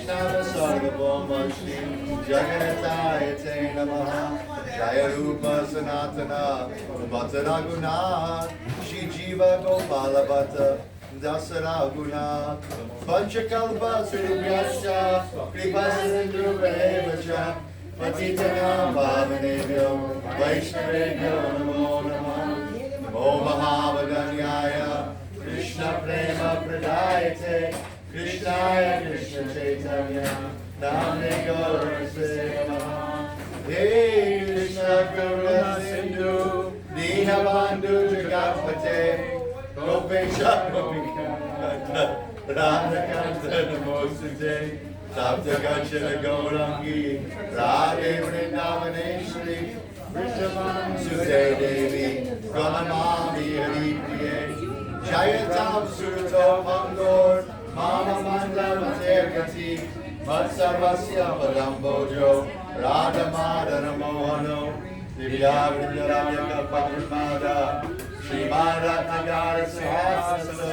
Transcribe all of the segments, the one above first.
Vaishnava Sarvabhauma Shri Jagannathaya Te Namaha Jaya Rupa Sanatana Bhattara Guna Shri Jiva Gopala Bhatta Dasara Guna Panchakalpa Surubhyascha Kripa Sindhuvacha Patitanam Bhavanebhyo Vaishnavebhyo Namo Namaha Namo Mahavaganyaya Krishna Prema Pradayate Krishnaya Krishna Chaitanya Namne Gaurase Namaha Hey Krishna Karuna Sindhu Dinabandhu Jagatpate Gopesha Gopika Radhakanta Namostate Sapta Gachana Gaurangi Radhe Vrindavaneshri Vrishabham Sute Devi Pranamami Haripriye Jayatam Surto Mangor Mama Mandala Tergati Matsarvasya Padambojo Radha Madana Mohano Divya Vrindaramya Kapamada Srimad Nagara Sahasra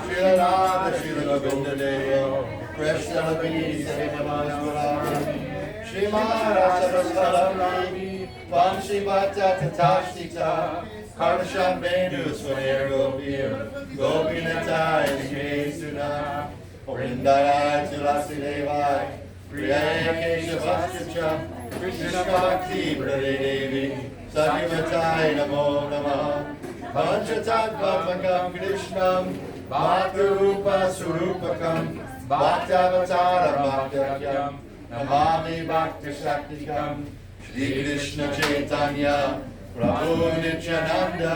Srila Radha Srila Govinda Deva Krishna Bini Srimad Srimad Rasarasarami Vamsi Bhatta Tatashita Karnashan Bendu Swaner Gopir Gopinatai Kesuna Vrindaya Tulasi Devai Priya Keshavascha Krishna Bhakti Prade Devi Sakimatai Namo Namaha Panchatattvamagam Krishnam Bhakti-rupa Surupakam Bhaktavataram Bhaktakyam Namami Bhakti-shaktikam Shri Krishna Chaitanya Prabhu Nityananda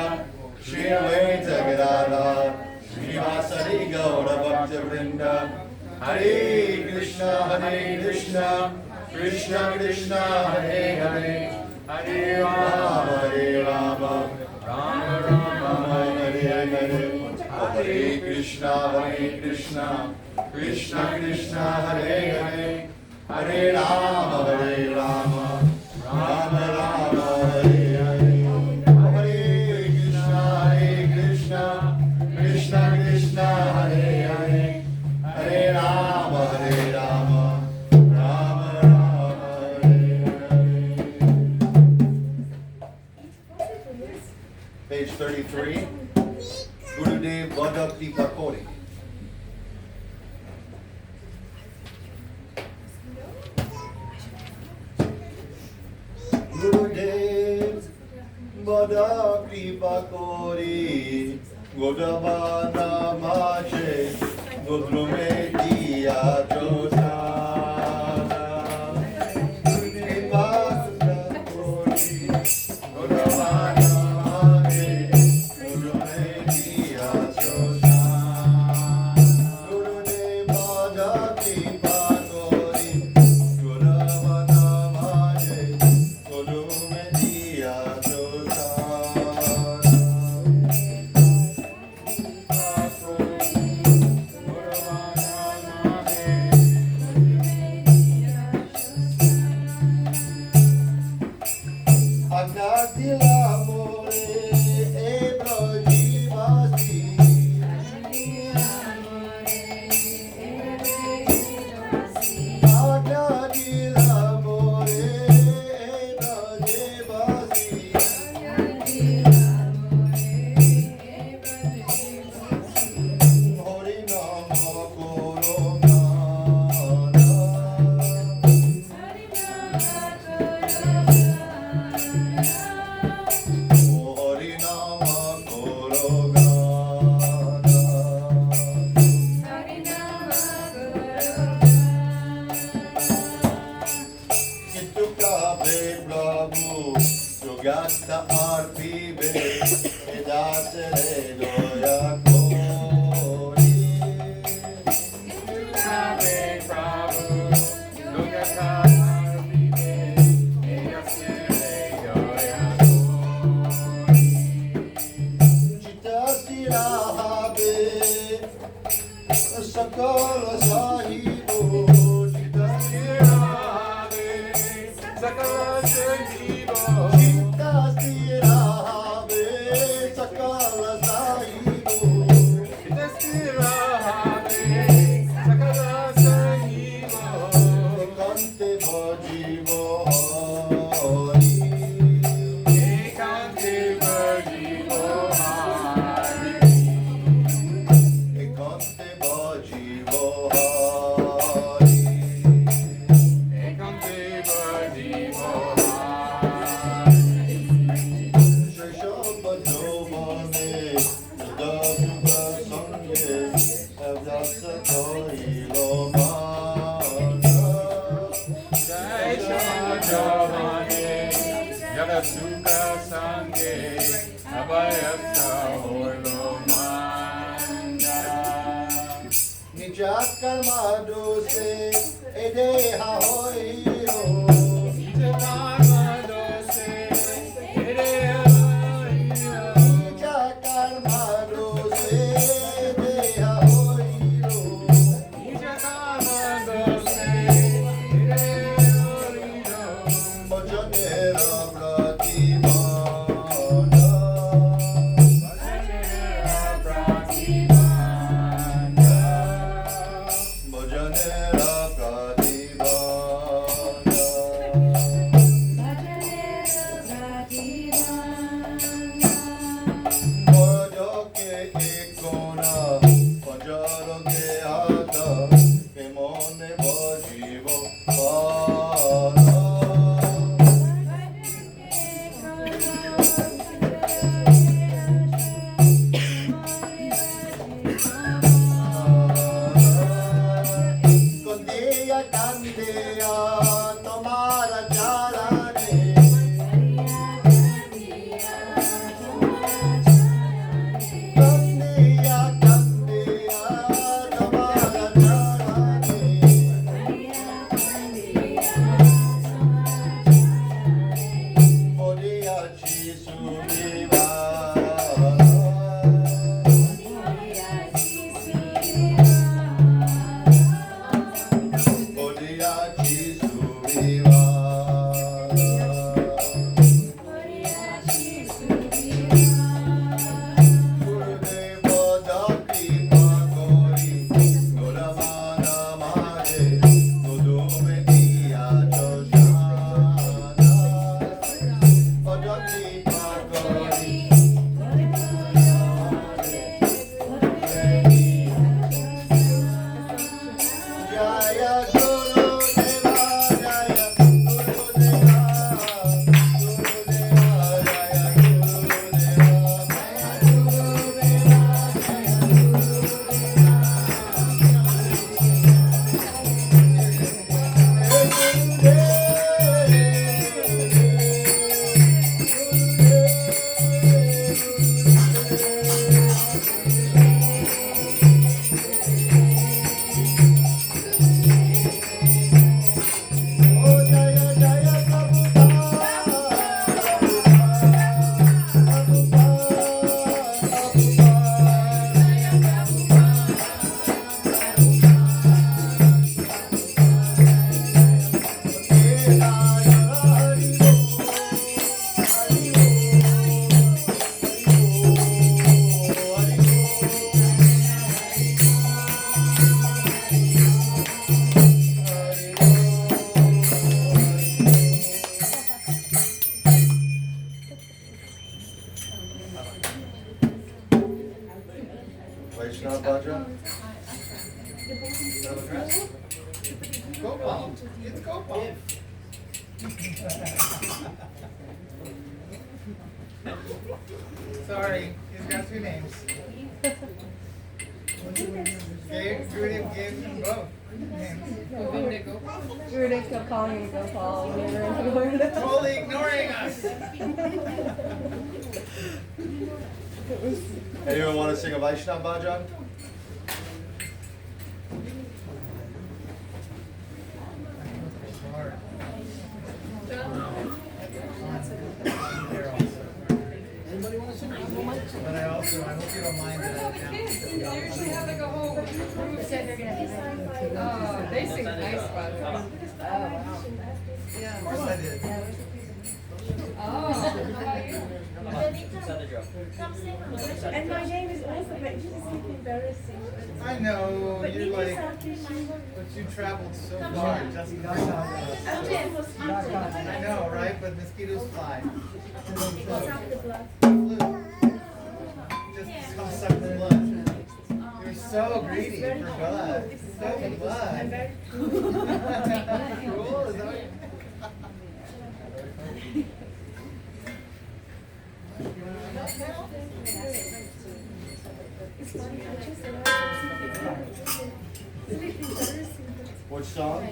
Shri Advaita Gadadhar Shri Vasari Gaura Bhakta Vrinda Hare Krishna Krishna Krishna Hare Hare Hare Rama Rama Rama Hare Hare Hare Krishna Krishna Krishna Hare Hare Hare Rama Rama Rama Hare Hare Hare Krishna Krishna Krishna Hare Hare Hare Rama Rama Rama Hare Hare. Page 33. Gurudev Bhajan Rahasya. Gurudev Bhajan Rahasya. Godavana Maje Gudrume Diya Josana. Gurudev Bhajan Rahasya. Godavana Sakala Sahibo Chita Sirave Sakala Sahibo Chita Sirave Sakala Sahibo Sukha Sange Abhayasa Holomanda Nija karma dose edeha hoiro Nija karma dose edeha hoiro Nija karma dose edeha hoiro Nija karma dose edeha hoiro Bhajanera pratibhana Bhajanera pratibhana Bhajanera pratibhana Bhajoke ekona Bhajaroke hata Emone bhajivo para Condia candia tomara charane Condia candia tomara charane Odia chi Odia chi Gurudeva dakri pakori Guravana mahe Gudume diya choshana Dakri pakori Jaya Gurudeva Jaya Gurudeva Gurudeva Jaya Oh Jaya Jaya Vaishnava Bhajan. Gopal, it's Gopal. Sorry, he's got two names. Gurudev gave him both names. Gurudev kept calling him Gopal. We never ignored it. Totally ignoring us. Anyone want to sing a Vaishnava Bhajan? But I hope you don't mind that I They usually have like a whole group. They sing nice spots. Oh, wow. Of course I did. Oh, how about you? And my name is also, but you just keep embarrassing. I know, But you're you like, something. but you traveled so far just for I know, right? But mosquitoes fly. Just come suck the blood. You're so greedy for blood. So blood. Cool, is that what Which song?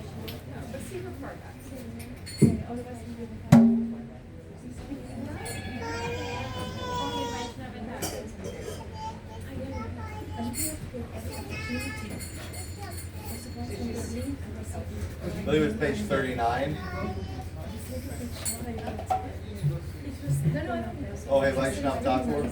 I believe it's page 39. Oh, hey, Vaishnav Thakur.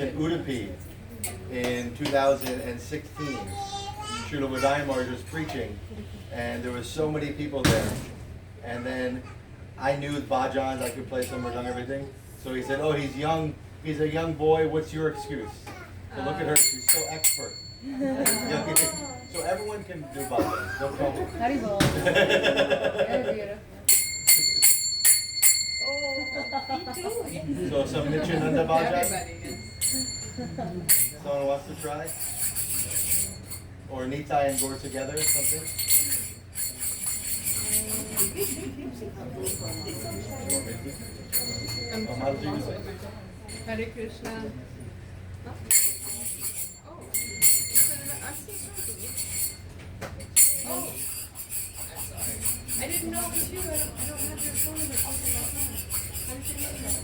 in Udupi in 2016. Srila Uday Maharaj was preaching, and there was so many people there. And then I knew Bhajan, I could play some Mridang, everything. So he said, "Oh, he's young. He's a young boy. What's your excuse?" So look at her; she's so expert. So everyone can do Bhajan. No problem. Haribol. Very beautiful. So some Nityananda Bhajan. Everybody is. Someone wants to try? Or Nitai and Gaur together, something? Oh, how did you do it? Hare Krishna. Oh, I'm sorry. I didn't know it was you. I don't have your phone number. How did you know that?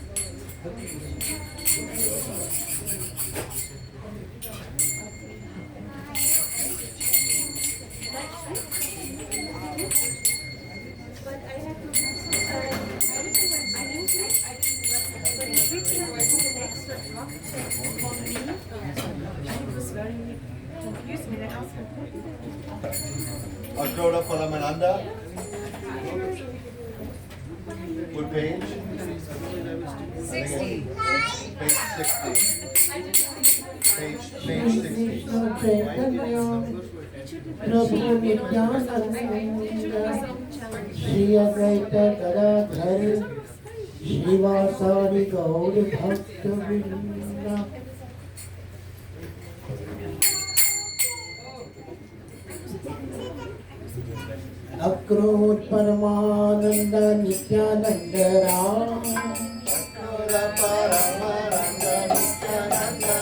Akroda Palamananda. What page? 60. Page 60. Page 60. प्रभु नित्यानंद श्री अद्वैत गदाधर श्रीवासादि गौर भक्त वृंदा। अक्रोध परमानंद Nityanand Ram Akroda Paramananda Nityananda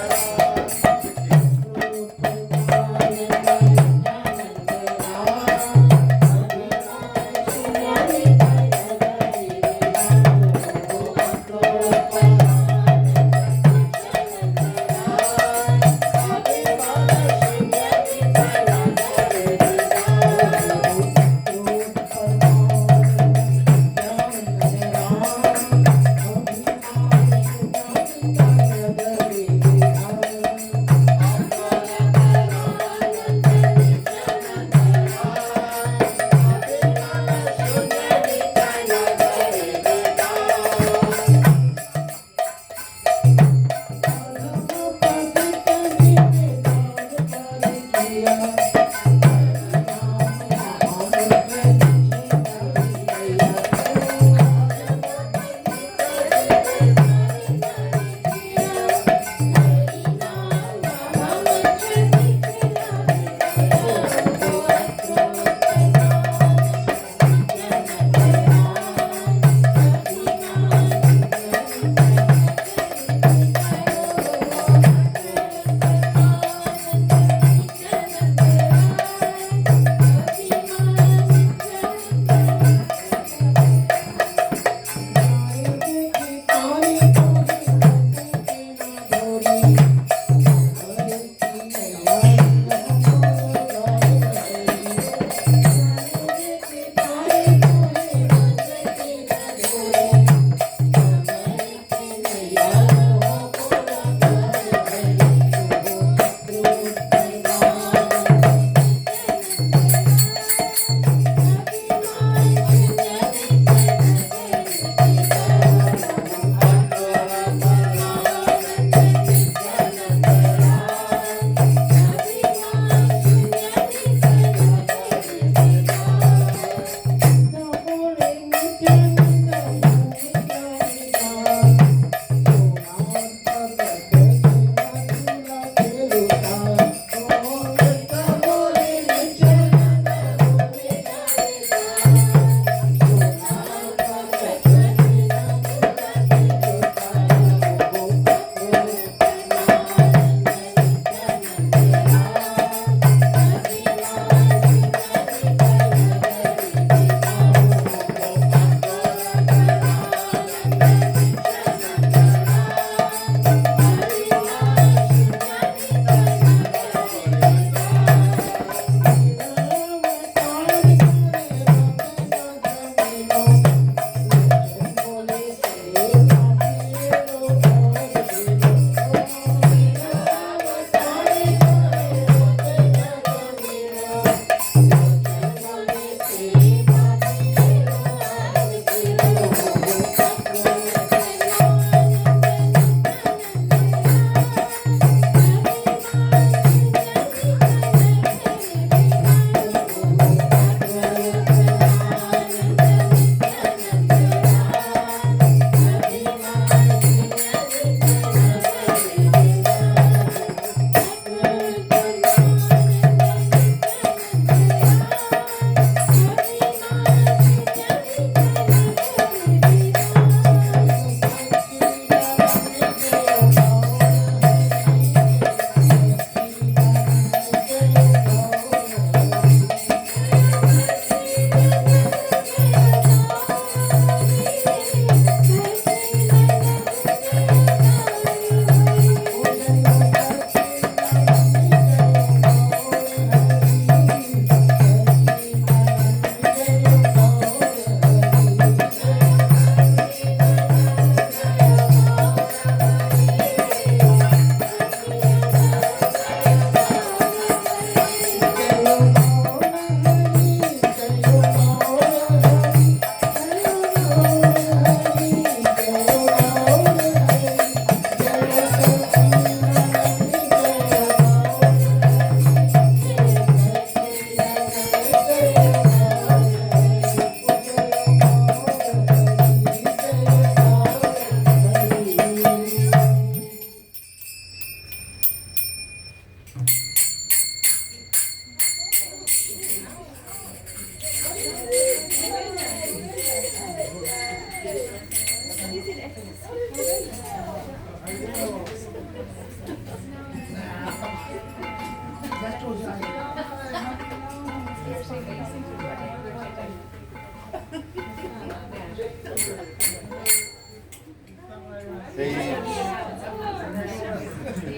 Page.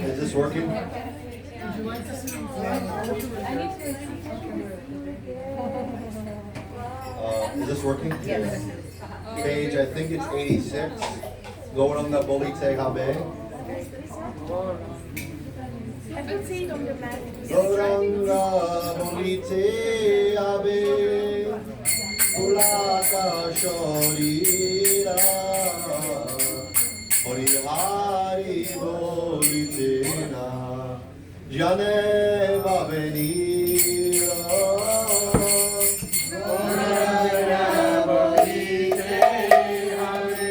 Is this working? Is this working? Yes. Page, I think it's 86. Goranga Bolite Habe. Goranga Bolite Habe. Ulaka Shorira. Hori Hari Bolite Na. Jane Babenira. Goranga Bolite Habe.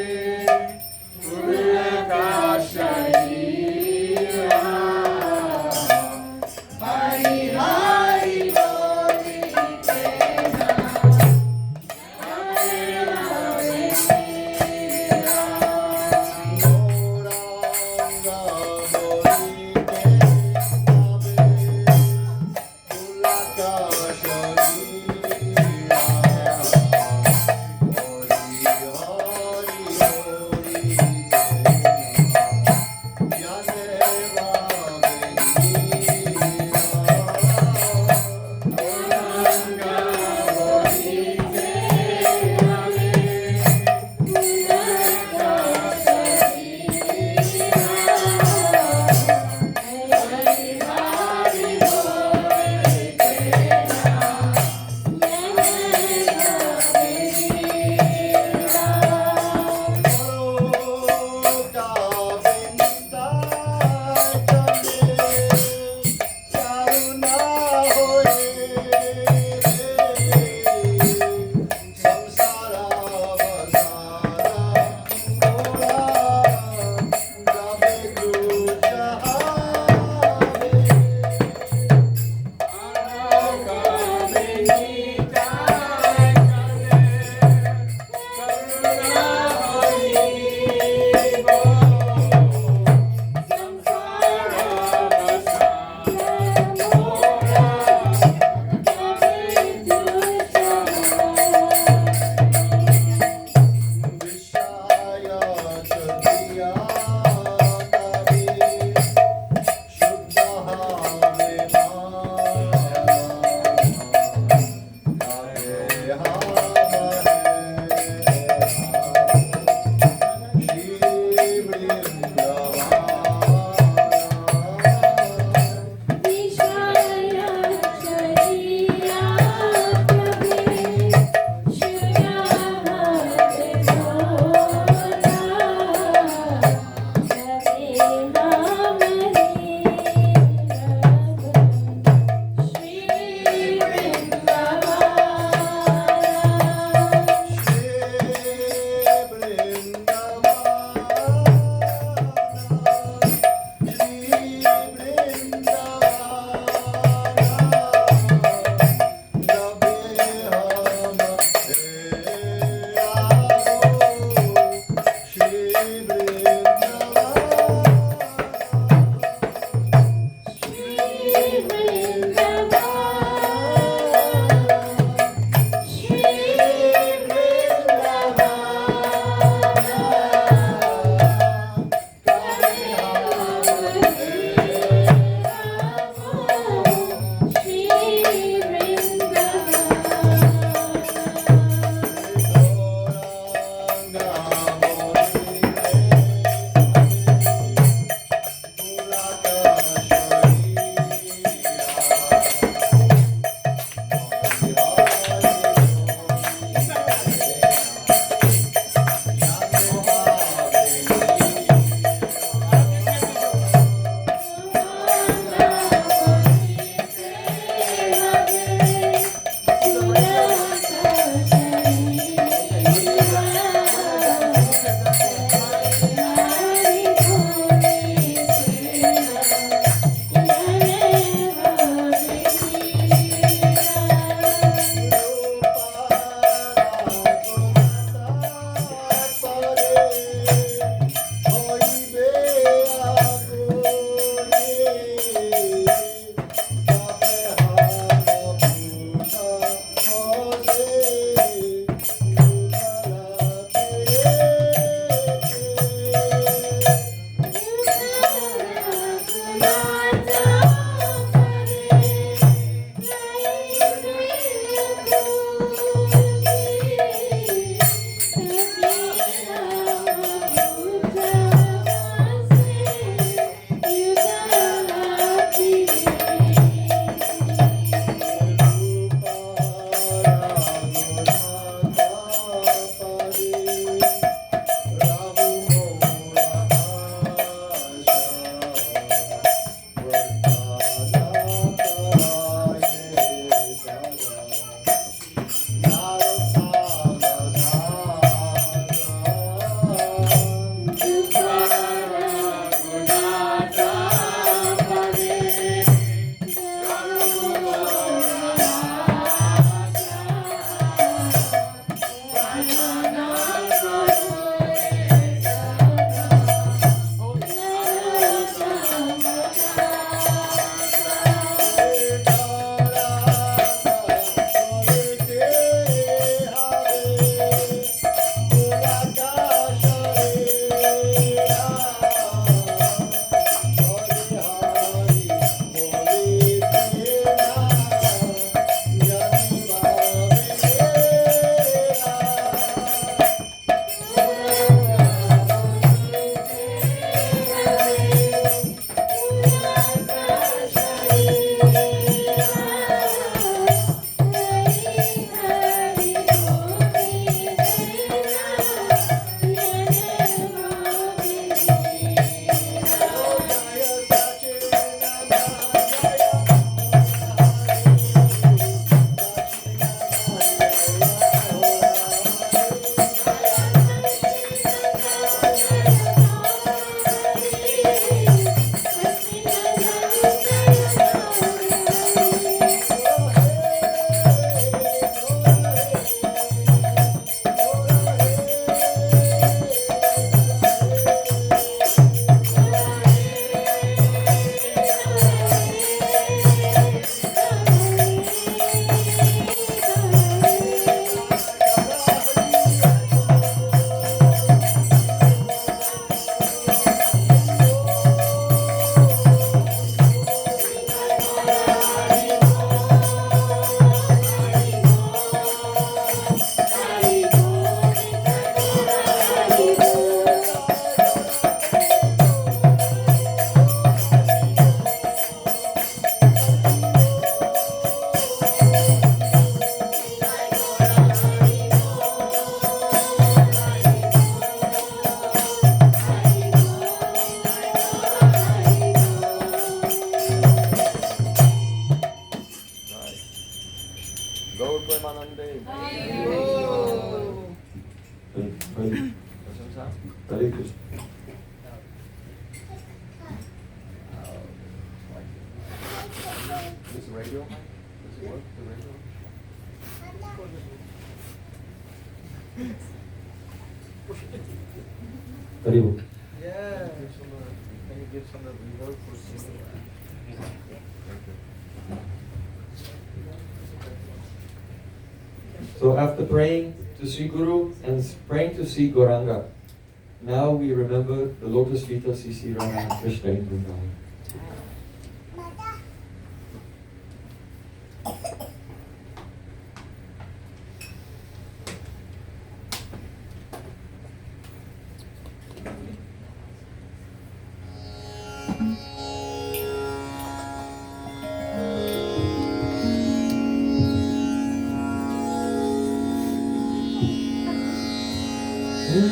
Gaur Premanande. Hare Krishna. This radio? Does it work? The radio? Haribo. Yeah. Can you give some of the reverb for singing? So after praying to Sri Guru and praying to Sri Gauranga, now we remember the lotus feet of Sri Rama and Krishna in Vrindavan.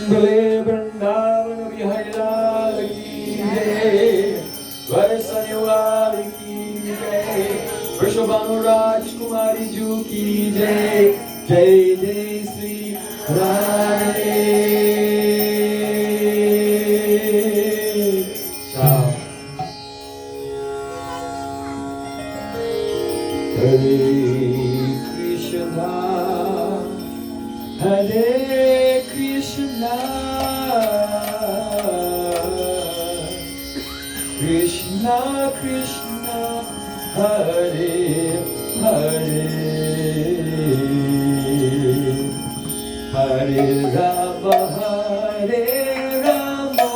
Bale Vrindavan Bihari Lal ki jai, Varsani Wali ki jai, Vrishabhanu Rajkumari Ju ki jai, Jai Jai Sri Radhe Shyam. Hare Krishna, Hare Krishna, Krishna Krishna, Hare Hare, Hare Rama, Hare Rama,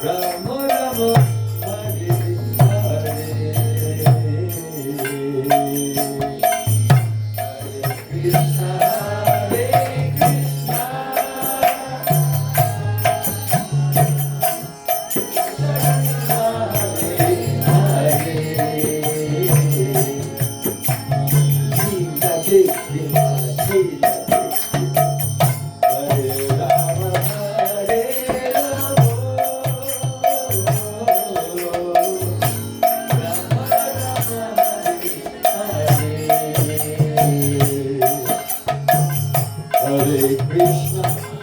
Rama Rama, Hare Hare. Krishna,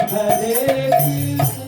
Hare Krishna,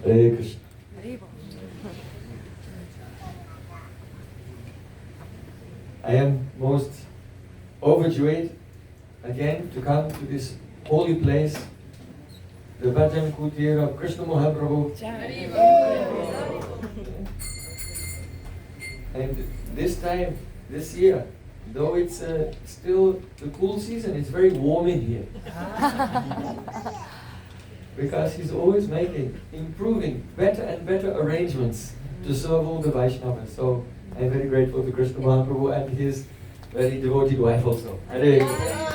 Hare Krishna. I am most overjoyed again to come to this holy place, the Bhajan Kutir of Krishna Mahaprabhu. And this time, this year, though it's still the cool season, it's very warm in here. Because he's always improving better and better arrangements to serve all the Vaishnavas. So I'm very grateful to Krishna Mahaprabhu and his very devoted wife also. Hare Krishna.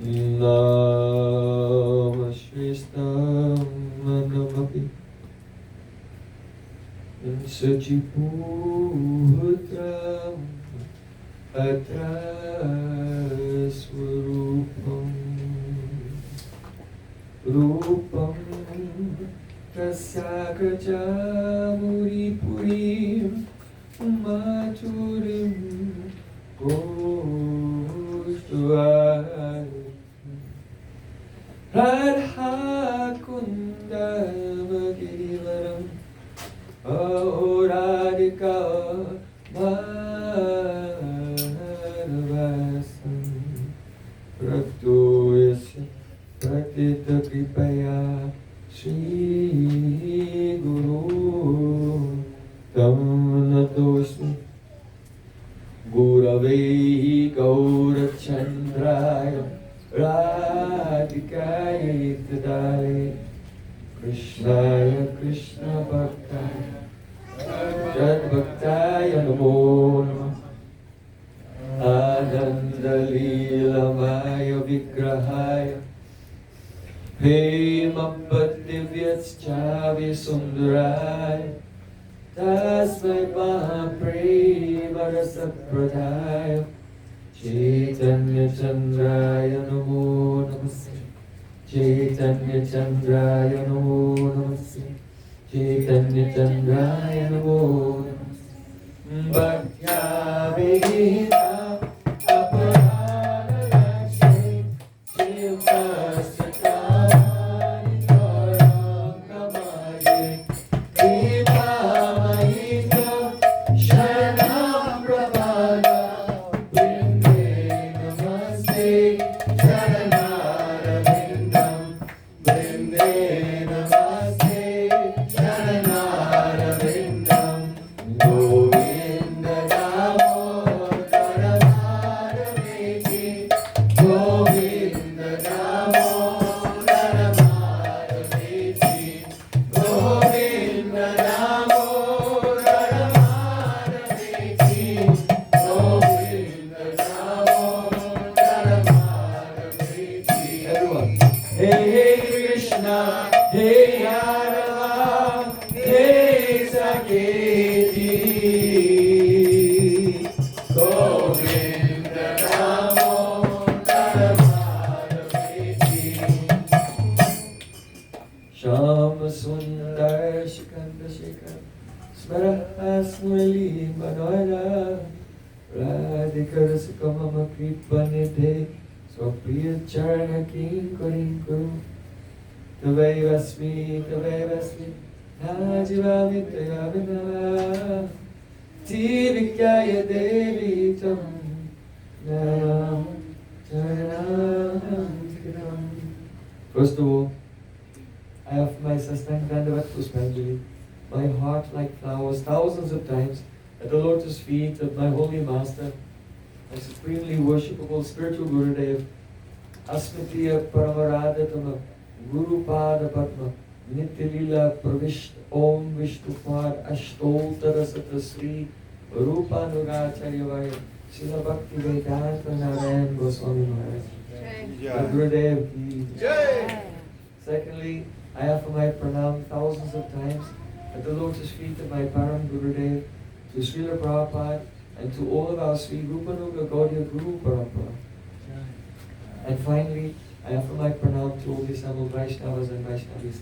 Nama Shristam Manamapi Sachiputram Atra Swarupam Rupam Tasakaja Muripurim Maturim Koshtuar Radha Kundam Girivaram Radhika Marvasam Praktoyasya Pratita Kripaya Shri Guru Tam Natosmi Gurave Gaurachandraya Radhikaya Tadale Krishnaya Krishna Bhaktaya Jad Bhaktaya Namo Namah Ananda Leelamaya Vigrahaya Hema Divyaschavi Sundaraya Tasmai Mahaprema Rasapradaya Chaitanya Chandraya Namo Namaste Chaitanya Chandraya Namo Namaste Chaitanya Chandraya Namo Namaste Bhaktya Vedita Aparana Lakshmi Shiva Sakari Tarangamaya Deva Mahita Sharanam Prabhada Vinde Namaste Sharanarabindam Vinde Namaste Sharanarabindam Govinda Damodara Maraveti Govinda Damodara Maraveti Govinda Damodara Maraveti Govinda Damodara Maraveti. Everyone. Hey Krishna, Hey Radha, Hey Saketi, Govinda Damodara Maraveti. Shama Sundar Shikanda Shikar Smaraha Smurli Manohara Radhika Rasika Mama Kripa Nidhe Swapriya Charana Kinkurim Kuru Tavai Vasmi Najivami Tayavina Tivikyaya Devi Tam Naram Charanam Tikram. First of all, I offer my Sastang Dandavat Puspanjali, my heart like flowers, thousands of times at the lotus feet of my holy master, my supremely worshipable spiritual Gurudev, Asmitiya Paramaradatama Guru Pada Padma Nityalila Pravisht Om Vishnupad Ashtoltara Satasri Rupanuracharya Vaya Srila Bhakti Vedanta Narayan Goswami Maharaj. Gurudev ki Jai. Secondly, I offer my pranam thousands of times at the lotus feet of my Param Gurudev, to Srila Prabhupada, and to all of our Sri Rupanuga Gaudiya Guru Parampara. And finally, I offer my pranam to all the assembled Vaishnavas and Vaishnavis.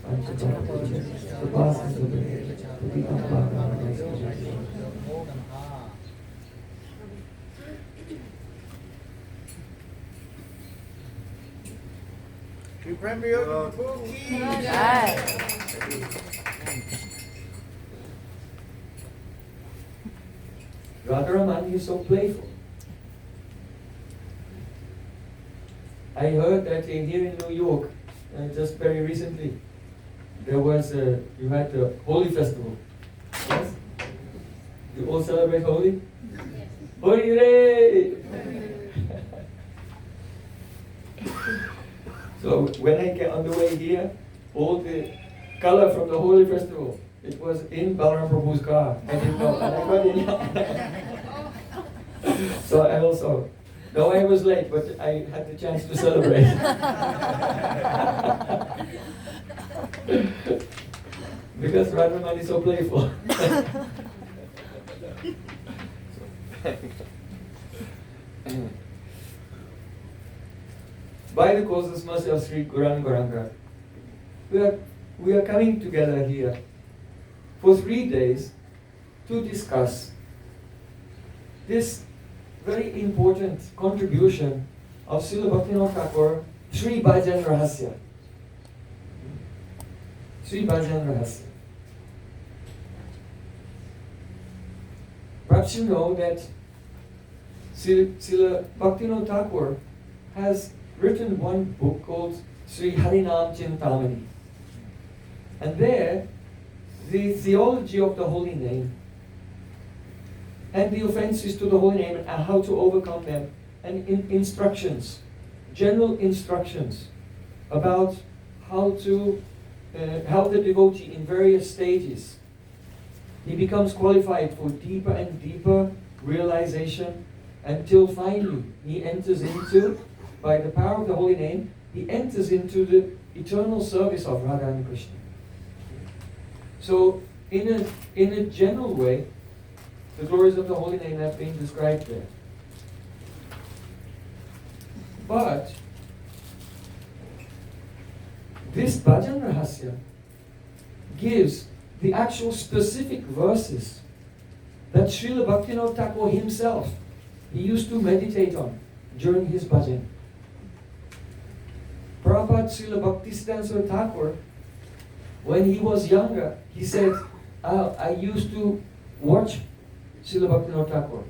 Premier Kabuki. Radharaman is so playful. I heard that here in New York, just very recently, there was you had the Holy Festival. Yes? You all celebrate Holi? Yes. Holi Day! So when I get on the way here, all the color from the Holi Festival, it was in Balaram Prabhu's car. I didn't know, and I got in. So I also, though I was late, but I had the chance to celebrate. Because Radharman is so playful. By the causeless mercy of Sri Gauranga Gauranga, we are coming together here for 3 days to discuss this very important contribution of Srila Bhaktivinoda Thakur, Sri Bhajan Rahasya. Sri Bhajan Rahasya. Perhaps you know that Srila Bhaktivinoda Thakur has written one book called Sri Harinam Chintamani. And there, the theology of the holy name and the offenses to the holy name and how to overcome them, and instructions, general instructions about how to help the devotee in various stages. He becomes qualified for deeper and deeper realization until finally he enters into, by the power of the holy name, he enters into the eternal service of Radha and Krishna. So, in a general way, the glories of the holy name have been described there. But this Bhajan Rahasya gives the actual specific verses that Srila Bhaktivinoda Thakur himself, he used to meditate on during his bhajan. Prabhupada Srila Bhaktisiddhanta Thakur, when he was younger, he said, I used to watch Srila Bhaktivinoda Thakur.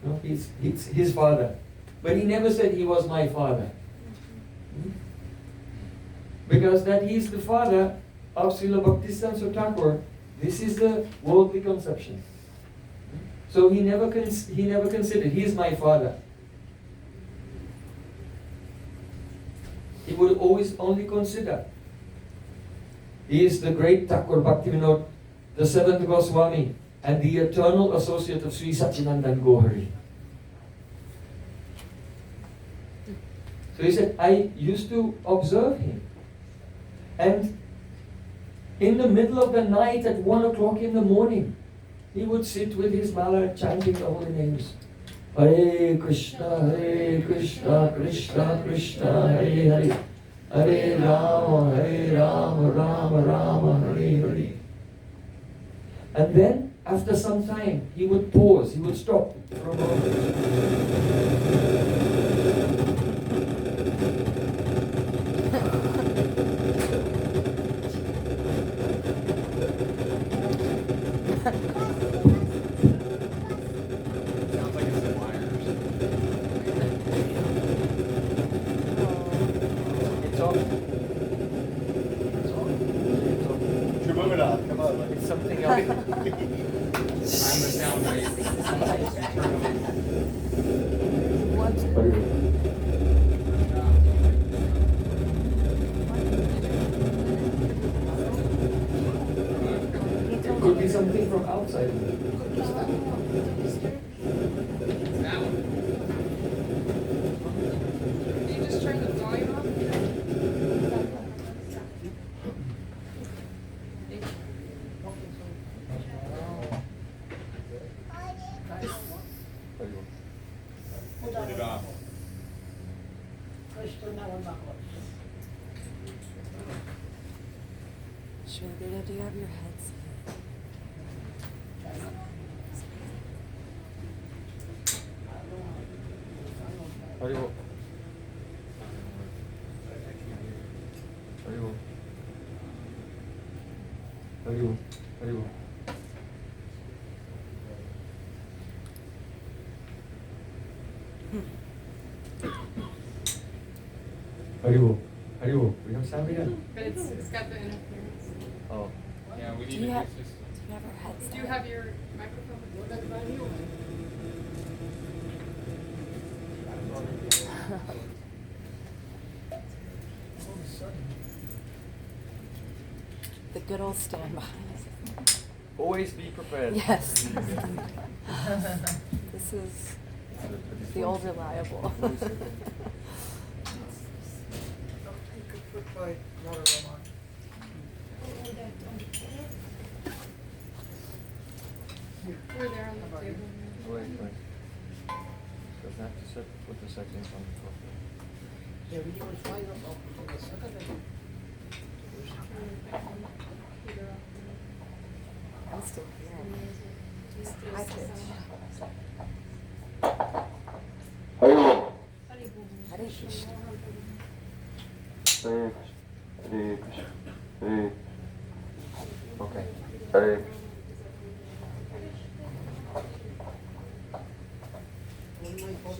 You know, he's his father. But he never said he was my father. Because that he's the father of Srila Bhaktisiddhanta Thakur, this is the worldly conception. So he never considered, he is my father. He would always only consider, he is the great Thakur Bhaktivinoda, the seventh Goswami, and the eternal associate of Sri Satchidananda Gohari. So he said, I used to observe him. And in the middle of the night at 1 o'clock in the morning, he would sit with his mala chanting the holy names. Hare Krishna, Krishna Krishna, Hare Hare. Hare Rama, Rama Rama, Hare Hare. And then, after some time, he would pause, he would stop for a moment. Come on, look. It's something else. I'm the sound wave. It could be something from outside. That one. Did you just turn the volume off? Turn it off. Sure, do you have your heads? Haribo. Haribo. We have stamina. But it's got the interference. Oh. Yeah, we Do need you a have, new system. do you have our headset? Do you have your microphone? The good old standby. Always be prepared. Yes. This is the old reliable. We're there on the table. Wait. Does that have to put the settings on the top? I'm still hearing just high pitch. Haribo. Hare Krishna. Hare Krishna. Hare. Okay. Hare.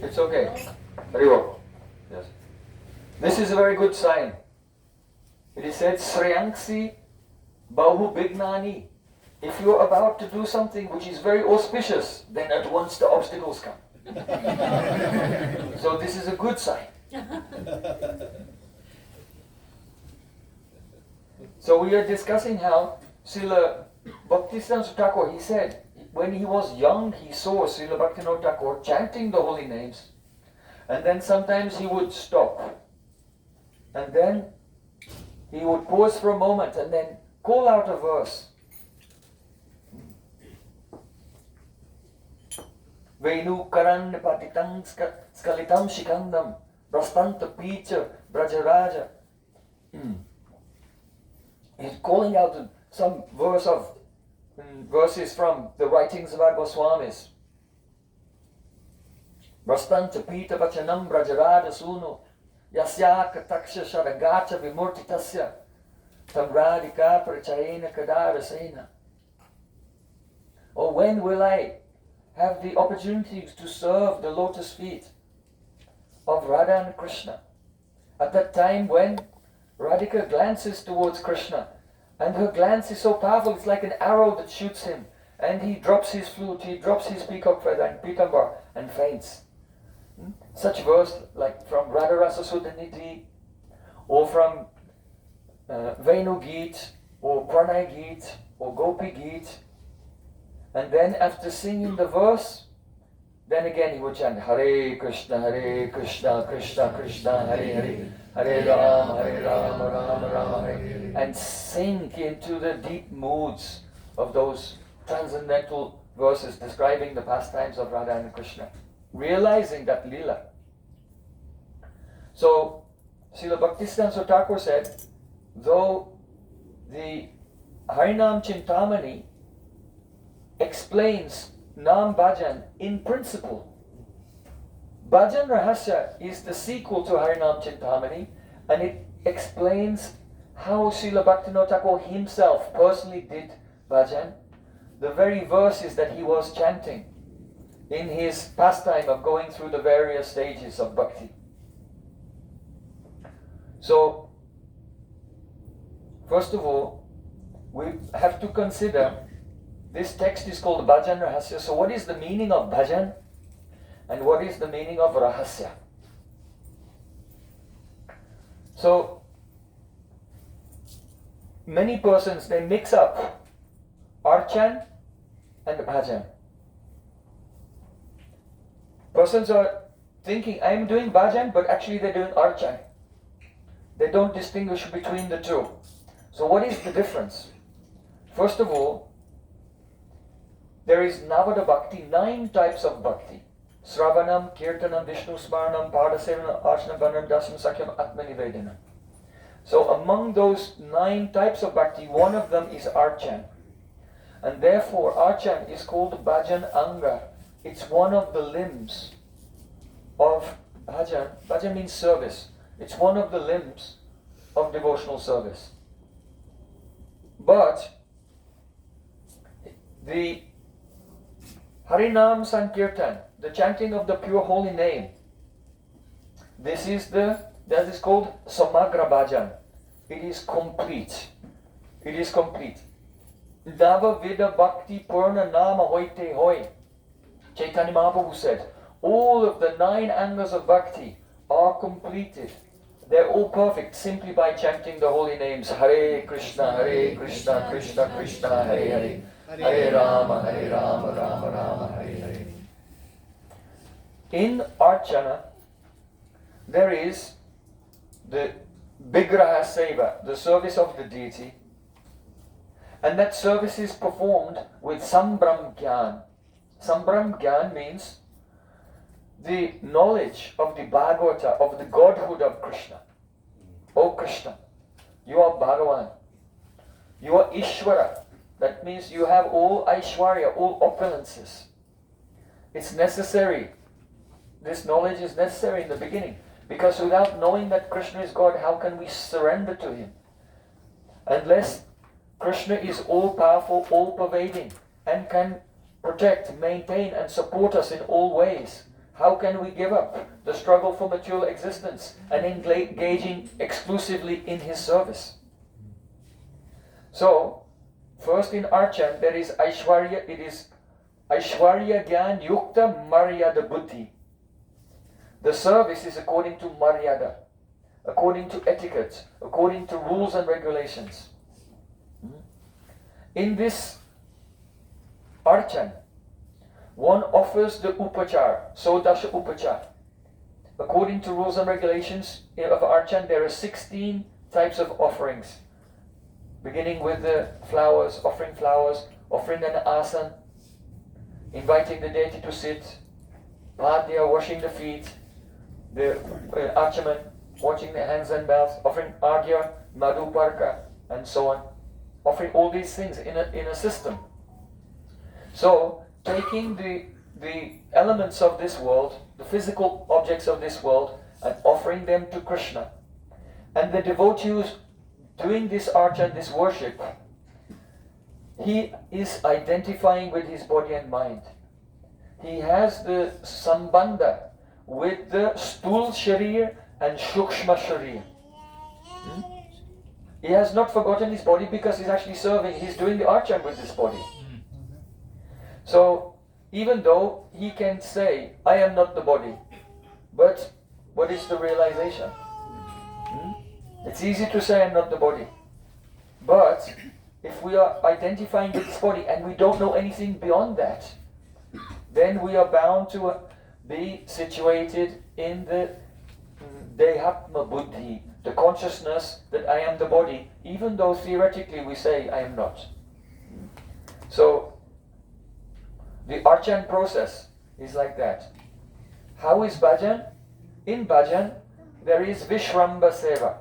It's okay. Haribo. Yes. This is a very good sign. It is said, Sriyangsi Bahu Bignani. If you are about to do something which is very auspicious, then at once the obstacles come. So this is a good sign. So we are discussing how Srila Bhaktisiddhanta Thakur, he said, when he was young, he saw Srila Bhaktivinoda Thakur chanting the holy names, and then sometimes he would stop, and then he would pause for a moment and then call out a verse. Venu karan patitam skalitam shikandam brastanta picha brajaraja. He's calling out some verses from the writings of our Goswamis. Brastanta pita vachanam brajaraja sunu yasyaka taksha sharagacha vimurtitasya tam radhika prachayena kadarasena. Or when will I have the opportunity to serve the lotus feet of Radha and Krishna? At that time when Radhika glances towards Krishna, and her glance is so powerful, it's like an arrow that shoots him, and he drops his flute, he drops his peacock feather and pitambar and faints. Such verse like from Radha Rasa Sudanidhi, or from Venu Geet, or Pranay Geet, or Gopi Geet. And then after singing the verse, then again he would chant Hare Krishna, Krishna Krishna, Hare Hare, Hare Ram, Ram Hare, and sink into the deep moods of those transcendental verses describing the pastimes of Radha and Krishna, realizing that Leela. So, Srila Bhaktisiddhanta Thakur said, though the Harinam Chintamani explains Nam Bhajan in principle, Bhajan Rahasya is the sequel to Harinam Chintamani, and it explains how Srila Bhaktivinoda Thakur himself personally did bhajan, the very verses that he was chanting in his pastime of going through the various stages of bhakti. So, first of all, we have to consider this text is called Bhajan Rahasya. So what is the meaning of bhajan and what is the meaning of rahasya? So, many persons, they mix up archan and bhajan. Persons are thinking, I am doing bhajan, but actually they're doing archan. They don't distinguish between the two. So what is the difference? First of all, there is Navada Bhakti, 9 types of bhakti. Sravanam, Kirtanam, Vishnu Smaranam, Padasevanam, Archana, Banam, Dasam, Sakyam, Atmanivedanam. So among those 9 types of bhakti, one of them is Archan. And therefore Archan is called Bhajan Anga. It's one of the limbs of bhajan. Bhajan means service. It's one of the limbs of devotional service. But the Harinam Sankirtan, the chanting of the pure holy name, this is the That is called Samagra Bhajan. It is complete. It is complete. Nava Vida Bhakti Purna Nama Hoite Hoi. Chaitanya Mahaprabhu said, all of the 9 angles of bhakti are completed. They're all perfect simply by chanting the holy names Hare Krishna, Krishna Krishna, Hare Hare, Hare Rama, Rama Rama, Hare Hare. In Archana, there is the Vigraha Seva, the service of the deity, and that service is performed with Sambram Gyan. Sambram Gyan means the knowledge of the Bhagavata, of the Godhood of Krishna. O Krishna, you are Bhagavan. You are Ishvara. That means you have all Aishwarya, all opulences. It's necessary. This knowledge is necessary in the beginning. Because without knowing that Krishna is God, how can we surrender to Him? Unless Krishna is all-powerful, all-pervading, and can protect, maintain, and support us in all ways, how can we give up the struggle for material existence and engaging exclusively in His service? So, first in Archan, there is Aishwarya, it is Aishwarya Gyan Yukta Maryada Buddhi. The service is according to Maryada, according to etiquette, according to rules and regulations. In this Archan, one offers the Upachar, Sodasha Upachar. According to rules and regulations of Archan, there are 16 types of offerings. Beginning with the flowers, offering an asan, inviting the deity to sit, Padya, washing the feet, the Archaman, washing the hands and mouth, offering Argya, Madhuparka, and so on. Offering all these things in a system. So, taking the elements of this world, the physical objects of this world, and offering them to Krishna. And the devotees doing this archa, this worship, he is identifying with his body and mind. He has the sambandha with the stul sharir and shukshma sharir. He has not forgotten his body because he's actually serving, he's doing the archan with this body. So, even though he can say, I am not the body, but what is the realization? It's easy to say I'm not the body. But if we are identifying with this body and we don't know anything beyond that, then we are bound to be situated in the Dehatma Buddhi, the consciousness that I am the body, even though theoretically we say I am not. So, the Archan process is like that. How is Bhajan? In Bhajan, there is Vishramba Seva.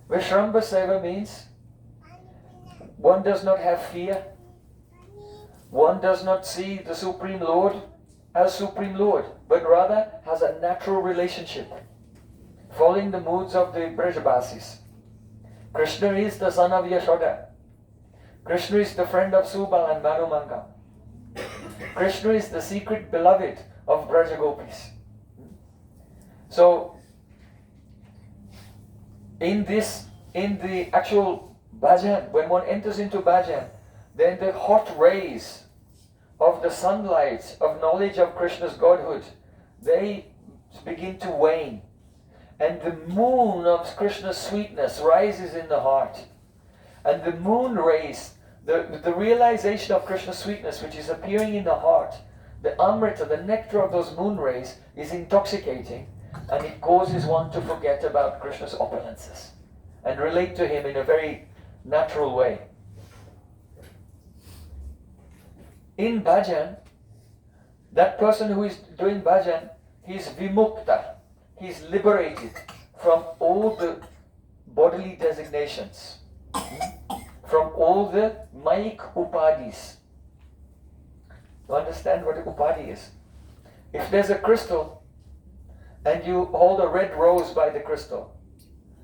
Vishramba Seva means one does not have fear. One does not see the Supreme Lord as Supreme Lord, but rather has a natural relationship, following the moods of the Brajabasis. Krishna is the son of Yashoda. Krishna is the friend of Subal and Manumanga. Krishna is the secret beloved of Brajagopis. So, in the actual bhajan, when one enters into bhajan, then the hot rays of the sunlight of knowledge of Krishna's Godhood, they begin to wane. And the moon of Krishna's sweetness rises in the heart. And the moon rays, the realization of Krishna's sweetness which is appearing in the heart, the amrita, the nectar of those moon rays is intoxicating, and it causes one to forget about Krishna's opulences and relate to him in a very natural way. In bhajan, that person who is doing bhajan, he is vimukta, he is liberated from all the bodily designations, from all the mayik upadis. You understand what upadi is? If there's a crystal and you hold a red rose by the crystal,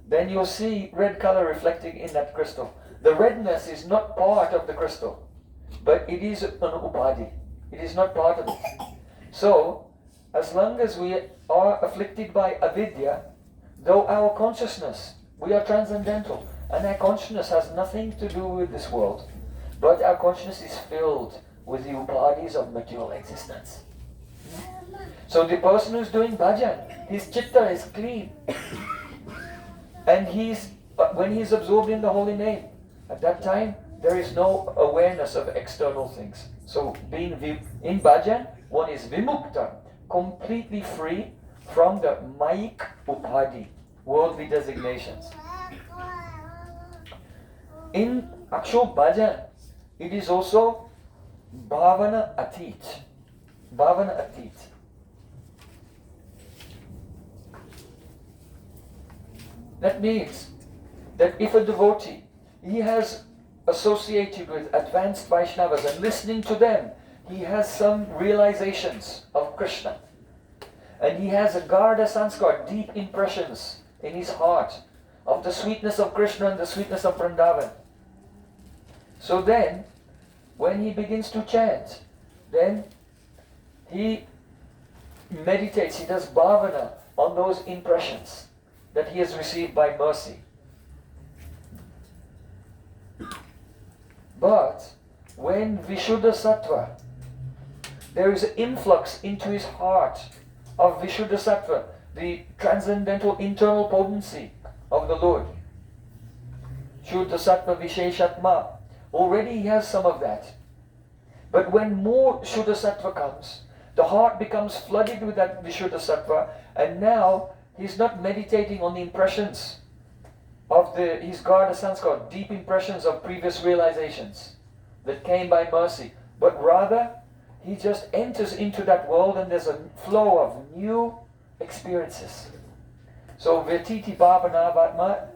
then you'll see red color reflecting in that crystal. The redness is not part of the crystal, but it is an upadi. It is not part of it. So, as long as we are afflicted by avidya, though our consciousness, we are transcendental, and our consciousness has nothing to do with this world, but our consciousness is filled with the upadhis of material existence. So the person who's doing bhajan, his chitta is clean, and when he's absorbed in the holy name, at that time there is no awareness of external things. So being in bhajan, one is vimukta, completely free from the mayik upadhi, worldly designations. In actual bhajan, it is also bhavana atit. Bhavana atit. That means that if a devotee, he has associated with advanced Vaishnavas and listening to them, he has some realizations of Krishna. And he has a Garda Sanskar, deep impressions in his heart of the sweetness of Krishna and the sweetness of Vrindavan. So then, when he begins to chant, then he meditates, he does bhavana on those impressions that he has received by mercy. But when Vishuddha Sattva, there is an influx into his heart of Vishuddha Sattva, the transcendental internal potency of the Lord. Shuddha Sattva Visheshatma. Already he has some of that. But when more Shuddha Sattva comes, the heart becomes flooded with that Vishuddha Sattva, and now he's not meditating on the impressions of his Garda Sanskar, deep impressions of previous realizations that came by mercy, but rather he just enters into that world and there's a flow of new experiences. So Vetiti Bhavana Vatma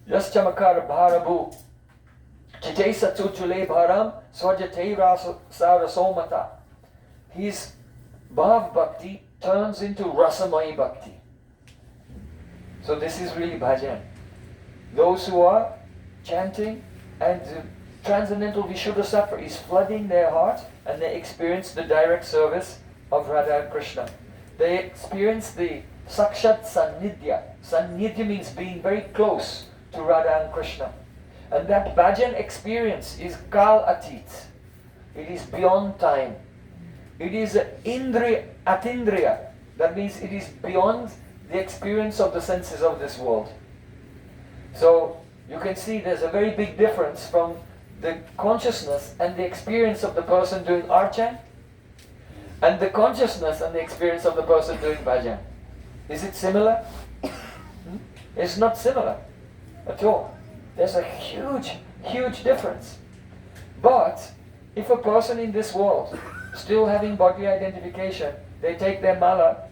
Yaschamakara Bharabu Chite Satsuchule Bharam Swajate Sarasomata. His Bhav Bhakti turns into Rasamai Bhakti. So this is really bhajan. Those who are chanting and the transcendental Vishuddha Sattva is flooding their heart and they experience the direct service of Radha and Krishna. They experience the Sakshat Sannidhya. Sannidhya means being very close to Radha and Krishna. And that bhajan experience is Kal Atit. It is beyond time. It is Atindriya. That means it is beyond the experience of the senses of this world. So you can see there's a very big difference from the consciousness and the experience of the person doing archan and the consciousness and the experience of the person doing bhajan. Is it similar? It's not similar at all. There's a huge, huge difference. But if a person in this world still having body identification, they take their mala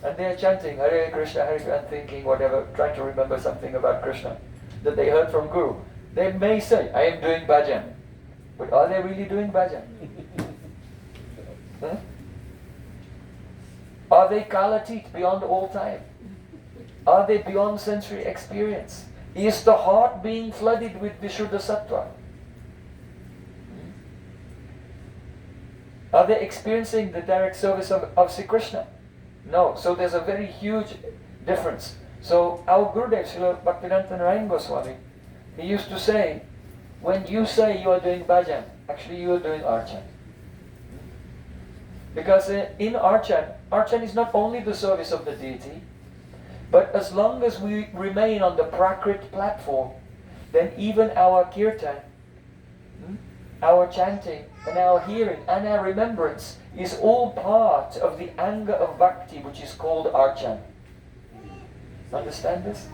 and they are chanting Hare Krishna, and thinking whatever, trying to remember something about Krishna that they heard from Guru. They may say, I am doing bhajan. But are they really doing bhajan? Are they kalatit, beyond all time? Are they beyond sensory experience? Is the heart being flooded with Vishuddha Sattva? Are they experiencing the direct service of Sri Krishna? No. So there's a very huge difference. So our Gurudev, Srila Bhaktivedanta Narayana Goswami, he used to say, when you say you are doing bhajan, actually you are doing archan. Because in archan is not only the service of the deity, but as long as we remain on the prakrit platform, then even our kirtan, our chanting, and our hearing, and our remembrance is all part of the anga of bhakti, which is called archan. Understand this?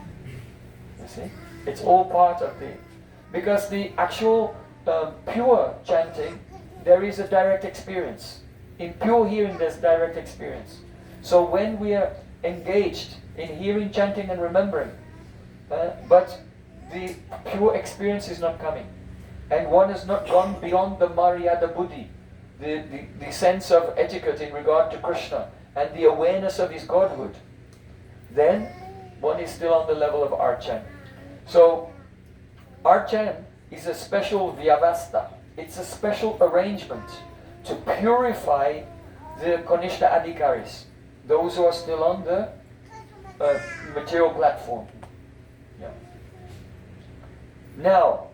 You see? It's all part of because the actual pure chanting, there is a direct experience. In pure hearing, there's direct experience. So when we are engaged in hearing, chanting, and remembering, but the pure experience is not coming, and one has not gone beyond the Maryada Buddhi, the sense of etiquette in regard to Krishna, and the awareness of his godhood, then one is still on the level of archan. So, archan is a special vyavastha. It's a special arrangement to purify the Konishta Adhikaris, those who are still on the material platform. Yeah. Now,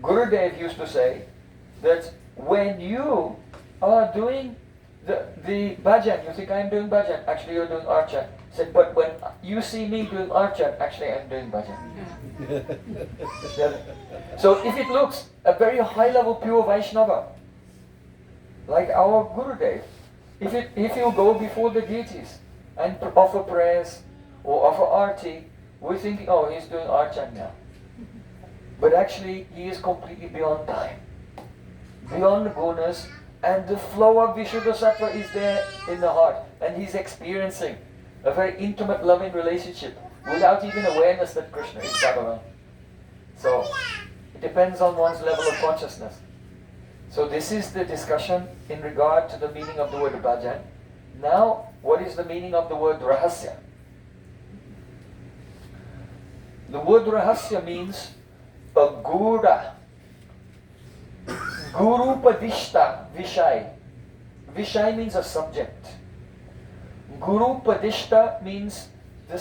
Gurudev used to say that when you are doing the bhajan, you think I'm doing bhajan, actually you're doing archan. Said, but when you see me doing archan, actually I'm doing bhajan. Yeah. So if it looks a very high level pure Vaishnava, like our Gurudev, if you go before the deities and offer prayers or offer arti, we're thinking, oh, he's doing archan now. But actually, he is completely beyond time, beyond the gunas, and the flow of Vishuddha Sattva is there in the heart, and he's experiencing a very intimate, loving relationship without even awareness that Krishna is Bhagavan. So, it depends on one's level of consciousness. So this is the discussion in regard to the meaning of the word bhajan. Now, what is the meaning of the word rahasya? The word rahasya means a gura, guru padishta vishay. Vishay means a subject. Guru padishta means the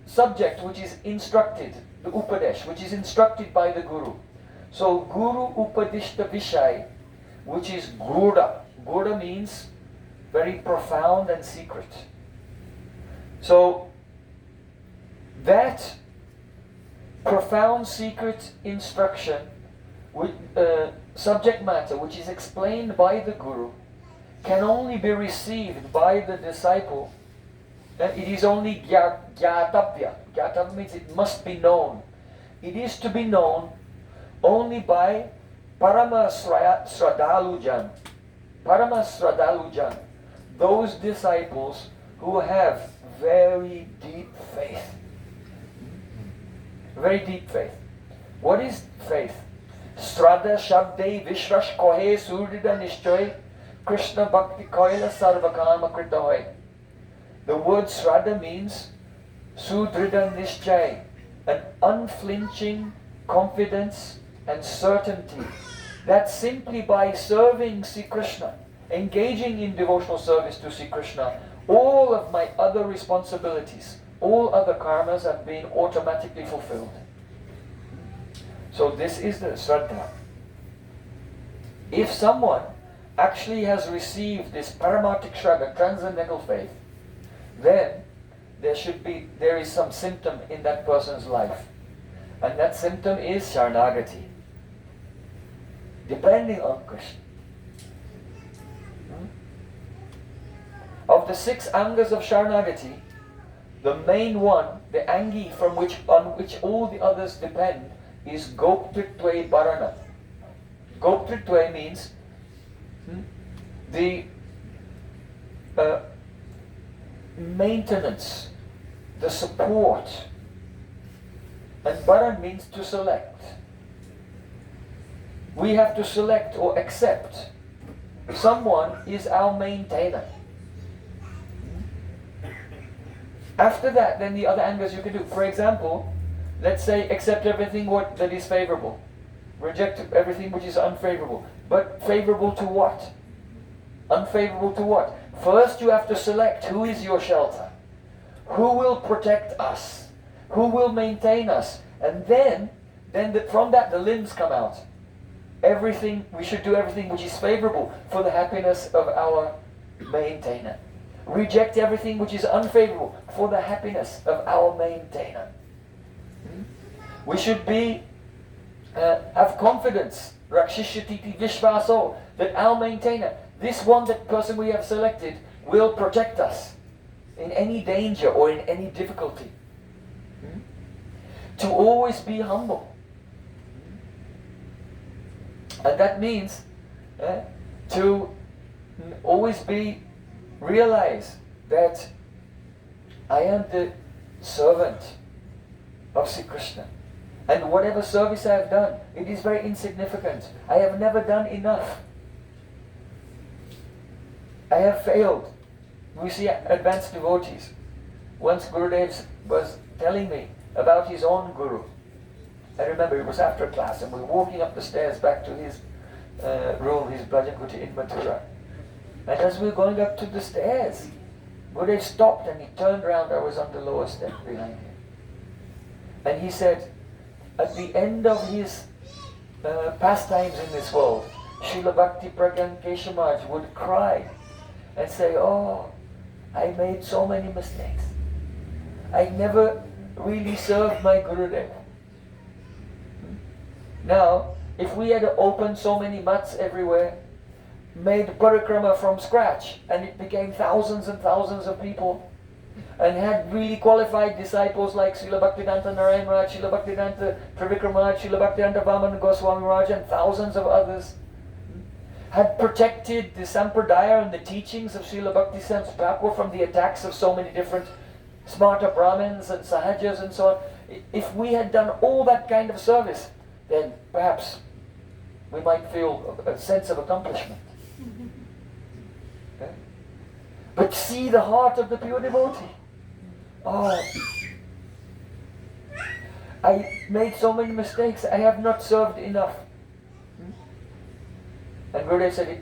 subject which is instructed, the upadesh, which is instructed by the guru. So guru upadishta vishay, which is gura. Gura means very profound and secret. So that profound secret instruction, subject matter which is explained by the guru, can only be received by the disciple. It is only gyatavya. Gyatavya means it must be known. It is to be known only by Parama Sradalujan. Parama Sradalujan. Those disciples who have very deep faith. Very deep faith. What is faith? Srada Shabde Vishwash Kohe Surdida Nishchoy Krishna Bhakti Koila Sarvakama Kritahoy. The word Srada means Sudrida Nishchay, an unflinching confidence and certainty that simply by serving Sri Krishna, engaging in devotional service to Sri Krishna, all of my other responsibilities, all other karmas have been automatically fulfilled. So this is the Shraddha. If someone actually has received this Paramatik Shraddha, transcendental faith, then there is some symptom in that person's life. And that symptom is Sharanagati, depending on Krishna. Of the 6 angas of Sharanagati, the main one, the angi on which all the others depend, is Goptritve Bharana. Goptritve means the maintenance, the support. And Bharan means to select. We have to select or accept someone is our maintainer. After that, then the other angas you can do. For example, let's say accept everything that is favorable. Reject everything which is unfavorable. But favorable to what? Unfavorable to what? First you have to select who is your shelter. Who will protect us? Who will maintain us? And then from that the limbs come out. We should do everything which is favorable for the happiness of our maintainer. Reject everything which is unfavorable for the happiness of our maintainer. We should have confidence, Rakshishititi Vishvaso, that our maintainer, this person we have selected, will protect us in any danger or in any difficulty. To always be humble. And that means to always realize that I am the servant of Sri Krishna. And whatever service I have done, it is very insignificant. I have never done enough. I have failed. We see advanced devotees. Once Gurudev was telling me about his own guru. I remember it was after class and we were walking up the stairs back to his room, his Bhajan Kuti in Mathura. And as we were going up to the stairs, Gurudev stopped and he turned around. I was on the lower step behind him. And he said, at the end of his pastimes in this world, Srila Bhakti Pragyan Keshamaraj would cry and say, oh, I made so many mistakes. I never really served my Gurudev. Now, if we had opened so many mats everywhere, made parikrama from scratch, and it became thousands and thousands of people, and had really qualified disciples like Srila Bhaktivedanta Narayan Maharaj, Srila Bhaktivedanta Trivikram Maharaj, Srila Bhaktivedanta Vaman Goswami Maharaj, and thousands of others, had protected the Sampradaya and the teachings of Srila Bhakti-Siddhanta Thakur from the attacks of so many different smarta Brahmins and Sahajas and so on. If we had done all that kind of service, then perhaps we might feel a sense of accomplishment. Okay? But see the heart of the pure devotee. Oh, I made so many mistakes, I have not served enough. And Gurudev said,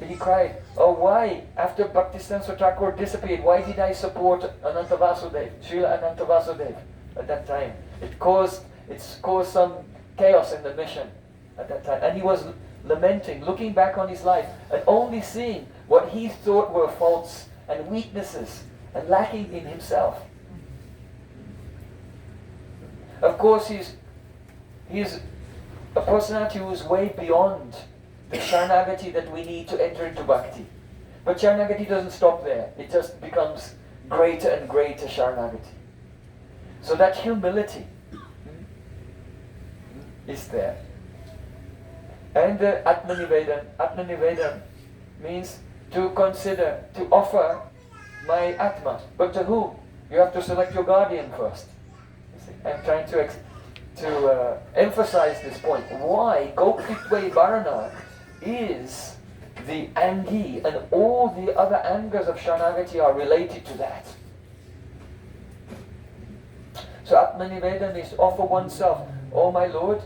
he cried, oh, why, after Bhaktisiddhanta Thakur disappeared, why did I support Ananta Vasudev, Srila Ananta Vasudev at that time? It's caused some chaos in the mission at that time. And he was lamenting, looking back on his life, and only seeing what he thought were faults and weaknesses and lacking in himself. Of course, he's a personality who is way beyond the Sharanagati that we need to enter into Bhakti. But Sharanagati doesn't stop there. It just becomes greater and greater Sharanagati. So that humility is there. And Atmanivedan means to consider, to offer my Atma. But to whom? You have to select your guardian first. You see? I'm trying to emphasize this point. Why Gopitve Varana is the Angi, and all the other Angas of Sharanagati are related to that. So Atmanivedan is to offer oneself. Oh my Lord,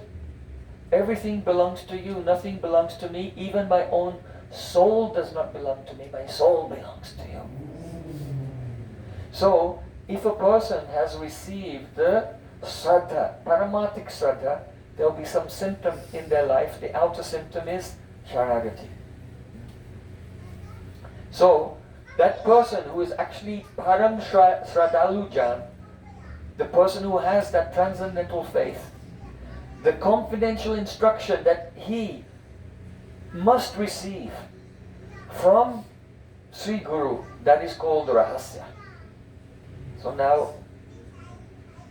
everything belongs to you, nothing belongs to me, even my own soul does not belong to me, my soul belongs to you. So, if a person has received the Shraddha, Paramatic Shraddha, there will be some symptom in their life. The outer symptom is Sharanagati. So, that person who is actually Param Shraddhalujan, the person who has that transcendental faith, the confidential instruction that he must receive from Sri Guru, that is called Rahasya. So now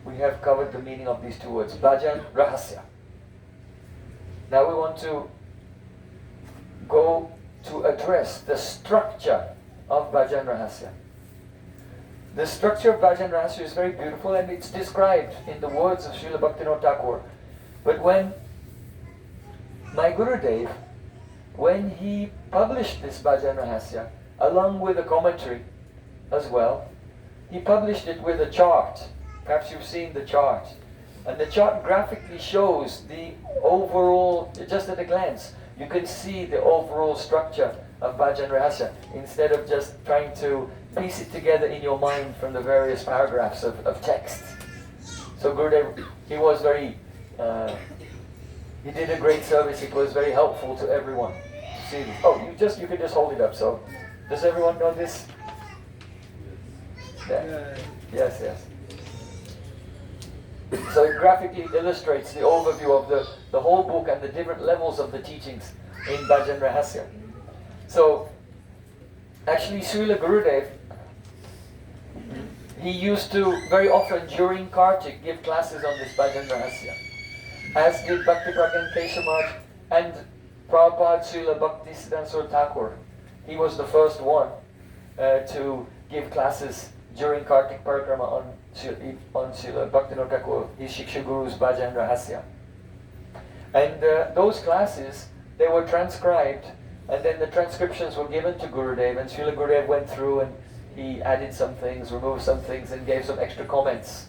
we have covered the meaning of these two words, Bhajan Rahasya. Now we want to go to address the structure of Bhajan Rahasya. The structure of Bhajan Rahasya is very beautiful, and it's described in the words of Srila Bhaktivinoda Thakur. But when my Gurudev, when he published this Bhajan Rahasya, along with a commentary as well, he published it with a chart. Perhaps you've seen the chart. And the chart graphically shows the overall, just at a glance, you can see the overall structure of Bhajan Rahasya, instead of just trying to piece it together in your mind from the various paragraphs of text. So Gurudev, he was very, he did a great service. It was very helpful to everyone to see this. Oh, you can just hold it up. So, does everyone know this? Yeah. Yes, yes. So it graphically illustrates the overview of the whole book and the different levels of the teachings in Bhajan Rahasya. So, actually Srila Gurudev, he used to very often during Kartik give classes on this Bhajan Rahasya, as did Bhakti Pragyan Keshamaraj and Prabhupada Srila Bhaktisiddhanta Thakur. He was the first one to give classes during Kartik Parikrama on Srila Bhaktivinoda Thakur, his Shiksha Guru's Bhajan Rahasya. And those classes, they were transcribed, and then the transcriptions were given to Gurudev, and Srila Gurudev went through and he added some things, removed some things, and gave some extra comments.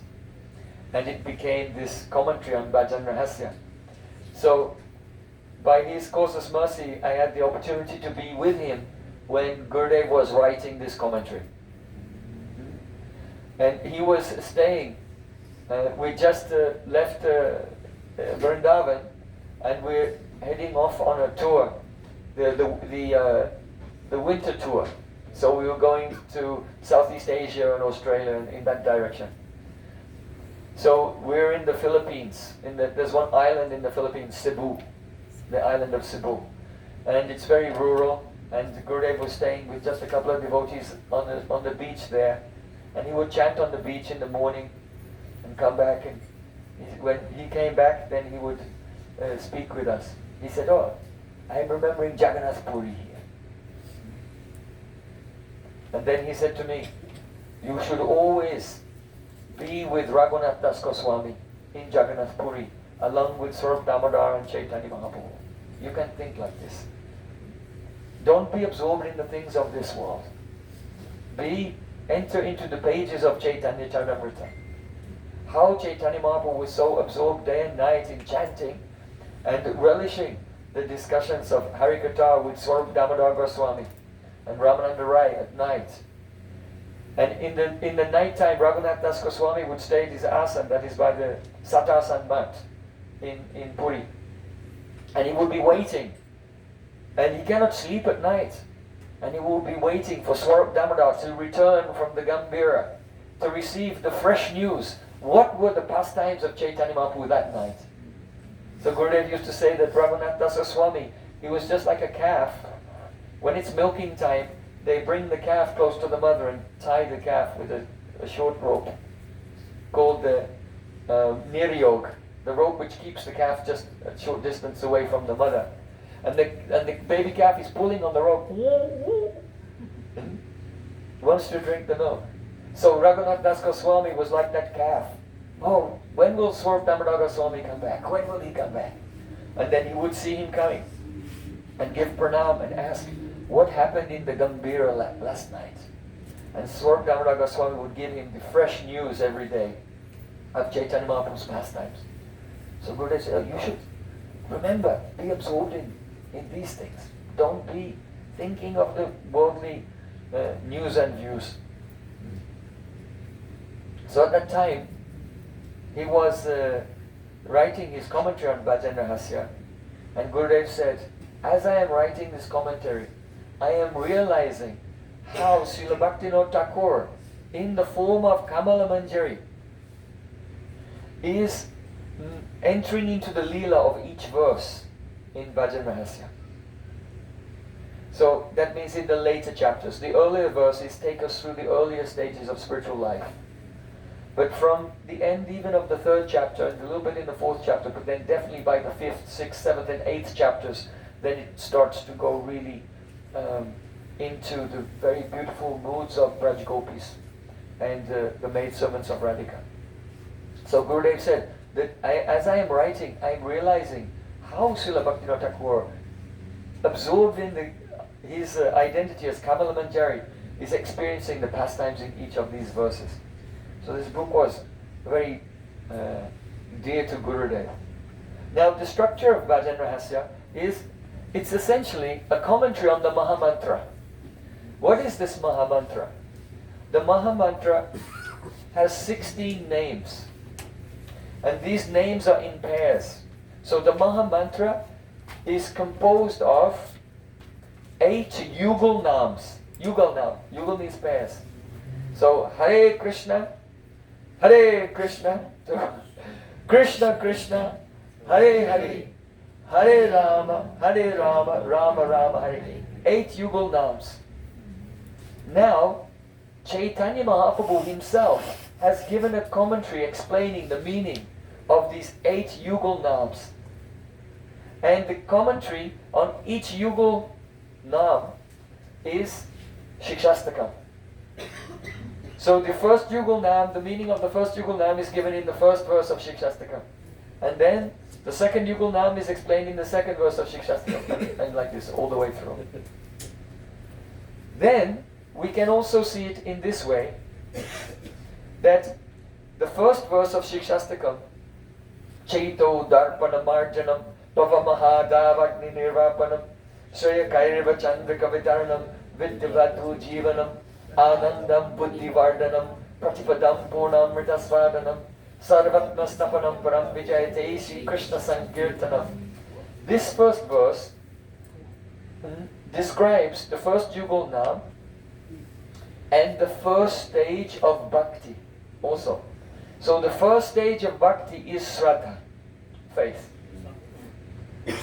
And it became this commentary on Bhajan Rahasya. So, by his causeless mercy, I had the opportunity to be with him when Gurudev was writing this commentary. And he was staying. We just left Vrindavan, and we're heading off on a tour, the winter tour. So we were going to Southeast Asia and Australia in that direction. So we're in the Philippines. There's one island in the Philippines, Cebu, the island of Cebu, and it's very rural. And Gurudev was staying with just a couple of devotees on the beach there, and he would chant on the beach in the morning, and come back. And when he came back, then he would speak with us. He said, "Oh, I'm remembering Jagannath Puri here." And then he said to me, "You should always be with Raghunath Das Goswami in Jagannath Puri, along with Swarup Damodar and Chaitanya Mahaprabhu. You can think like this. Don't be absorbed in the things of this world. Enter into the pages of Chaitanya Charitamrita. How Chaitanya Mahaprabhu was so absorbed day and night in chanting and relishing the discussions of Harikatha with Swarup Damodar Goswami and Ramananda Rai at night. And in the night time, Raghunath Das Goswami would stay at his asana, that is by the Satasan Mat in Puri. And he would be waiting. And he cannot sleep at night. And he will be waiting for Swarup Damodar to return from the Gambhira to receive the fresh news. What were the pastimes of Chaitanya Mahaprabhu that night? So Gurudev used to say that Raghunath Das Goswami, he was just like a calf. When it's milking time, they bring the calf close to the mother and tie the calf with a short rope called the Niryog, the rope which keeps the calf just a short distance away from the mother. And the baby calf is pulling on the rope. Wants to drink the milk. So Raghunath Das Goswami was like that calf. Oh, when will Swarup Damodar Goswami come back? When will he come back? And then he would see him coming and give pranam and ask, what happened in the Gambhira last night? And Swarup Damodar Goswami would give him the fresh news every day of Chaitanya Mahaprabhu's pastimes. So Gurudev said, you should remember, be absorbed in these things. Don't be thinking of the worldly news and views. So at that time, he was writing his commentary on Bhajan Rahasya, and Gurudev said, as I am writing this commentary, I am realizing how Srila Bhaktivinoda Thakur, in the form of Kamala Manjari, is entering into the Leela of each verse in Bhajan Rahasya. So that means in the later chapters. The earlier verses take us through the earlier stages of spiritual life. But from the end even of the third chapter, and a little bit in the fourth chapter, but then definitely by the fifth, sixth, seventh and eighth chapters, then it starts to go really into the very beautiful moods of Braj Gopis and the maidservants of Radhika. So Gurudev said that as I am writing, I am realizing how Srila Bhaktivinoda Thakur, absorbed in his identity as Kamala Manjari, is experiencing the pastimes in each of these verses. So this book was very dear to Gurudev. Now the structure of Bhajan Rahasya it's essentially a commentary on the Mahamantra. What is this Mahamantra? The Mahamantra has 16 names. And these names are in pairs. So the Mahamantra is composed of 8 Yugal Nams. Yugal Nam. Yugal means pairs. So Hare Krishna, Krishna Krishna, Hare Hare, Hare Rama, Rama Rama, Hare. 8 Yugal Nams. Now, Chaitanya Mahaprabhu himself has given a commentary explaining the meaning of these 8 Yugal Nams. And the commentary on each Yugal Nam is Shikshastakam. So the first Yugal Nam, the meaning of the first Yugal Nam is given in the first verse of Shikshastakam. And then the second Yugal Nam is explained in the second verse of Shikshastakam. And like this all the way through. Then we can also see it in this way, that the first verse of Shikshastakam, Chaito Darpana Marjanam Pava Mahadavagni Nirvapanam Shaya Kairiva Chandra Kavitaranam Vidyavadhu Jivanam Anandam Buddhivardhanam Pratipadam Purnamrita Svadanam Sarvatma Snapanam Param Vijayate Shri Krishna Sankirtanam. This first verse describes the first Jugal Nam and the first stage of Bhakti also. So the first stage of Bhakti is Shraddha, faith.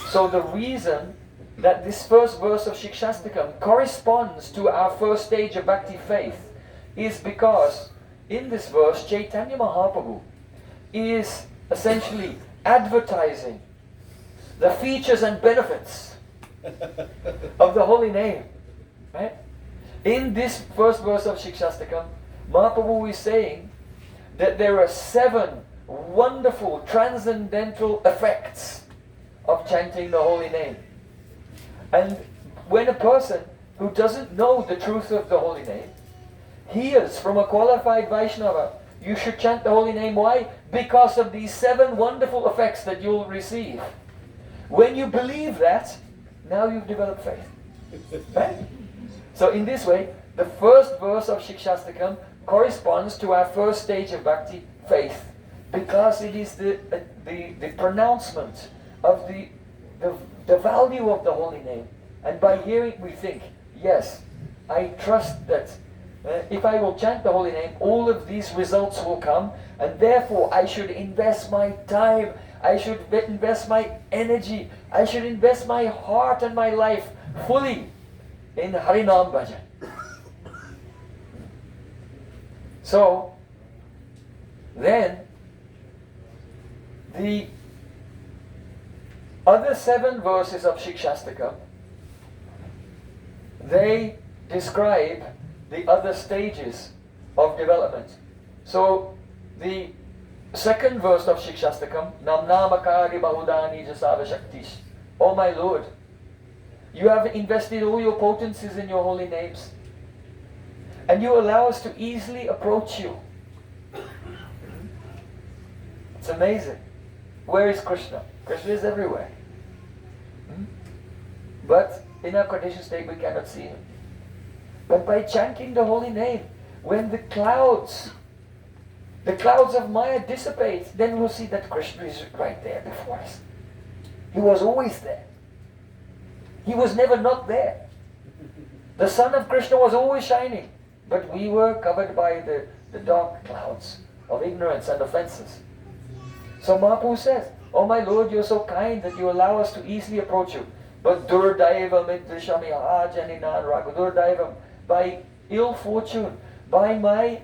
So the reason that this first verse of Shikshastakam corresponds to our first stage of Bhakti faith is because in this verse Chaitanya Mahaprabhu is essentially advertising the features and benefits of the holy name. Right? In this first verse of Shikshastakam, Mahaprabhu is saying that there are 7 wonderful transcendental effects of chanting the holy name. And when a person who doesn't know the truth of the holy name hears from a qualified Vaishnava, you should chant the holy name. Why? Because of these 7 wonderful effects that you'll receive. When you believe that, now you've developed faith. Right? So in this way, the first verse of Shikshastakam corresponds to our first stage of Bhakti, faith, because it is the pronouncement of the value of the holy name. And by hearing, we think, yes, I trust that if I will chant the holy name, all of these results will come, and therefore I should invest my time, I should invest my energy, I should invest my heart and my life fully in Harinam Bhajan. So, then, the other 7 verses of Shikshastakam, they describe the other stages of development. So, the second verse of Shikshastakam, Namnamakari Bahudani Jasava Shaktish. Oh my Lord, you have invested all your potencies in your holy names, and you allow us to easily approach you. It's amazing. Where is Krishna? Krishna is everywhere. But in our conditioned state we cannot see him. But by chanting the holy name, when the clouds of Maya dissipate, then we'll see that Krishna is right there before us. He was always there. He was never not there. The sun of Krishna was always shining, but we were covered by the dark clouds of ignorance and offenses. So Mahaprabhu says, oh my Lord, you're so kind that you allow us to easily approach you. But Durdaivam idrishami ajaninan raga. Durdaivam, by ill fortune, by my,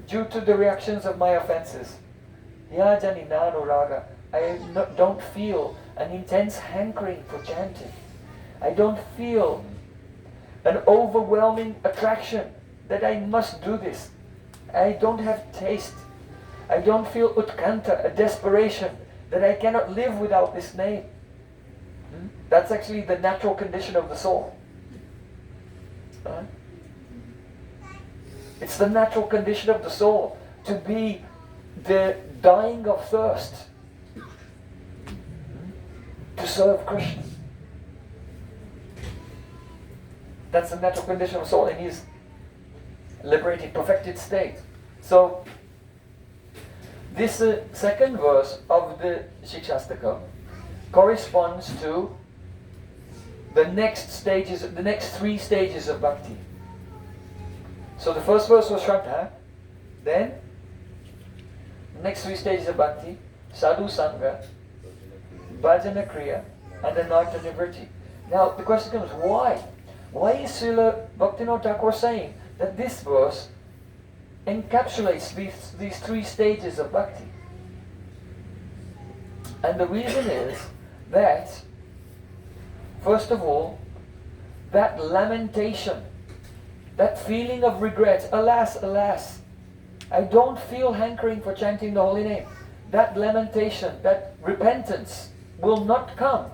due to the reactions of my offenses, yajaninanu raga, I don't feel an intense hankering for chanting. I don't feel an overwhelming attraction that I must do this. I don't have taste. I don't feel utkanta, a desperation that I cannot live without this name. That's actually the natural condition of the soul. It's the natural condition of the soul to be the dying of thirst to serve Krishna. That's the natural condition of the soul in his liberated, perfected state. So, this second verse of the Shikshastakam corresponds to the next stages, the next 3 stages of bhakti. So the first verse was Shraddha, then the next 3 stages of bhakti, Sadhu Sangha, Bhajana Kriya, and Anartha Nivritti. Now the question comes, why? Why is Srila Bhaktivinoda Thakur saying that this verse encapsulates these 3 stages of bhakti? And the reason is that, first of all, that lamentation, that feeling of regret, alas, alas, I don't feel hankering for chanting the holy name. That lamentation, that repentance will not come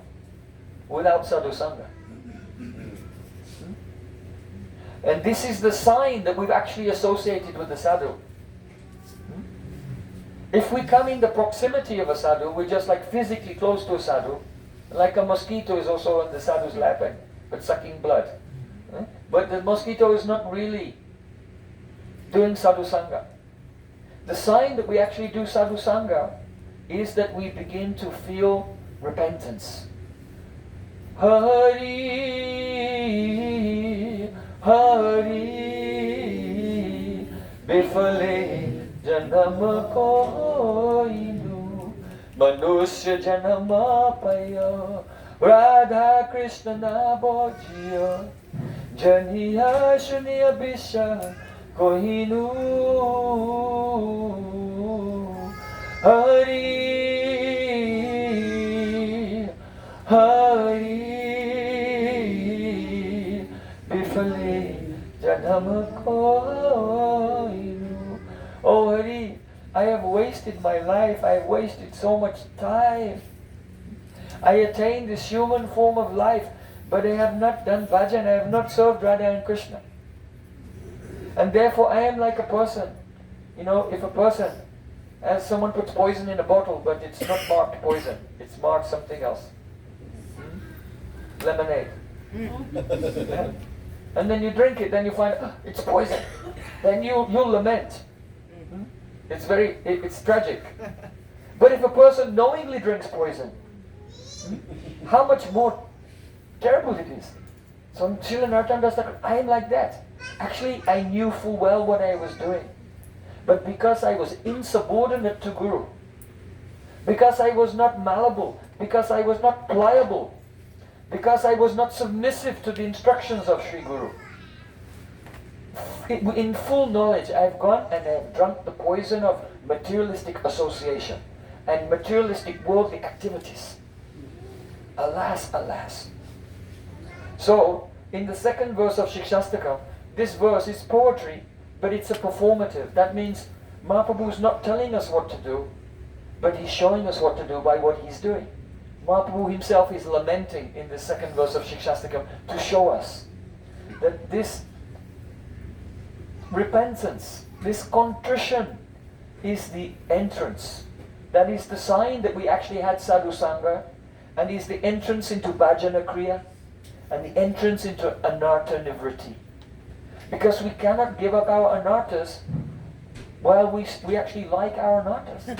without sadhu sangha. And this is the sign that we've actually associated with the sadhu. If we come in the proximity of a sadhu, we're just like physically close to a sadhu, like a mosquito is also on the sadhu's lap but sucking blood. But the mosquito is not really doing sadhu sangha. The sign that we actually do sadhu sangha is that we begin to feel repentance. Hari, Hari, bifale janam koinu, manusya janama paya, Radha Krishna na bojiya, janiya shuniya bisha kohinu. Hari, Hari, bifale janam koinu. Oh Hari, I have wasted my life, I have wasted so much time. I attained this human form of life, but I have not done bhajan, I have not served Radha and Krishna. And therefore I am like a person. You know, if a person, as someone puts poison in a bottle, but it's not marked poison, it's marked something else. Lemonade. Yeah. And then you drink it, then you find, it's poison. Then you'll lament. It's tragic. But if a person knowingly drinks poison, how much more terrible it is. So Srila Narottam Das Thakur, I am like that. Actually, I knew full well what I was doing. But because I was insubordinate to Guru, because I was not malleable, because I was not pliable, because I was not submissive to the instructions of Sri Guru, in full knowledge, I've gone and I've drunk the poison of materialistic association and materialistic worldly activities. Alas, alas. So, in the second verse of Shikshastakam, this verse is poetry, but it's a performative. That means Mahaprabhu is not telling us what to do, but he's showing us what to do by what he's doing. Mahaprabhu himself is lamenting in the second verse of Shikshastakam to show us that this repentance, this contrition is the entrance. That is the sign that we actually had sadhu sangha, and is the entrance into bhajana kriya, and the entrance into anartha nivritti. Because we cannot give up our anarthas while we actually like our anarthas.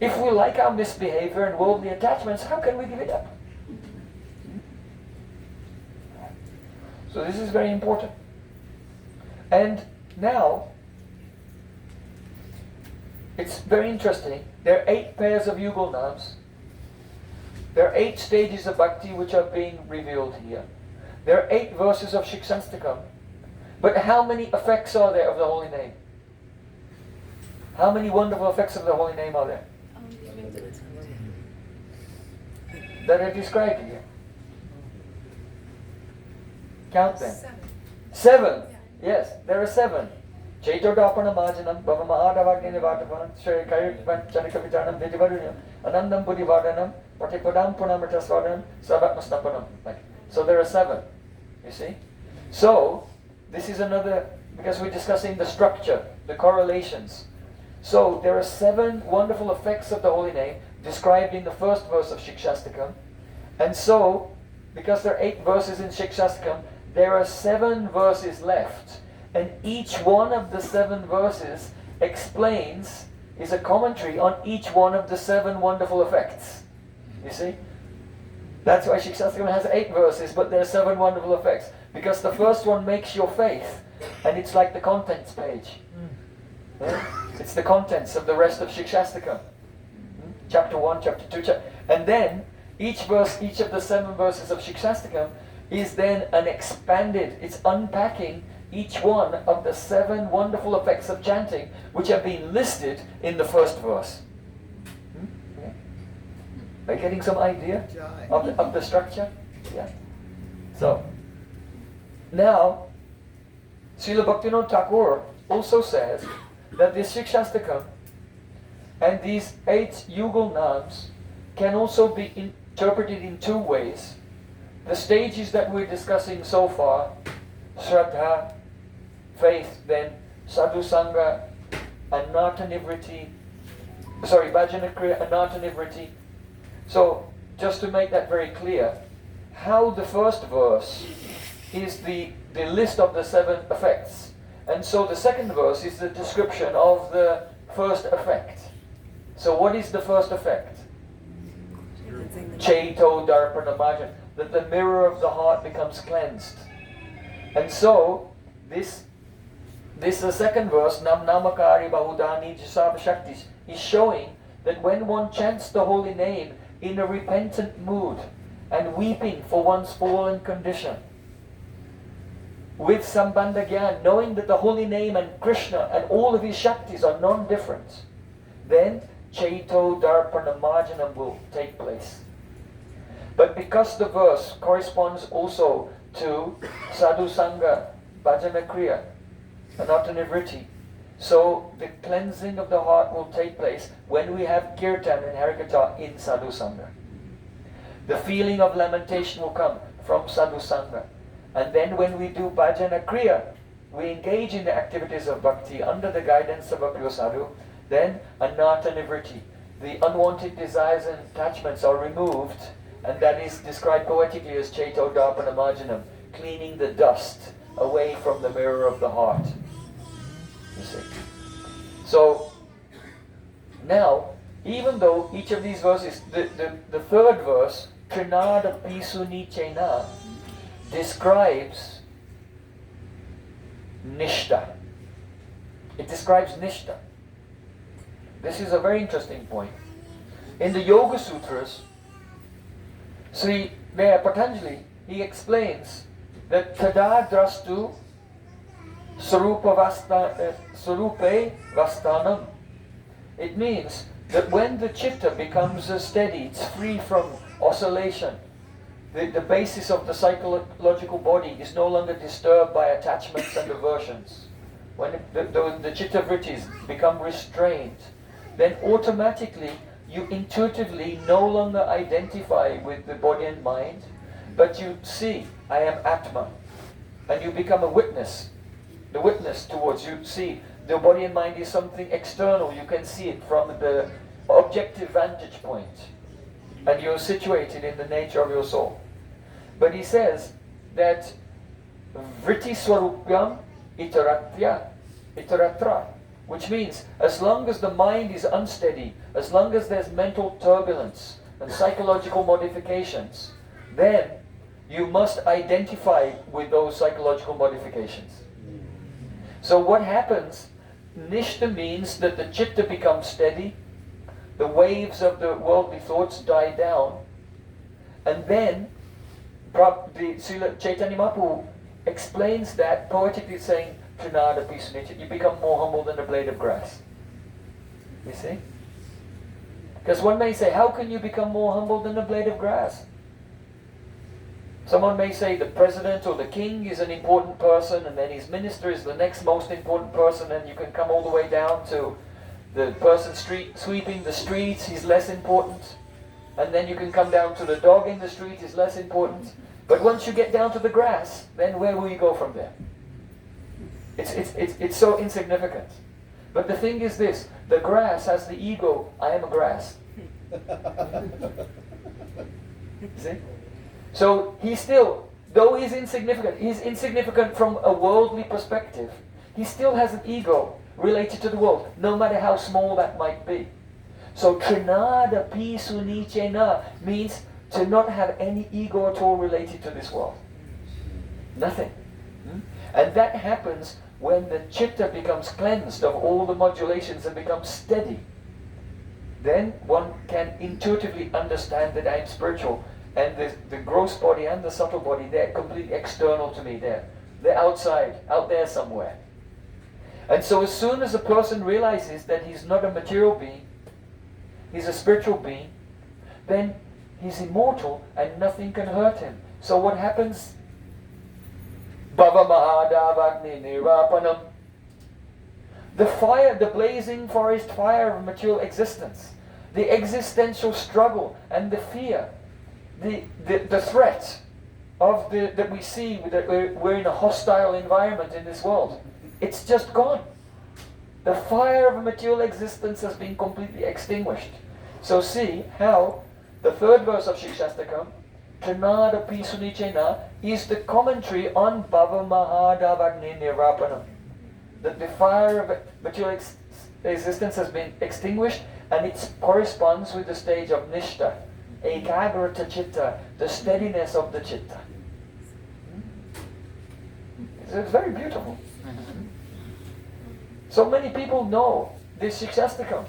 If we like our misbehavior and worldly attachments, how can we give it up? So this is very important. And now, it's very interesting. There are 8 pairs of Yugal Naams. There are 8 stages of bhakti which are being revealed here. There are 8 verses of Shikshastakam. But how many effects are there of the holy name? How many wonderful effects of the holy name are there? That are described here. Count them. 7. Yes, there are 7. Chaitodapana Majanam, Bhava Mahadavagni Nivatapanam, Shri Kayukman Chanikavitanam, Vidivarunyam, Anandam Buddhivardhanam, Patipadam Punamritasvadanam, Savatmasnapanam. So there are 7. You see? So, this is another, because we're discussing the structure, the correlations. So, there are 7 wonderful effects of the holy name described in the first verse of Shikshastakam. And so, because there are 8 verses in Shikshastakam, there are 7 verses left. And each one of the 7 verses explains, is a commentary on each one of the 7 wonderful effects. You see? That's why Shikshastakam has 8 verses, but there are 7 wonderful effects. Because the first one makes your faith, and it's like the contents page. Yeah? It's the contents of the rest of Shikshastakam. Chapter 1, chapter 2, and then each verse, each of the 7 verses of Shikshastakam is then an expanded, it's unpacking each one of the 7 wonderful effects of chanting which have been listed in the first verse. Yeah. Are you getting some idea of the structure? Yeah. So, now, Srila Bhaktivinoda Thakur also says that this Shikshastakam and these 8 Yugal Naams can also be interpreted in 2 ways. The stages that we're discussing so far, Shraddha, faith, then Sadhu Sangha, Anartha Nivritti, Bhajana Kriya, Anartha Nivritti. So, just to make that very clear, how the first verse is the list of the 7 effects, And so the second verse is the description of the first effect. So what is the first effect? Chaito darpana marjan, that the mirror of the heart becomes cleansed. And so this the second verse, Nam Namakari Bahudani Jisava Shaktis, is showing that when one chants the holy name in a repentant mood and weeping for one's fallen condition, with Sambandha Gyan, knowing that the holy name and Krishna and all of his Shaktis are non-different, then Chaito Darpana Marjanam will take place. But because the verse corresponds also to Sadhu Sangha, Bhajana Kriya, Anatana Vritti, so the cleansing of the heart will take place when we have Kirtan and Harikatha in Sadhu Sangha. The feeling of lamentation will come from Sadhu Sangha. And then when we do Bhajana Kriya, we engage in the activities of bhakti under the guidance of a pure sadhu, then Anatana Vritti, the unwanted desires and attachments are removed, and that is described poetically as Chaito Darpana Marjanam, cleaning the dust away from the mirror of the heart. You see. So, now, even though each of these verses, the third verse, Trinada Pisuni Chena, describes Nishta. It describes Nishta. This is a very interesting point. In the Yoga Sutras, see, there Patanjali, he explains that Tada Drastu Sarupe Vastanam. It means that when the chitta becomes steady, it's free from oscillation, the basis of the psychological body is no longer disturbed by attachments and aversions. When the chitta vrittis become restrained, then automatically you intuitively no longer identify with the body and mind, but you see, I am Atma. And you become a witness. The witness towards you. See, the body and mind is something external. You can see it from the objective vantage point. And you're situated in the nature of your soul. But he says that vritti swarupyam itaratra, which means as long as the mind is unsteady, as long as there's mental turbulence and psychological modifications, then you must identify with those psychological modifications. So what happens, nishta means that the chitta becomes steady, the waves of the worldly thoughts die down, and then Srila Chaitanya Mahaprabhu explains that poetically saying, Trinada Pisunicha, you become more humble than a blade of grass. You see? Because one may say, how can you become more humble than a blade of grass? Someone may say the president or the king is an important person, and then his minister is the next most important person, and you can come all the way down to the person sweeping the streets, he's less important. And then you can come down to the dog in the street, is less important. But once you get down to the grass, then where will you go from there? It's so insignificant. But the thing is this, the grass has the ego, I am a grass. See? So he still, though he's insignificant from a worldly perspective, he still has an ego related to the world, no matter how small that might be. So Trinada Pisunichena means to not have any ego at all related to this world. Nothing. And that happens when the chitta becomes cleansed of all the modulations and becomes steady. Then one can intuitively understand that I am spiritual, and the gross body and the subtle body, they're completely external to me. They're outside, out there somewhere. And so as soon as a person realizes that he's not a material being, he's a spiritual being, then he's immortal and nothing can hurt him. So what happens? Bhava Mahadavagni Nirapanam. The fire, the blazing forest fire of material existence, the existential struggle and the fear, the threat of that we see, that we're in a hostile environment in this world. It's just gone. The fire of material existence has been completely extinguished. So see how the third verse of Shikshastakam, Trinada Pisunichena, is the commentary on Bhava Mahadavagni Nirapanam. that the fire of material existence has been extinguished, and it corresponds with the stage of nishta, ekagrata chitta, the steadiness of the chitta. It's very beautiful. So many people know this Shikshastakam,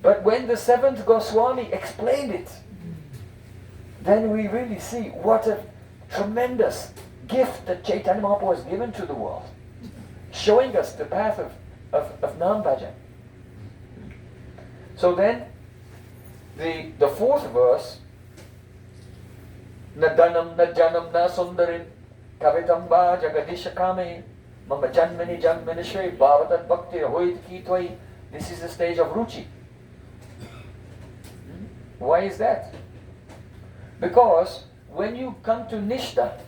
but when the seventh Goswami explained it, then we really see what a tremendous gift that Chaitanya Mahaprabhu has given to the world, showing us the path of Nam Bhajan. So then, the fourth verse, Na dhanam na janam na sundarin kavitam jagadisha kame mama janmani janmani shri bhavatat bhakti hoit ki tvai. This is the stage of ruchi. Why is that? Because when you come to nishta,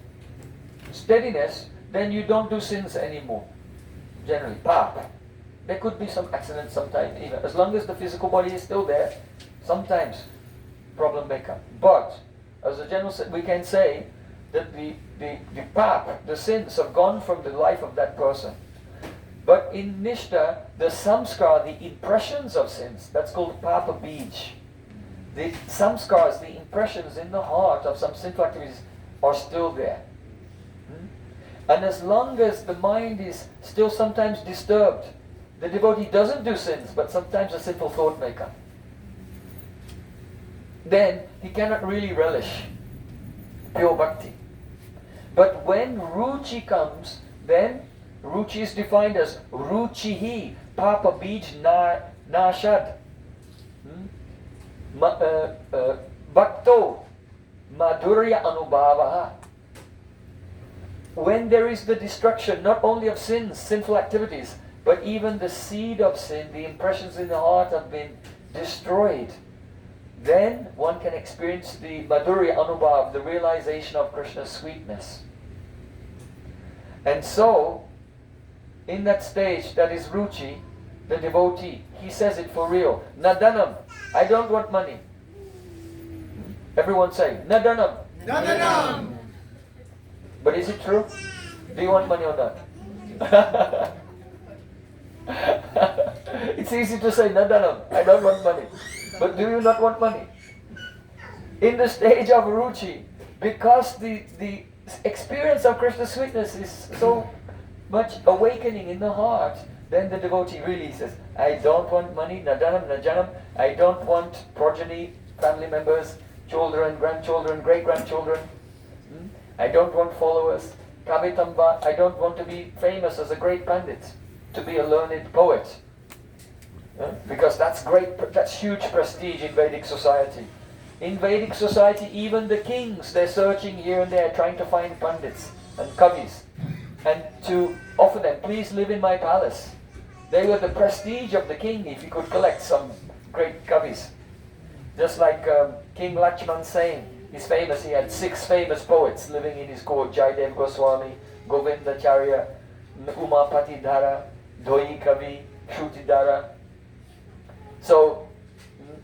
steadiness, then you don't do sins anymore. Generally, papa. There could be some accidents sometimes, even as long as the physical body is still there, sometimes problem may come. But as a general, we can say that the pap, the sins have gone from the life of that person. But in nishta, the samskar, the impressions of sins, that's called papa bij. The samskars, the impressions in the heart of some sinful activities are still there. And as long as the mind is still sometimes disturbed, the devotee doesn't do sins, but sometimes a sinful thought may come. Then he cannot really relish pure bhakti. But when ruchi comes, then ruchi is defined as ruchihi, papa bij nashad. Bhakto madhurya anubhavaha. When there is the destruction not only of sins, sinful activities, but even the seed of sin, the impressions in the heart have been destroyed, then one can experience the madhurya anubhav, the realization of Krishna's sweetness. And so, in that stage, that is ruchi, the devotee, he says it for real. Nadanam, I don't want money. Everyone say, Nadanam. Nadanam. But is it true? Do you want money or not? It's easy to say, Nadanam, I don't want money. But do you not want money? In the stage of ruchi, because the experience of Krishna's sweetness is so much awakening in the heart, then the devotee really says, I don't want money, nadanam, najanam, I don't want progeny, family members, children, grandchildren, great-grandchildren. I don't want followers. Kavitamba, I don't want to be famous as a great pandit, to be a learned poet. Because that's great, that's huge prestige in Vedic society. In Vedic society, even the kings, they're searching here and there, trying to find pandits and kavis, and to offer them, please live in my palace. They were the prestige of the king if he could collect some great kavis. Just like King Lakshman Sen, he's famous, he had 6 famous poets living in his court, Jaidev Goswami, Govindacharya, Umapati Dhara, Doi Kavi, Shrutidhara. So,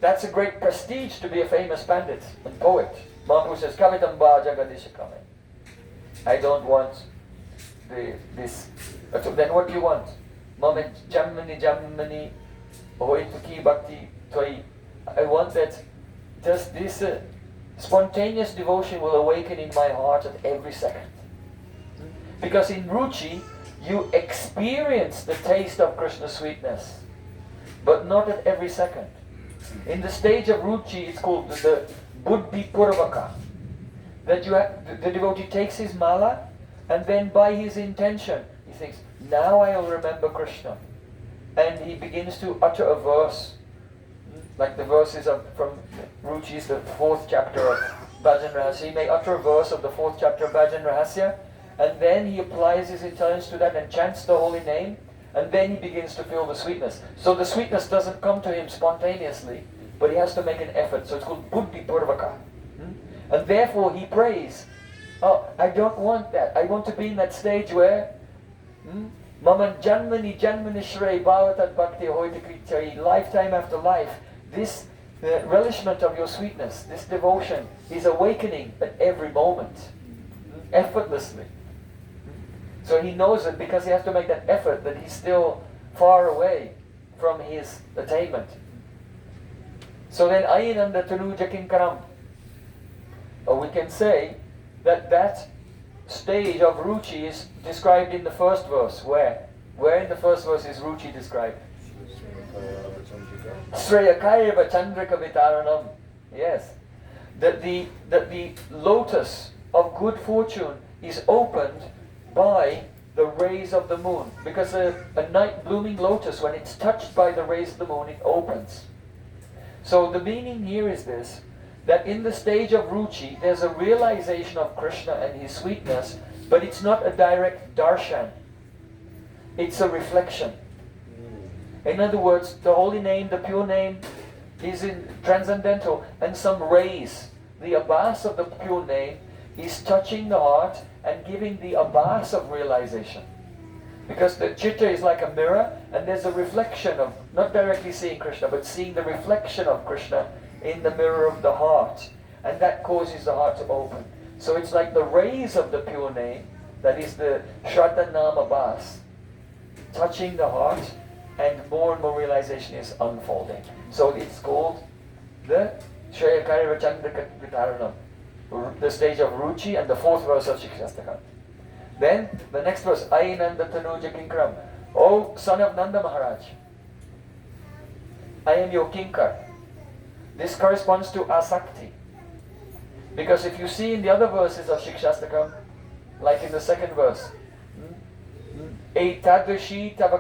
that's a great prestige to be a famous pandit and poet. Mahaprabhu says, Kavitamba Jagadishakame. I don't want this. Then what do you want? Mama Jammani Hoituki Bhakti Toi. I want that just this spontaneous devotion will awaken in my heart at every second. Because in ruchi, you experience the taste of Krishna's sweetness, but not at every second. In the stage of ruchi, it's called the buddhi purvaka. That the devotee takes his mala, and then by his intention, he thinks, now I'll remember Krishna. And he begins to utter a verse, like the verses from Ruchi is the 4th chapter of Bhajan Rahasya. He may utter a verse of the 4th chapter of Bhajan Rahasya, and then he applies his intelligence to that and chants the holy name, and then he begins to feel the sweetness. So the sweetness doesn't come to him spontaneously, but he has to make an effort. So it's called buddhi purvaka. And therefore he prays, oh, I don't want that. I want to be in that stage where Mama Janmani Janmani Shray Bhavatat Bhakti Hoitakritai, lifetime after life, this relishment of your sweetness, this devotion is awakening at every moment, effortlessly. So he knows it because he has to make that effort that he's still far away from his attainment. So then ayinanda tanuja kinkaram. Or we can say that that stage of ruchi is described in the first verse. Where? Where in the first verse is ruchi described? Sreyakaiva Chandrika Vitaranam. Yes. That the lotus of good fortune is opened by the rays of the moon. Because a night blooming lotus, when it's touched by the rays of the moon, it opens. So the meaning here is this, that in the stage of ruchi, there's a realization of Krishna and his sweetness, but it's not a direct darshan. It's a reflection. In other words, the holy name, the pure name, is in transcendental, and some rays, the abhas of the pure name, is touching the heart and giving the abhas of realization. Because the chitta is like a mirror, and there's a reflection of, not directly seeing Krishna, but seeing the reflection of Krishna in the mirror of the heart. And that causes the heart to open. So it's like the rays of the pure name, that is the Shraddha Nama Bhas, touching the heart, and more realization is unfolding. So it's called the Shreyakari Vachandrika Vitaranam, the stage of ruchi, and the fourth verse of Shikshastakam. Then the next verse, Ainanda Tanuja Kinkram. O son of Nanda Maharaj, I am your kinkar. This corresponds to asakti. Because if you see in the other verses of Shikshastakam, like in the second verse, Eitadashi Tava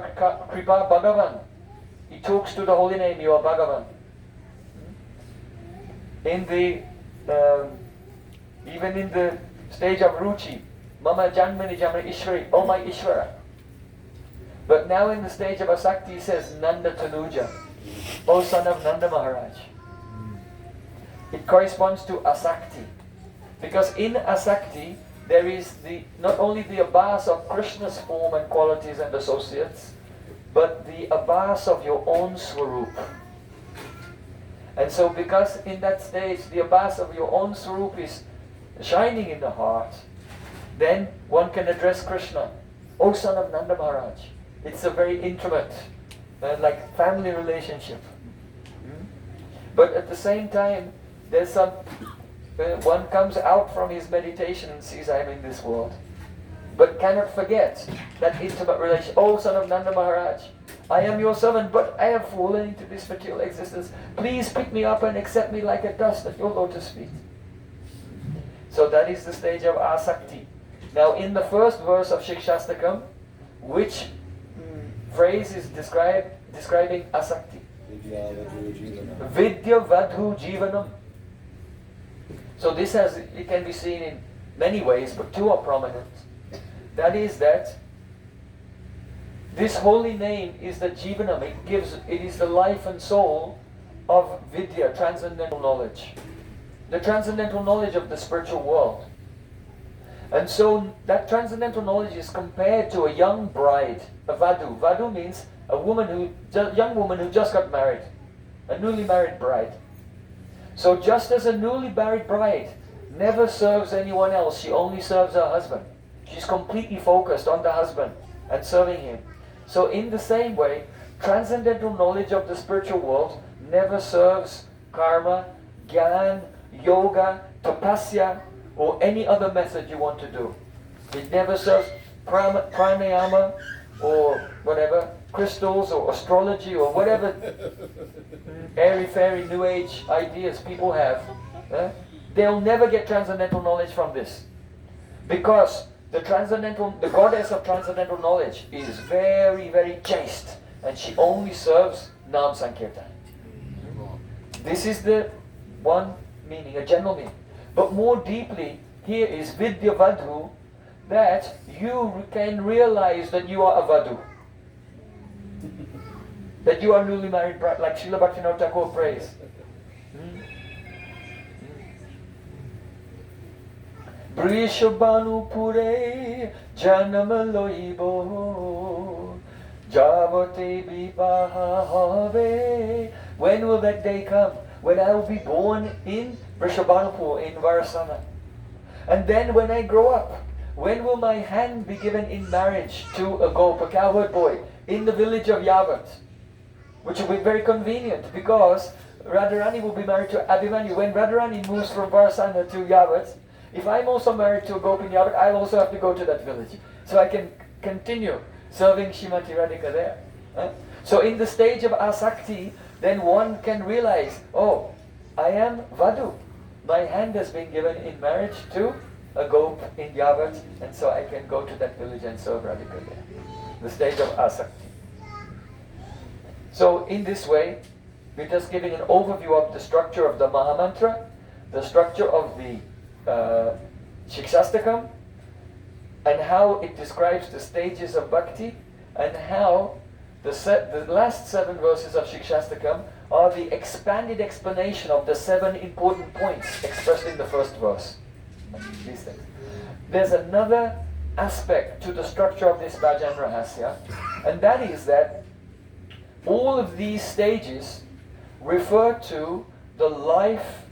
Kripa Bhagavan. He talks to the holy name, you are Bhagavan. In the even in the stage of ruchi, Mama Janmani Jamani Ishwari, oh my Ishvara. But now in the stage of asakti, he says Nanda Tanuja, O son of Nanda Maharaj. It corresponds to asakti. Because in asakti, there is not only the abhas of Krishna's form and qualities and associates, but the abhas of your own swarup. And so because in that stage, the abhas of your own swarup is shining in the heart, then one can address Krishna, O son of Nanda Maharaj. It's a very intimate, like family relationship. But at the same time, there's some, one comes out from his meditation and sees I am in this world, but cannot forget that intimate relation. O son of Nanda Maharaj, I am your servant, but I have fallen into this material existence. Please pick me up and accept me like a dust at your lotus feet. So that is the stage of asakti. Now in the first verse of Shikshastakam, which phrase is describing asakti? Vidya Vadhu Jivanam. So this it can be seen in many ways, but two are prominent. That is that this holy name is the Jivanam. It is the life and soul of Vidya, transcendental knowledge. The transcendental knowledge of the spiritual world. And so that transcendental knowledge is compared to a young bride, a vadhu. Vadhu means a young woman who just got married, a newly married bride. So just as a newly married bride never serves anyone else, she only serves her husband. She's completely focused on the husband and serving him. So in the same way, transcendental knowledge of the spiritual world never serves karma, jnana, yoga, tapasya, or any other method you want to do. It never serves pranayama or whatever, crystals or astrology or whatever airy-fairy new age ideas people have. They'll never get transcendental knowledge from this. Because the goddess of transcendental knowledge is very, very chaste, and she only serves Nam Sankirtan. This is the one meaning, a general meaning. But more deeply, here is Vidya Vadhu, that you can realize that you are a Vadhu. That you are newly married bride, like Srila Bhaktivinoda Thakur prays. Brishabhanu Pure Janamaloibo Javate Bibaha Have. When will that day come? When I will be born in Vrishabhanupur, in Varasana. And then when I grow up, when will my hand be given in marriage to a gop, a cowherd boy, in the village of Yavat? Which will be very convenient because Radharani will be married to Abhimanyu. When Radharani moves from Varsana to Yavat, if I'm also married to a gop in Yavat, I'll also have to go to that village. So I can continue serving Shrimati Radhika there. So in the stage of Asakti, then one can realize, oh, I am Vadhu. My hand has been given in marriage to a gop in Yavat, and so I can go to that village and serve Radhika there. The stage of Asakti. So in this way, we're just giving an overview of the structure of the Mahamantra, the structure of the Shikshastakam, and how it describes the stages of bhakti, and how the last 7 verses of Shikshastakam are the expanded explanation of the 7 important points expressed in the first verse. These things. There's another aspect to the structure of this Bhajan Rahasya, and that is that all of these stages refer to the life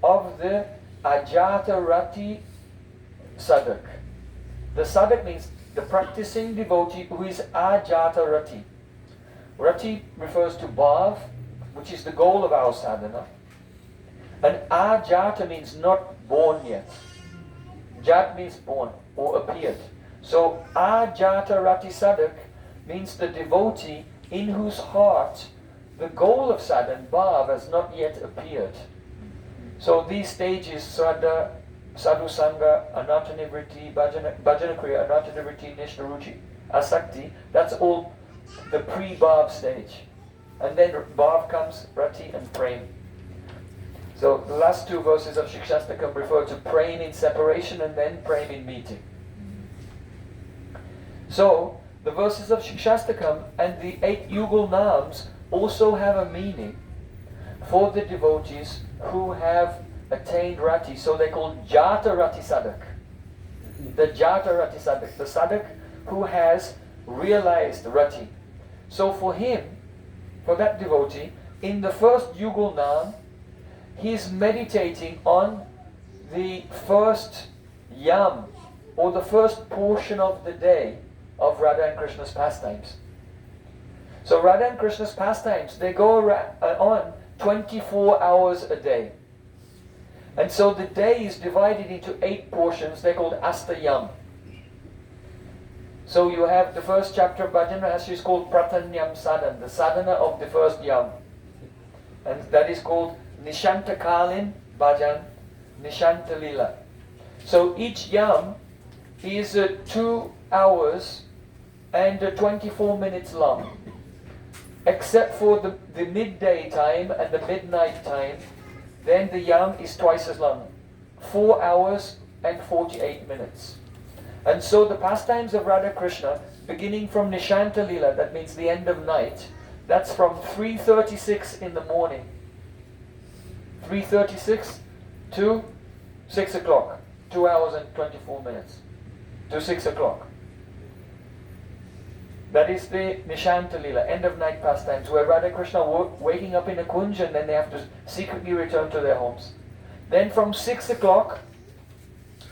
of the Ajata Rati Sadak. The Sadak means the practicing devotee who is Ajata Rati. Rati refers to Bhav, which is the goal of our sadhana. And Ajata means not born yet. Jat means born or appeared. So Ajata Rati Sadak means the devotee in whose heart the goal of sadhana, Bhav, has not yet appeared. So these stages, Sraddha, Sadhu Sangha, Anatta Nivritti, Bhajana Kriya, Anatta Nivritti, Nishta Ruchi, Asakti, that's all the pre-Bhav stage. And then Bhav comes, Rati and Prem. So the last 2 verses of Shikshastakam refer to Prem in separation and then Prem in meeting. So the verses of Shikshastakam and the 8 Yugal Nams also have a meaning for the devotees who have attained Rati. So they're called Jata Rati Sadak. The Jata Rati Sadak, the Sadak who has realized Rati. So for him, for that devotee, in the first Yugal Nam, he's meditating on the first yam, or the first portion of the day of Radha and Krishna's pastimes. So Radha and Krishna's pastimes, they go on 24 hours a day. And so the day is divided into 8 portions, they're called Astayam. So you have the first chapter of Bhajan Rahasya is called Pratanyam Sadhana, the sadhana of the first yam. And that is called Nishanta Kalin Bhajan, Nishanta Lila. So each yam is 2 hours and 24 minutes long. Except for the midday time and the midnight time, then the yam is twice as long. 4 hours and 48 minutes. And so the pastimes of Radha Krishna, beginning from Nishanta Lila, that means the end of night, that's from 3:36 in the morning. 3:36 to 6 o'clock. 2 hours and 24 minutes. To 6 o'clock. That is the Nishanta Lila, end of night pastimes, where Radha Krishna waking up in a kunj and then they have to secretly return to their homes. Then from 6 o'clock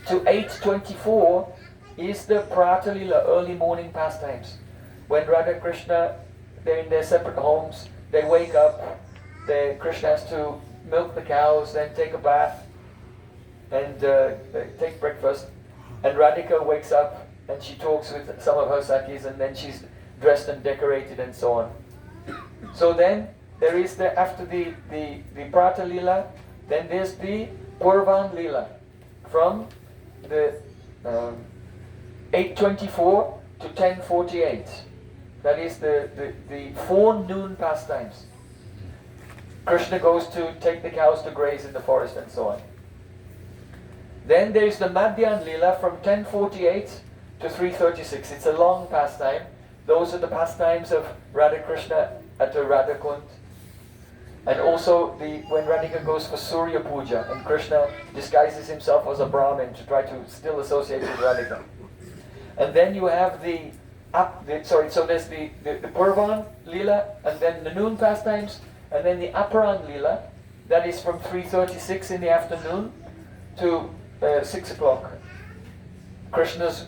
to 8:24 is the Prata Lila, early morning pastimes. When Radha Krishna, they're in their separate homes, they wake up, Krishna has to milk the cows, then take a bath, and take breakfast. And Radhika wakes up and she talks with some of her sakis, and then she's dressed and decorated and so on. So then there is after the Prata Lila, then there's the Purvan Lila from the 8:24 to 10:48. That is the forenoon pastimes. Krishna goes to take the cows to graze in the forest and so on. Then there is the Madhyan Lila from 10:48 to 3:36. It's a long pastime. Those are the pastimes of Radha Krishna at the Radha Kund. And also when Radhika goes for Surya Puja and Krishna disguises himself as a Brahmin to try to still associate with Radhika. And then you have so there's the Purvan Lila, and then the noon pastimes, and then the Aparan Lila, that is from 3:36 in the afternoon to 6 o'clock. Krishna's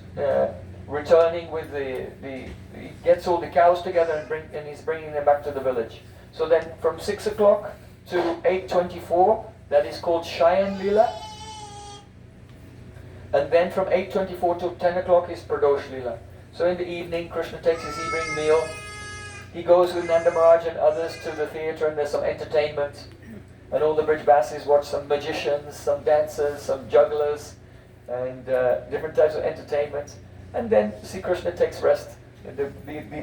returning with he gets all the cows together and he's bringing them back to the village. So then from 6 o'clock to 8:24, that is called Shayan Leela. And then from 8:24 to 10 o'clock is Pradosh Leela. So in the evening, Krishna takes his evening meal. He goes with Nanda Maharaj and others to the theatre, and there's some entertainment. And all the Brijbasis watch some magicians, some dancers, some jugglers, and different types of entertainment. And then Sri Krishna takes rest in the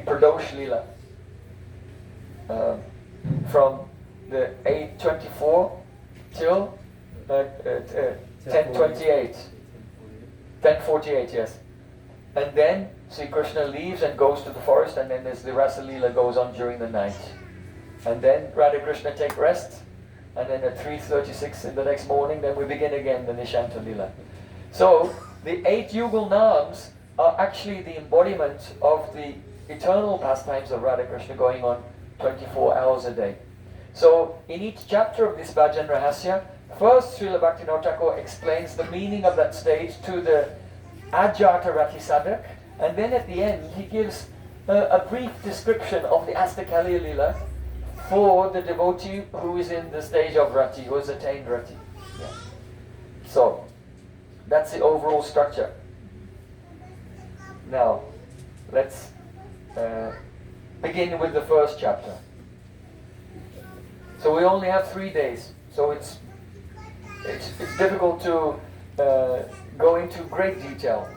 Pradosh Leela. From the 8:24 till 10:28. 10:48, yes. And then Sri Krishna leaves and goes to the forest, and then the Rasa Leela goes on during the night. And then Radha Krishna take rest, and then at 3:36 in the next morning, then we begin again the Nishanta Leela. So the 8 Yugal Naams are actually the embodiment of the eternal pastimes of Radha Krishna going on 24 hours a day. So in each chapter of this Bhajan Rahasya, first Srila Bhaktivinoda Thakur explains the meaning of that stage to the Ajata Rati Sadak, and then at the end he gives a brief description of the Astakaliya Leela for the devotee who is in the stage of Rati, who has attained Rati. Yeah. So that's the overall structure. Now let's begin with the first chapter. So we only have 3 days, so it's difficult to go into great detail,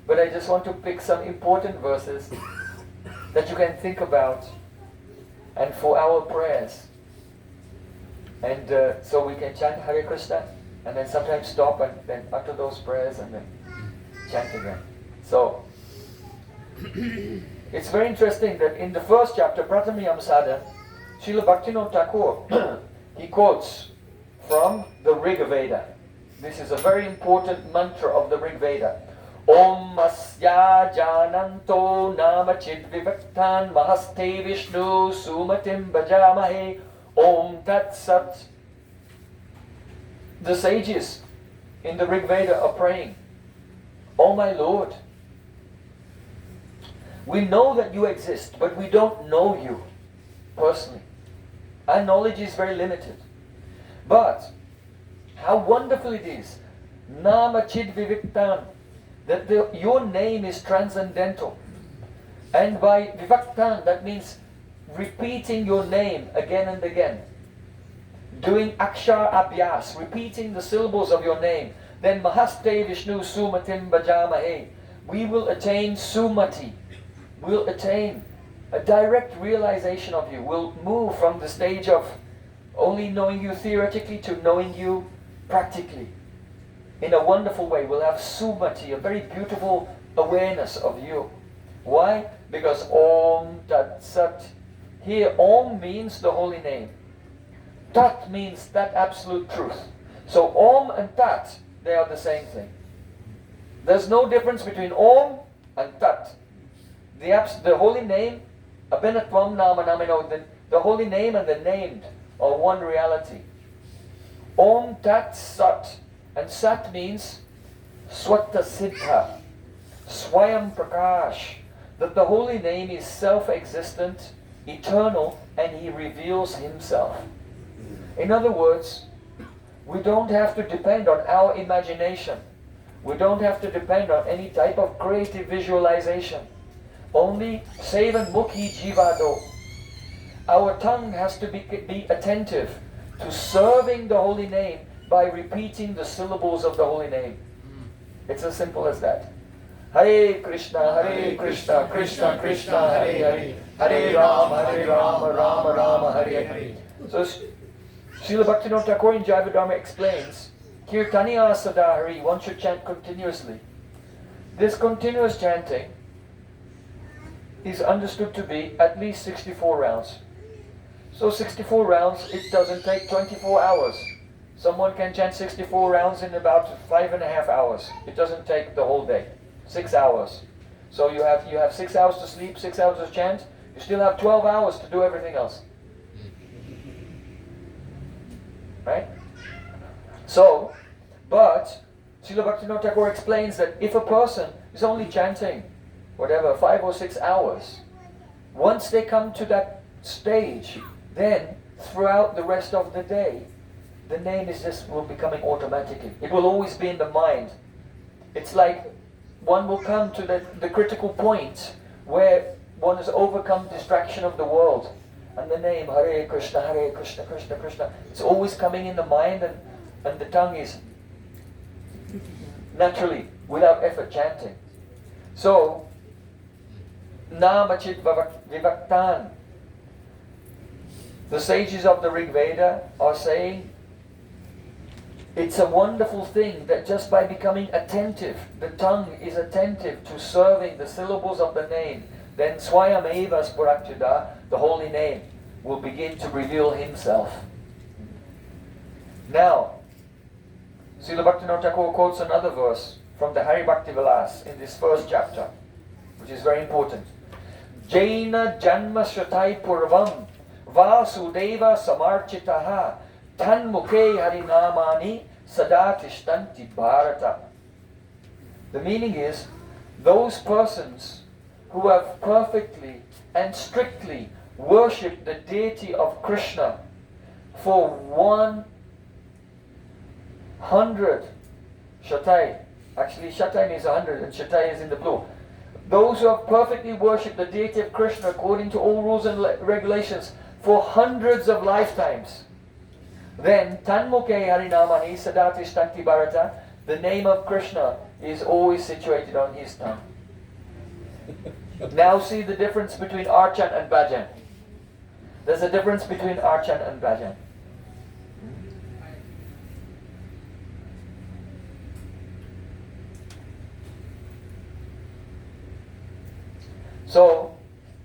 but I just want to pick some important verses that you can think about and for our prayers. And so we can chant Hare Krishna and then sometimes stop and then utter those prayers and then chant again. So it's very interesting that in the first chapter, Pratamiyam Sada, Srila Bhaktivinoda Thakur, he quotes from the Rig Veda. This is a very important mantra of the Rig Veda. Om Asya Jananto Nama Chid Vivaktan Mahaste Vishnu Sumatim Bhajamahe Om Tat Sat. The sages in the Rig Veda are praying, "Oh my Lord, we know that you exist, but we don't know you personally. Our knowledge is very limited. But how wonderful it is, Nama Chid Viviktan, that your name is transcendental. And by Vivaktan, that means repeating your name again and again. Doing Akshar Abhyas, repeating the syllables of your name. Then Mahaste Vishnu Sumatim Bhajamahe. We will attain Sumati. We'll attain a direct realization of you. We'll move from the stage of only knowing you theoretically to knowing you practically. In a wonderful way, we'll have Sumati, a very beautiful awareness of you. Why? Because Om Tat Sat. Here, Om means the holy name. Tat means that absolute truth. So Om and Tat, they are the same thing. There's no difference between Om and Tat. The holy name, Abhinatvam Nama Namino, the holy name and the named are one reality. Om Tat Sat. And Sat means Swata Siddha, Swayam Prakash, that the holy name is self-existent, eternal, and he reveals himself. In other words, we don't have to depend on our imagination. We don't have to depend on any type of creative visualization. Only Sevan Mukhi Jivado. Our tongue has to be attentive to serving the holy name by repeating the syllables of the holy name. It's as simple as that. Hare Krishna, Krishna Krishna, Hare Hare, Hare Rama, Rama Rama, Hare Hare. So Srila Bhaktivinoda Thakur in Jayavadharma explains, Kirtaniya Sada Hari, one should chant continuously. This continuous chanting is understood to be at least 64 rounds. So 64 rounds, it doesn't take 24 hours. Someone can chant 64 rounds in about 5.5 hours. It doesn't take the whole day. 6 hours. So you have 6 hours to sleep, 6 hours to chant. You still have 12 hours to do everything else. Right? So, but Srila Bhaktivinoda Thakur explains that if a person is only chanting, whatever, 5 or 6 hours, once they come to that stage, then throughout the rest of the day, the name is just will becoming automatic. It will always be in the mind. It's like one will come to the critical point where one has overcome distraction of the world, and the name Hare Krishna, Krishna Krishna, it's always coming in the mind, and the tongue is naturally, without effort, chanting. So, Namachit Vivaktan. The sages of the Rig Veda are saying it's a wonderful thing that just by becoming attentive, the tongue is attentive to serving the syllables of the name, then Swayam Eva Spuratyuda, the holy name, will begin to reveal himself. Now, Srila Bhaktivinoda Thakur quotes another verse from the Hari Bhakti Vilas in this first chapter, which is very important. Jaina Janma Shratai Purvam Vasudeva Samarchitaha Tanmukhe Harinamani Sadatishtanti Bharata. The meaning is, those persons who have perfectly and strictly worshipped the deity of Krishna for 100 Shatai. Actually, Shatai means 100 and Shatai is in the blue. Those who have perfectly worshipped the deity of Krishna according to all rules and regulations for hundreds of lifetimes, then Tanmukhe Harinamani Sadatishtanti Bharata, the name of Krishna is always situated on his tongue. Now see the difference between Archan and Bhajan. There's a difference between Archan and Bhajan. So,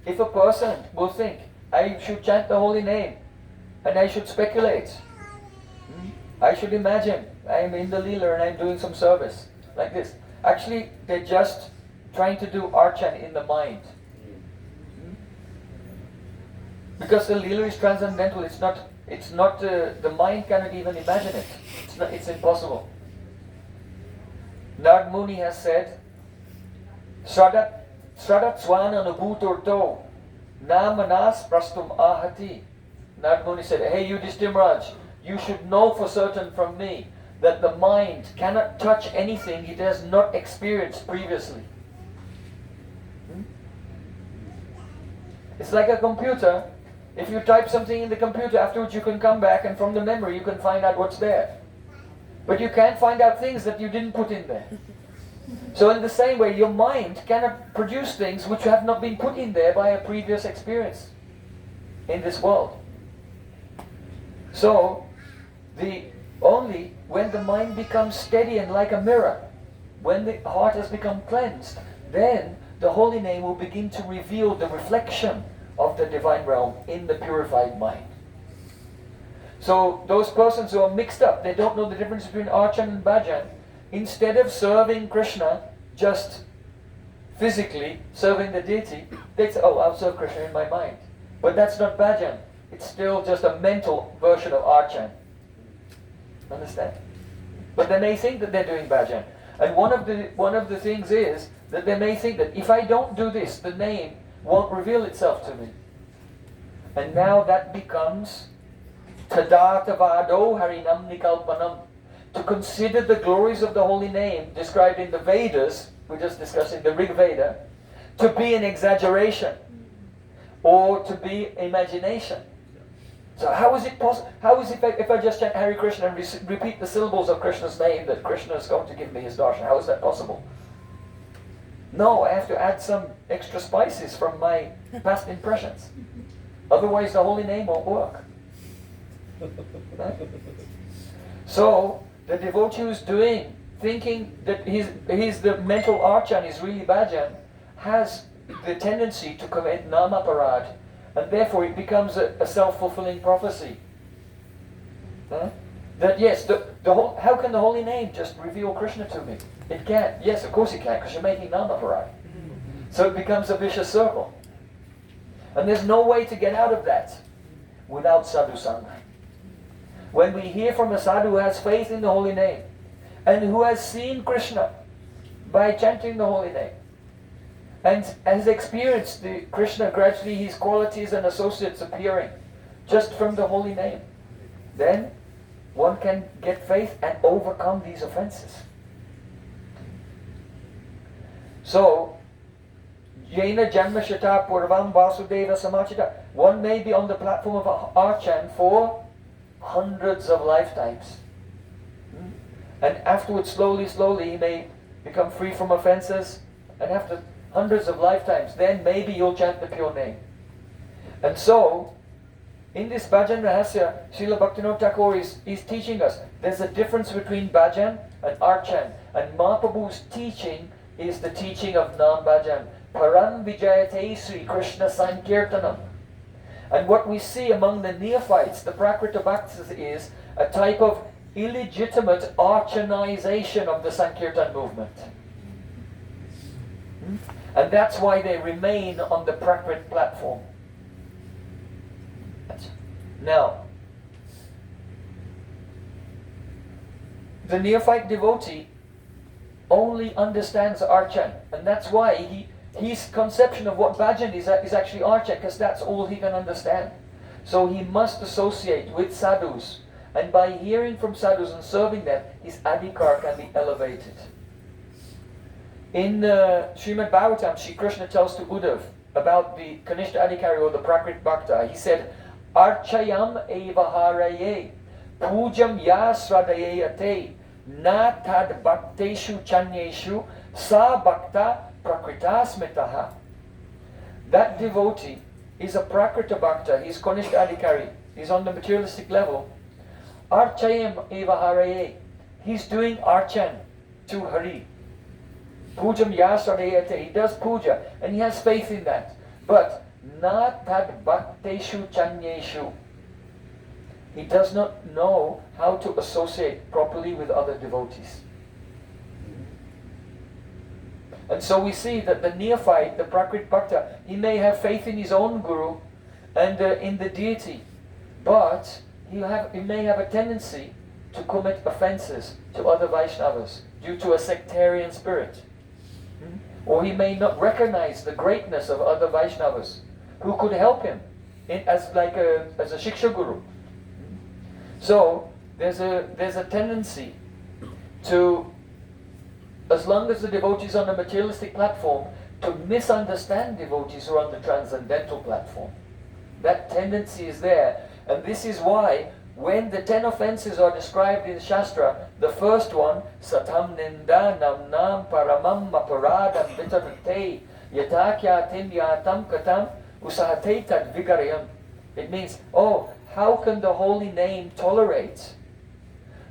if a person will think, I should chant the holy name, and I should speculate, I should imagine, I'm in the Leela and I'm doing some service, like this. Actually, they're just trying to do Archan in the mind. Because the Leela is transcendental, it's not, the mind cannot even imagine it. It's impossible. Nard Muni has said, Sradat Swana Nubhuturto Namanas Prastum Ahati. Nard Muni said, hey Yudhishthira Maharaj, you should know for certain from me that the mind cannot touch anything it has not experienced previously. It's like a computer. If you type something in the computer, afterwards you can come back and from the memory you can find out what's there. But you can't find out things that you didn't put in there. So in the same way, your mind cannot produce things which have not been put in there by a previous experience in this world. So, only when the mind becomes steady and like a mirror, when the heart has become cleansed, then the holy name will begin to reveal the reflection of the divine realm in the purified mind. So those persons who are mixed up, they don't know the difference between Archan and Bhajan, instead of serving Krishna just physically, serving the deity, they say, oh, I'll serve Krishna in my mind. But that's not Bhajan. It's still just a mental version of Archan. Understand? But they may think that they're doing Bhajan. And one of the things is that they may think that if I don't do this, the name won't reveal itself to me. And now that becomes Tadatavado Harinam Nikalpanam. To consider the glories of the holy name described in the Vedas, we're just discussing the Rig Veda, to be an exaggeration or to be imagination. So how is it possible? How is it if I just chant Hare Krishna and repeat the syllables of Krishna's name that Krishna is going to give me his darshan? How is that possible? No, I have to add some extra spices from my past impressions. Otherwise the holy name won't work. Right? So the devotee who's thinking that he's the mental archan is really bhajan, has the tendency to commit namaparad, and therefore it becomes a self-fulfilling prophecy. That yes, how can the holy name just reveal Krishna to me? It can't. Yes, of course it can, because you're making namaparad. So it becomes a vicious circle. And there's no way to get out of that without sadhu sangha. When we hear from a sadhu who has faith in the holy name, and who has seen Krishna by chanting the holy name, and has experienced the Krishna gradually, his qualities and associates appearing just from the holy name, then one can get faith and overcome these offenses. So, Yena Janmashita Purvam Vasudeva Samachita. One may be on the platform of Archan for hundreds of lifetimes. And afterwards, slowly, he may become free from offenses. And after hundreds of lifetimes, then maybe you'll chant the pure name. And so, in this Bhajan Rahasya, Srila Bhaktivinoda Thakur is teaching us there's a difference between Bhajan and Archan. And Mahaprabhu's teaching is the teaching of Nam Bhajan. Param Vijayate Sri Krishna Sankirtanam. And what we see among the neophytes, the Prakrita Bhaktas, is a type of illegitimate archanization of the Sankirtan movement. And that's why they remain on the Prakrit platform. Now, the neophyte devotee only understands Archan, and that's why his conception of what bhajan is actually Archan, because that's all he can understand. So he must associate with sadhus, and by hearing from sadhus and serving them, his adhikar can be elevated. In Srimad Bhagavatam, Shri Krishna tells to Uddhav about the Kanishta Adhikari or the Prakrit Bhakta. He said, Archayam eva haraye, pujam ya sradayate, na tad bhakteshu chanyeshu, sa bhakta prakrita smitaha. That devotee is a Prakrita Bhakta, he's Kanishta Adhikari, he's on the materialistic level. Archayam eva haraye, he's doing Archan to Hari. Pujam yasradayate, he does puja, and he has faith in that. But na tad bhakteshu chanyeshu, he does not know how to associate properly with other devotees. And so we see that the neophyte, the Prakrit Bhakta, he may have faith in his own guru and in the deity, but he may have a tendency to commit offenses to other Vaishnavas due to a sectarian spirit. Or he may not recognize the greatness of other Vaishnavas who could help him as a Shiksha Guru. So there's a tendency to, as long as the devotee is on the materialistic platform, to misunderstand devotees who are on the transcendental platform. That tendency is there, and this is why when the 10 offenses are described in Shastra, the first one, Satam Ninda Nam Nam Paramam Aparadam Vitarate Yatakyatim Yatam Katam Usahate Tad Vigarayam. It means, oh, how can the holy name tolerate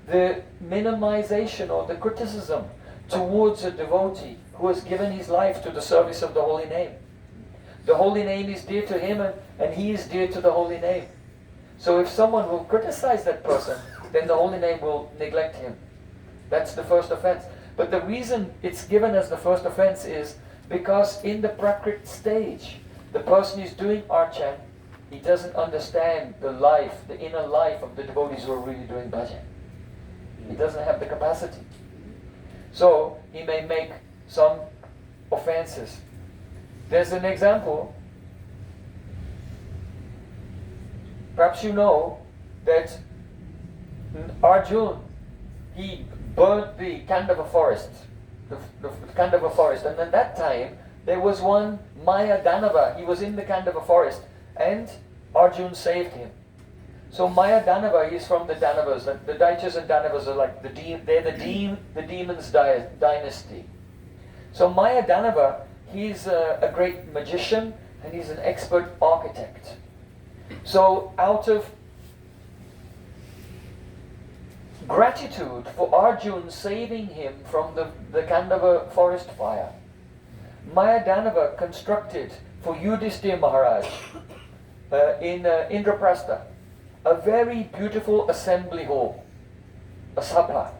the minimization or the criticism towards a devotee who has given his life to the service of the holy name? The holy name is dear to him, and he is dear to the holy name. So if someone will criticize that person, then the holy name will neglect him. That's the first offense. But the reason it's given as the first offense is because in the Prakrit stage, the person is doing Archan, he doesn't understand the life, the inner life of the devotees who are really doing bhajan. He doesn't have the capacity. So he may make some offenses. There's an example. Perhaps you know that Arjun, he burnt the Kandava forest, the Kandava forest, and at that time there was one Maya Danava. He was in the Kandava forest, and Arjun saved him. So Maya Danava is from the Danavas. The Daityas and Danavas are like the demons' dynasty. So Maya Danava, he's a great magician and he's an expert architect. So out of gratitude for Arjun saving him from the Kandava forest fire, Maya Danava constructed for Yudhishthira Maharaj in Indraprastha a very beautiful assembly hall, a sabha.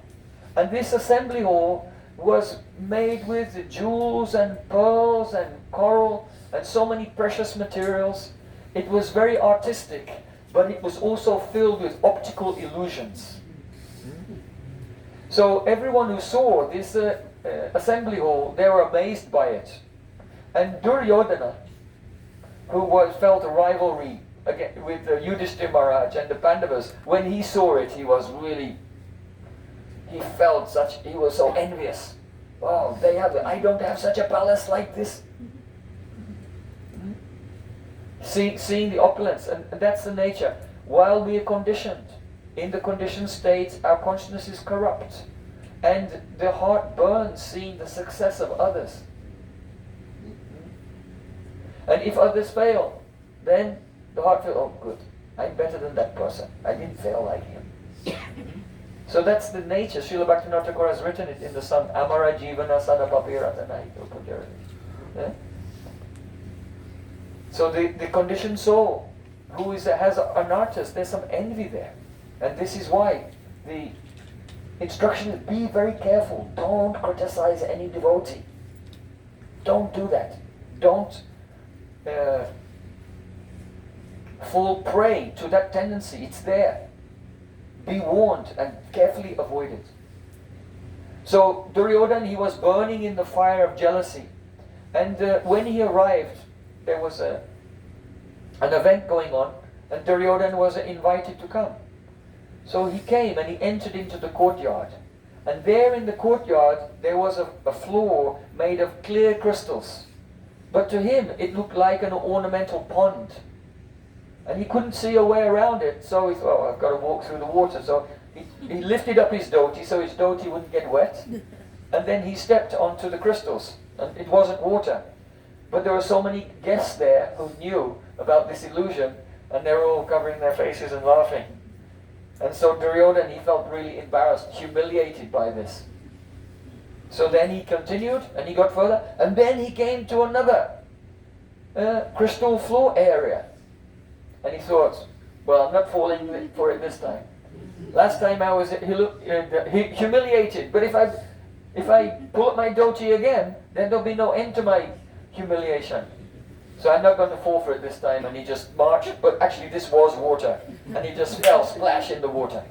And this assembly hall was made with jewels and pearls and coral and so many precious materials. It was very artistic, but it was also filled with optical illusions. So everyone who saw this assembly hall, they were amazed by it. And Duryodhana, who felt a rivalry again with Yudhishthira Maharaj and the Pandavas, when he saw it, he was so envious. Oh, I don't have such a palace like this. Seeing the opulence, and that's the nature. While we are conditioned, in the conditioned state, our consciousness is corrupt, and the heart burns seeing the success of others. And if others fail, then the heart feels, oh good, I'm better than that person. I didn't fail like him. So that's the nature. Srila Bhaktivinoda Thakur has written it in the Sun, Amara Jivana Sada Papiratanai. Yeah? So the conditioned soul, who has an artist, there's some envy there. And this is why the instruction is be very careful. Don't criticize any devotee. Don't do that. Don't fall prey to that tendency. It's there. Be warned and carefully avoid it. So Duryodhana, he was burning in the fire of jealousy. And when he arrived, there was an event going on, and Duryodhana was invited to come. So he came and he entered into the courtyard. And there in the courtyard, there was a floor made of clear crystals. But to him, it looked like an ornamental pond. And he couldn't see a way around it, so he thought, oh, I've got to walk through the water. So he lifted up his dhoti so his dhoti wouldn't get wet. And then he stepped onto the crystals, and it wasn't water. But there were so many guests there who knew about this illusion, and they were all covering their faces and laughing. And so Duryodhana, he felt really embarrassed, humiliated by this. So then he continued, and he got further, and then he came to another crystal floor area. And he thought, well, I'm not falling for it this time. Last time I was humiliated, but if I pull up my dhoti again, then there'll be no end to my humiliation. So I'm not going to fall for it this time. And he just marched, but actually this was water. And he just fell splash in the water.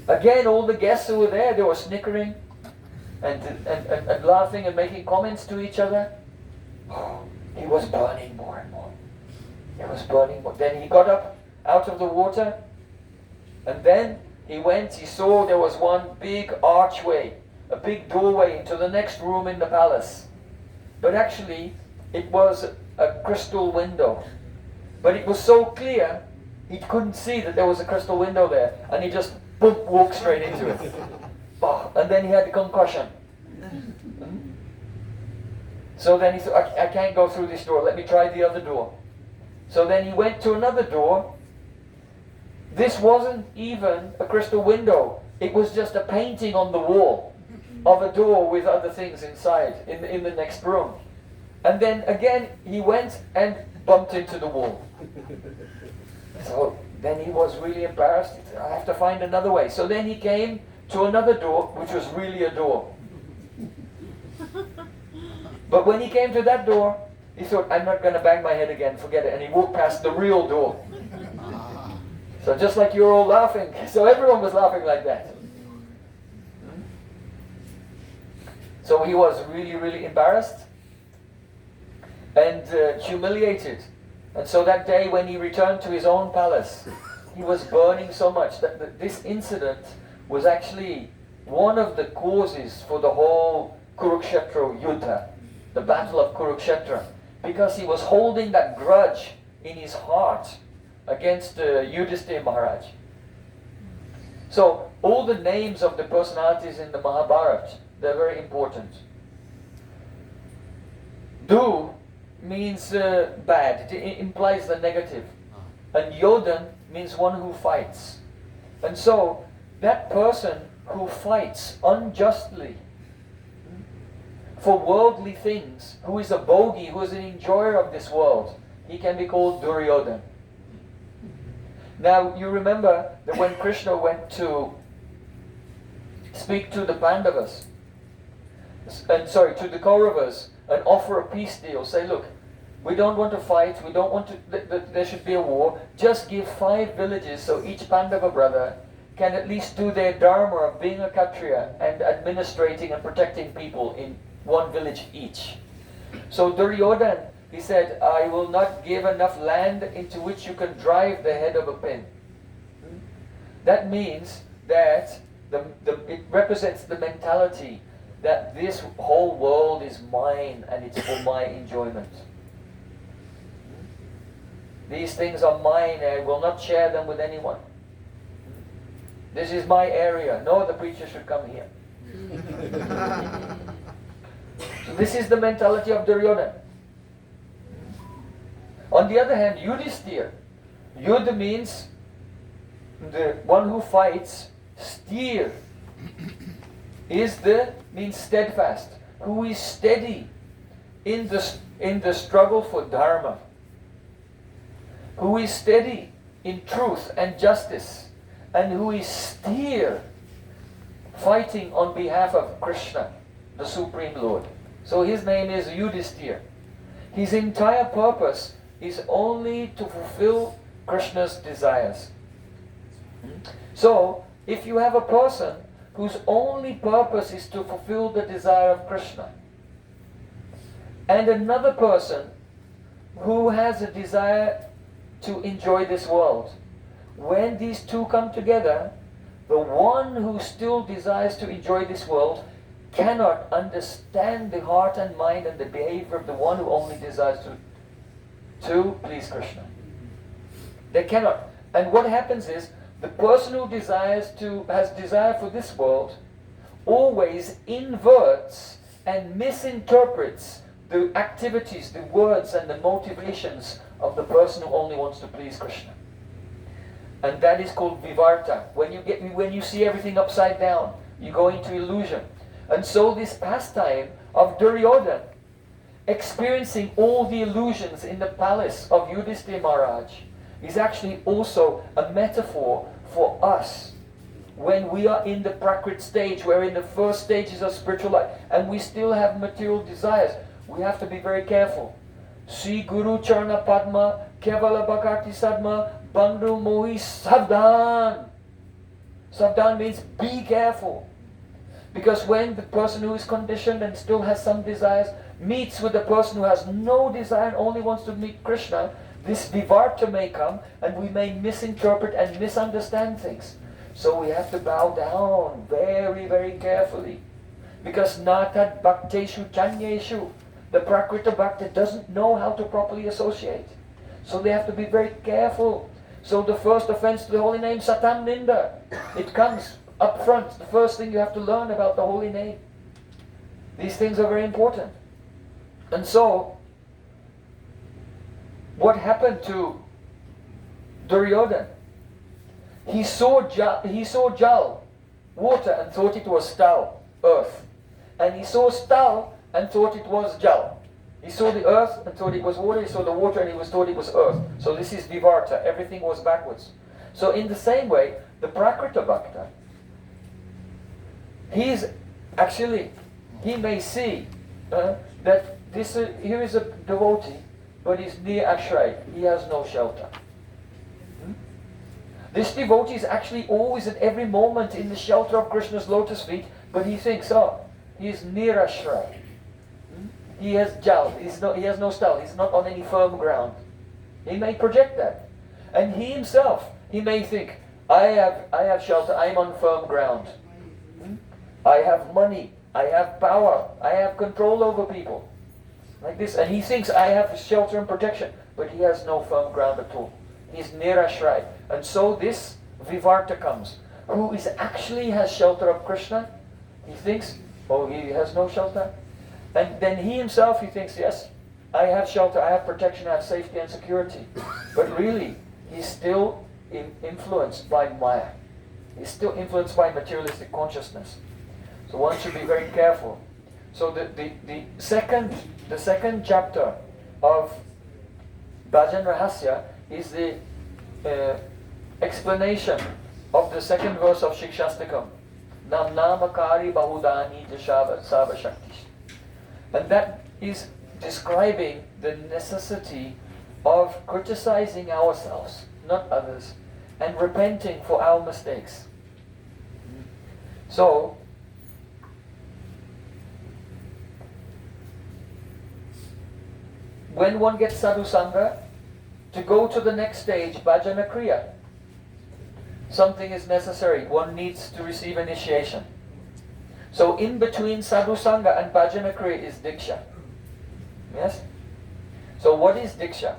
Again, all the guests who were there, they were snickering and laughing and making comments to each other. Oh, he was burning more and more. He was burning more. Then he got up out of the water, and then he saw there was one big archway, a big doorway into the next room in the palace. But actually, it was a crystal window. But it was so clear, he couldn't see that there was a crystal window there, and he just walked straight into it. And then he had the concussion. So then he thought, I can't go through this door, let me try the other door. So then he went to another door. This wasn't even a crystal window. It was just a painting on the wall of a door with other things inside in the next room. And then again he went and bumped into the wall. So then he was really embarrassed. I have to find another way. So then he came to another door, which was really a door. But when he came to that door, he thought, I'm not going to bang my head again, forget it. And he walked past the real door. So just like you're all laughing, so everyone was laughing like that. So he was really, really embarrassed and humiliated. And so that day when he returned to his own palace, he was burning so much that this incident was actually one of the causes for the whole Kurukshetra Yuddha, the battle of Kurukshetra, because he was holding that grudge in his heart against Yudhishthira Maharaj. So all the names of the personalities in the Mahabharata, they're very important. Du means bad, it implies the negative. And Yodhan means one who fights. And so that person who fights unjustly for worldly things, who is a bogey, who is an enjoyer of this world, he can be called Duryodhana. Now you remember that when Krishna went to speak to the Pandavas, to the Kauravas, and offer a peace deal, say, look, we don't want to fight, there should be a war, just give 5 villages so each Pandava brother can at least do their dharma of being a Kshatriya and administrating and protecting people in one village each. So Duryodhan, he said, I will not give enough land into which you can drive the head of a pin. That means that it represents the mentality that this whole world is mine and it's for my enjoyment. These things are mine, I will not share them with anyone. This is my area. No other preacher should come here. So this is the mentality of Duryodhana. On the other hand, Yudhisthira. Yudh means the one who fights. Sthir means steadfast. Who is steady in the struggle for dharma. Who is steady in truth and justice. And who is sthir, fighting on behalf of Krishna, the Supreme Lord. So his name is Yudhisthira. His entire purpose is only to fulfill Krishna's desires. So, if you have a person whose only purpose is to fulfill the desire of Krishna, and another person who has a desire to enjoy this world, when these two come together, the one who still desires to enjoy this world cannot understand the heart and mind and the behavior of the one who only desires to please Krishna. They cannot. And what happens is, the person who has desire for this world always inverts and misinterprets the activities, the words and the motivations of the person who only wants to please Krishna. And that is called vivarta. When you see everything upside down, you go into illusion. And so this pastime of Duryodhana, experiencing all the illusions in the palace of Yudhisthira Maharaj, is actually also a metaphor for us. When we are in the prakrit stage, we're in the first stages of spiritual life, and we still have material desires, we have to be very careful. Sri Guru Charana Padma, Kevala Bhakti Sadma, Bandhu Mohi Savdhan. Savdhan means be careful. Because when the person who is conditioned and still has some desires meets with the person who has no desire and only wants to meet Krishna, this vivarta may come and we may misinterpret and misunderstand things. So we have to bow down very, very carefully. Because natad bhakteshu chanyeshu, the prakrita bhakta doesn't know how to properly associate. So they have to be very careful. So the first offense to the holy name, Satam Ninda, it comes up front. The first thing you have to learn about the holy name. These things are very important. And so, what happened to Duryodhana? He saw jal, water, and thought it was stal, earth. And he saw stal and thought it was jal. He saw the earth and thought it was water. He saw the water and he thought it was earth. So this is vivarta. Everything was backwards. So in the same way, the prakrita bhakta, he may see that here is a devotee, but he's near ashray. He has no shelter. This devotee is actually always at every moment in the shelter of Krishna's lotus feet, but he thinks, he is near ashray. He has jal, he has no stal, he's not on any firm ground. He may project that. And he himself, he may think, I have shelter, I am on firm ground. I have money, I have power, I have control over people. Like this. And he thinks, I have shelter and protection, but he has no firm ground at all. He's nirashray. And so this vivarta comes, who actually has shelter of Krishna. He thinks, he has no shelter. And then he himself, he thinks, yes, I have shelter, I have protection, I have safety and security. But really, he's still influenced by Maya. He's still influenced by materialistic consciousness. So one should be very careful. So the second chapter of Bhajan Rahasya is the explanation of the second verse of Shikshastakam. Nam namakari bahudani jashava shakti. And that is describing the necessity of criticizing ourselves, not others, and repenting for our mistakes. So, when one gets sadhu sangha, to go to the next stage, bhajana kriya, something is necessary. One needs to receive initiation. So in between sadhu sangha and bhajana kriya is diksha. Yes? So what is diksha?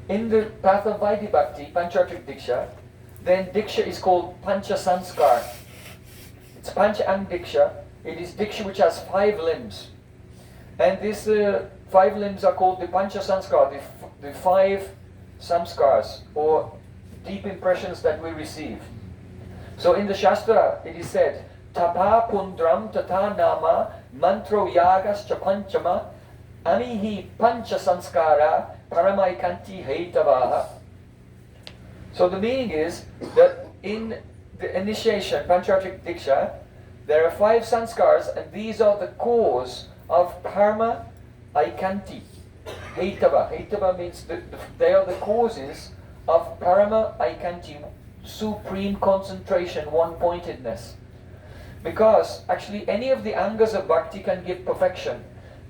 In the path of Vaidhi Bhakti, Panchatric Diksha, then Diksha is called Pancha Sanskar. It's Pancha Ang Diksha. It is Diksha which has 5 limbs. And these 5 limbs are called the Pancha Sanskar, the 5 samskars, or deep impressions that we receive. So in the Shastra, it is said, Tapa Pundram Tata Nama Mantro Yagas Cha Panchama Amihi Pancha Sanskara Paramaikanti Haitavaha. So the meaning is that in the initiation, Panchatric Diksha, there are 5 sanskars, and these are the cause of Parama Aikanti. Haitava. Haitava means they are the causes of Parama Aikanti, supreme concentration, one-pointedness. Because actually any of the angas of bhakti can give perfection.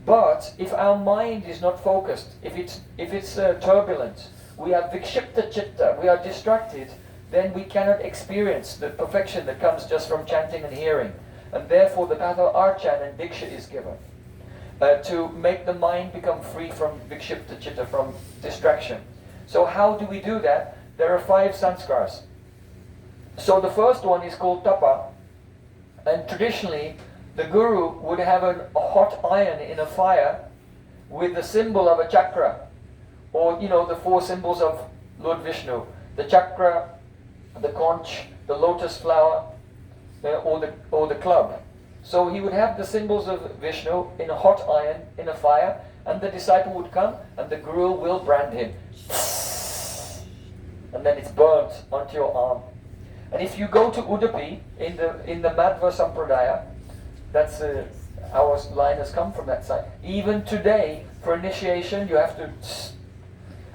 But if our mind is not focused, if it's turbulent, we have vikshipta chitta, we are distracted, then we cannot experience the perfection that comes just from chanting and hearing. And therefore the path of archan and diksha is given. To make the mind become free from vikshipta chitta, from distraction. So how do we do that? There are 5 sanskars. So the first one is called tapa. And traditionally, the guru would have a hot iron in a fire with the symbol of a chakra, or the 4 symbols of Lord Vishnu: the chakra, the conch, the lotus flower, or the club. So he would have the symbols of Vishnu in a hot iron in a fire, and the disciple would come, and the guru will brand him, and then it's burnt onto your arm. And if you go to Udupi in the Madhva Sampradaya, that's our line has come from that side. Even today, for initiation, you have to.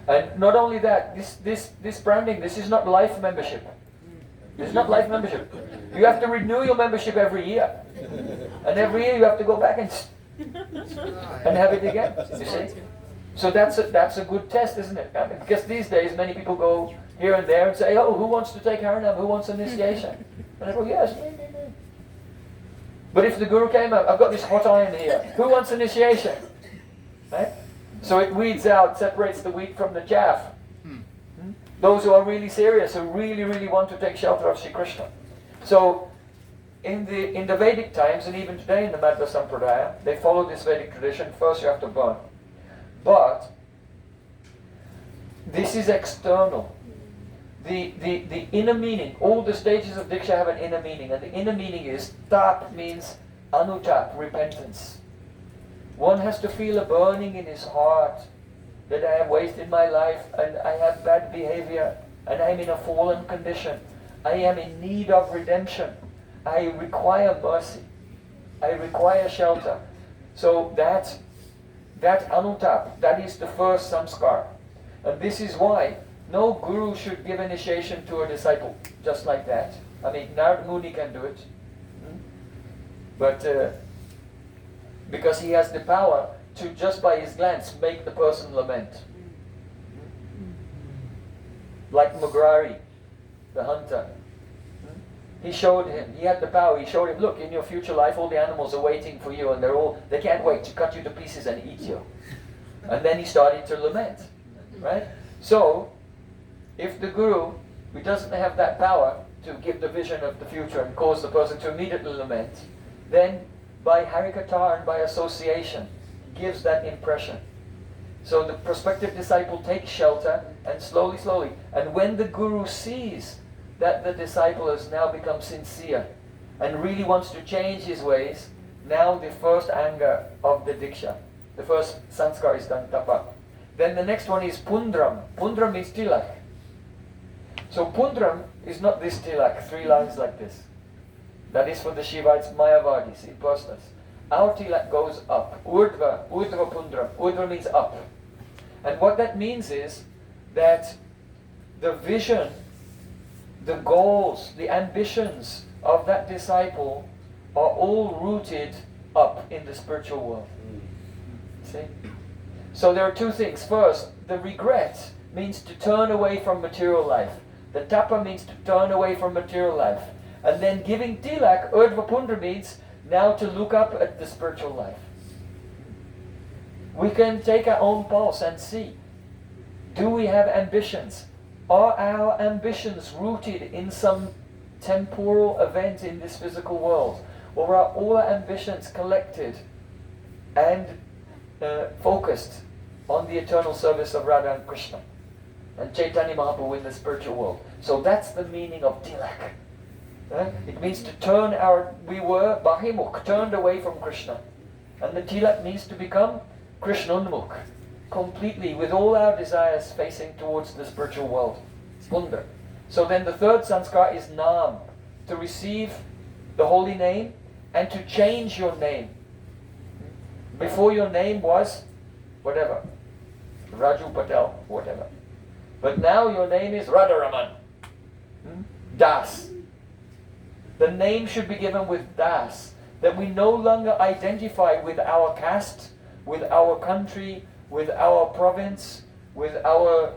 And not only that, this branding, this is not life membership. This is not life membership. You have to renew your membership every year, and every year you have to go back and have it again. You see. So that's a good test, isn't it? Because these days many people go here and there and say, "Oh, who wants to take Harinam? Who wants initiation?" And I go, "Yes, me." But if the guru came up, "I've got this hot iron here. Who wants initiation?" Right? So it weeds out, separates the wheat from the chaff. Those who are really serious, who really, really want to take shelter of Sri Krishna. So in the Vedic times, and even today in the Madhva Sampradaya, they follow this Vedic tradition. First you have to burn. But this is external. The inner meaning, all the stages of Diksha have an inner meaning, and the inner meaning is tap means anutap, repentance. One has to feel a burning in his heart that I have wasted my life, and I have bad behavior, and I am in a fallen condition. I am in need of redemption. I require mercy. I require shelter. So that anutap, that is the first samskar. And this is why no guru should give initiation to a disciple just like that. I mean, Narad Muni can do it. But because he has the power to, just by his glance, make the person lament. Like Mugrari, the hunter. He showed him, he had the power, he showed him, look, in your future life all the animals are waiting for you, and they can't wait to cut you to pieces and eat you. And then he started to lament. Right? So, if the guru, who doesn't have that power to give the vision of the future and cause the person to immediately lament, then by harikatha and by association, gives that impression. So the prospective disciple takes shelter, and slowly, slowly, and when the guru sees that the disciple has now become sincere and really wants to change his ways, now the first anga of the diksha, the first sanskar is done, tapa. Then the next one is pundram. Pundram means tilak. So pundram is not this tilak, 3 lines like this. That is for the Shivites, Mayavadis, impersonals. Our tilak goes up. Urdhva pundram. Urdhva means up. And what that means is that the vision the goals, the ambitions of that disciple are all rooted up in the spiritual world. See? So there are two things. First, the regret means to turn away from material life. The tapa means to turn away from material life. And then giving tilak, urdhva means now to look up at the spiritual life. We can take our own pulse and see, do we have ambitions? Are our ambitions rooted in some temporal event in this physical world? Or are all our ambitions collected and focused on the eternal service of Radha and Krishna and Chaitanya Mahaprabhu in the spiritual world? So that's the meaning of tilak. It means to turn we were bahimukh, turned away from Krishna. And the tilak means to become Krishnunmukh, completely, with all our desires facing towards the spiritual world. Spunda. So then the third sanskar is Nam, to receive the holy name and to change your name. Before your name was whatever, Raju Patel, whatever. But now your name is Radharaman, Das. The name should be given with Das, that we no longer identify with our caste, with our country, with our province, with our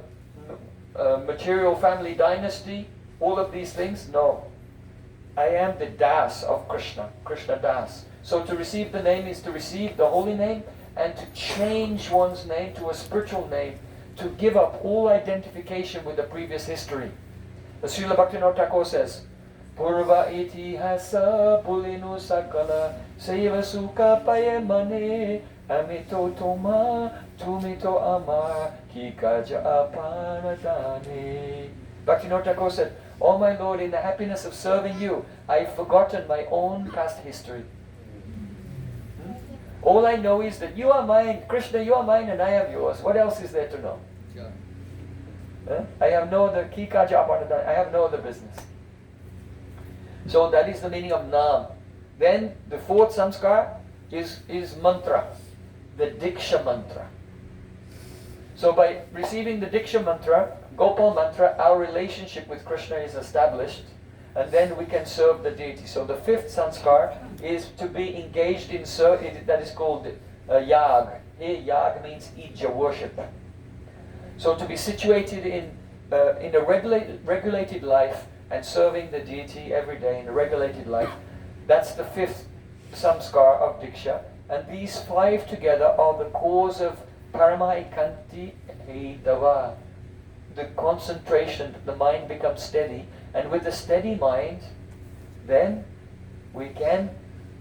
material family dynasty, all of these things. No. I am the Das of Krishna, Krishna Das. So to receive the name is to receive the holy name and to change one's name to a spiritual name, to give up all identification with the previous history. As Srila Bhaktivinoda Thakur says, Purva itihasa pulinu sakala seva sukha paye mane amito toma tumito amar hikaja aparadane. Bhaktivinoda Thakur said, Oh my Lord, in the happiness of serving you, I've forgotten my own past history. All I know is that you are mine, Krishna, you are mine, and I am yours. What else is there to know? I have no other kikaja aparadane. I have no other business. So that is the meaning of Nam. Then the fourth samskar is mantra, the Diksha mantra. So by receiving the Diksha mantra, Gopal mantra, our relationship with Krishna is established, and then we can serve the deity. So the fifth sanskar is to be engaged in service, that is called yag. Here yag means ija, worship. So to be situated in a regulated life, and serving the deity every day in a regulated life, that's the fifth samskar of Diksha. And these five together are the cause of Paramaikanti Hedava, the concentration, that the mind becomes steady. And with a steady mind, then we can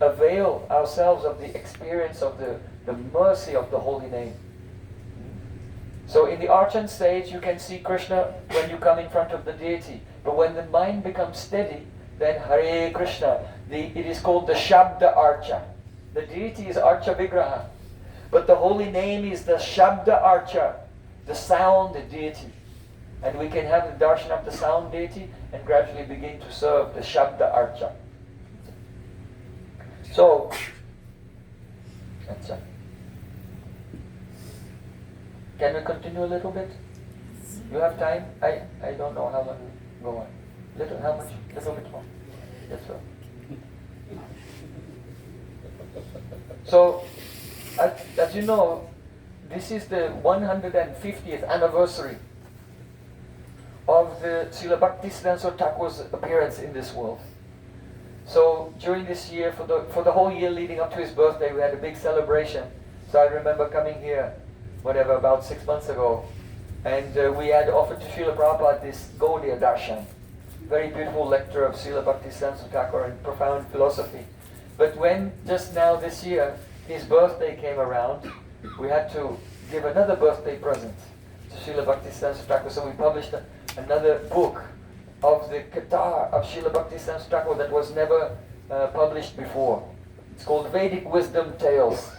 avail ourselves of the experience of the mercy of the holy name. So in the Archan stage, you can see Krishna when you come in front of the deity. But when the mind becomes steady, then Hare Krishna. It is called the Shabda Archa. The deity is Archa Vigraha. But the holy name is the Shabda Archa, the sound deity. And we can have the darshan of the sound deity and gradually begin to serve the Shabda Archa. So, that's it. Can we continue a little bit? You have time? I don't know how long we go on. How much? Little bit more. Yes, sir. So, as you know, this is the 150th anniversary of the Srila Bhaktisiddhanta Thakur's appearance in this world. So during this year, for the whole year leading up to his birthday, we had a big celebration. So I remember coming here, about 6 months ago, and we had offered to Srila Prabhupada this Gaudiya Darshan, very beautiful lecture of Srila Bhaktisiddhanta Thakur and profound philosophy. But when just now this year his birthday came around, we had to give another birthday present to Srila Bhaktisiddhanta Thakur. So we published another book of the Qatar of Srila Bhaktisiddhanta Thakur that was never published before. It's called Vedic Wisdom Tales.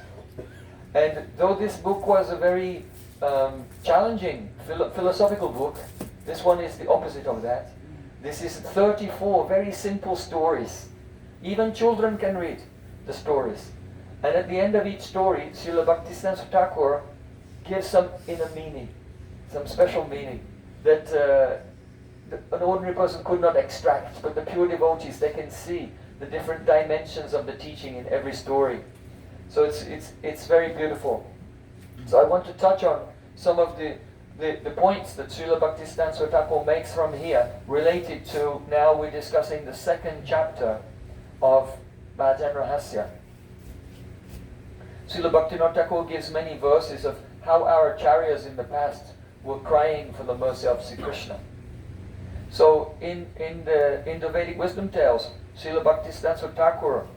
And though this book was a very challenging philosophical book, this one is the opposite of that. This is 34 very simple stories. Even children can read the stories. And at the end of each story, Srila Bhaktisiddhanta Thakur gives some inner meaning, some special meaning that an ordinary person could not extract, but the pure devotees, they can see the different dimensions of the teaching in every story. So it's very beautiful. So I want to touch on some of the points that Srila Bhaktisiddhanta Saraswati Thakur makes from here, related to, now we're discussing the second chapter of Bhajan Rahasya. Srila Bhaktivinoda Thakur gives many verses of how our acharyas in the past were crying for the mercy of Sri Krishna. So in the Vedic wisdom tales, Srila Bhaktisiddhanta Saraswati Thakur,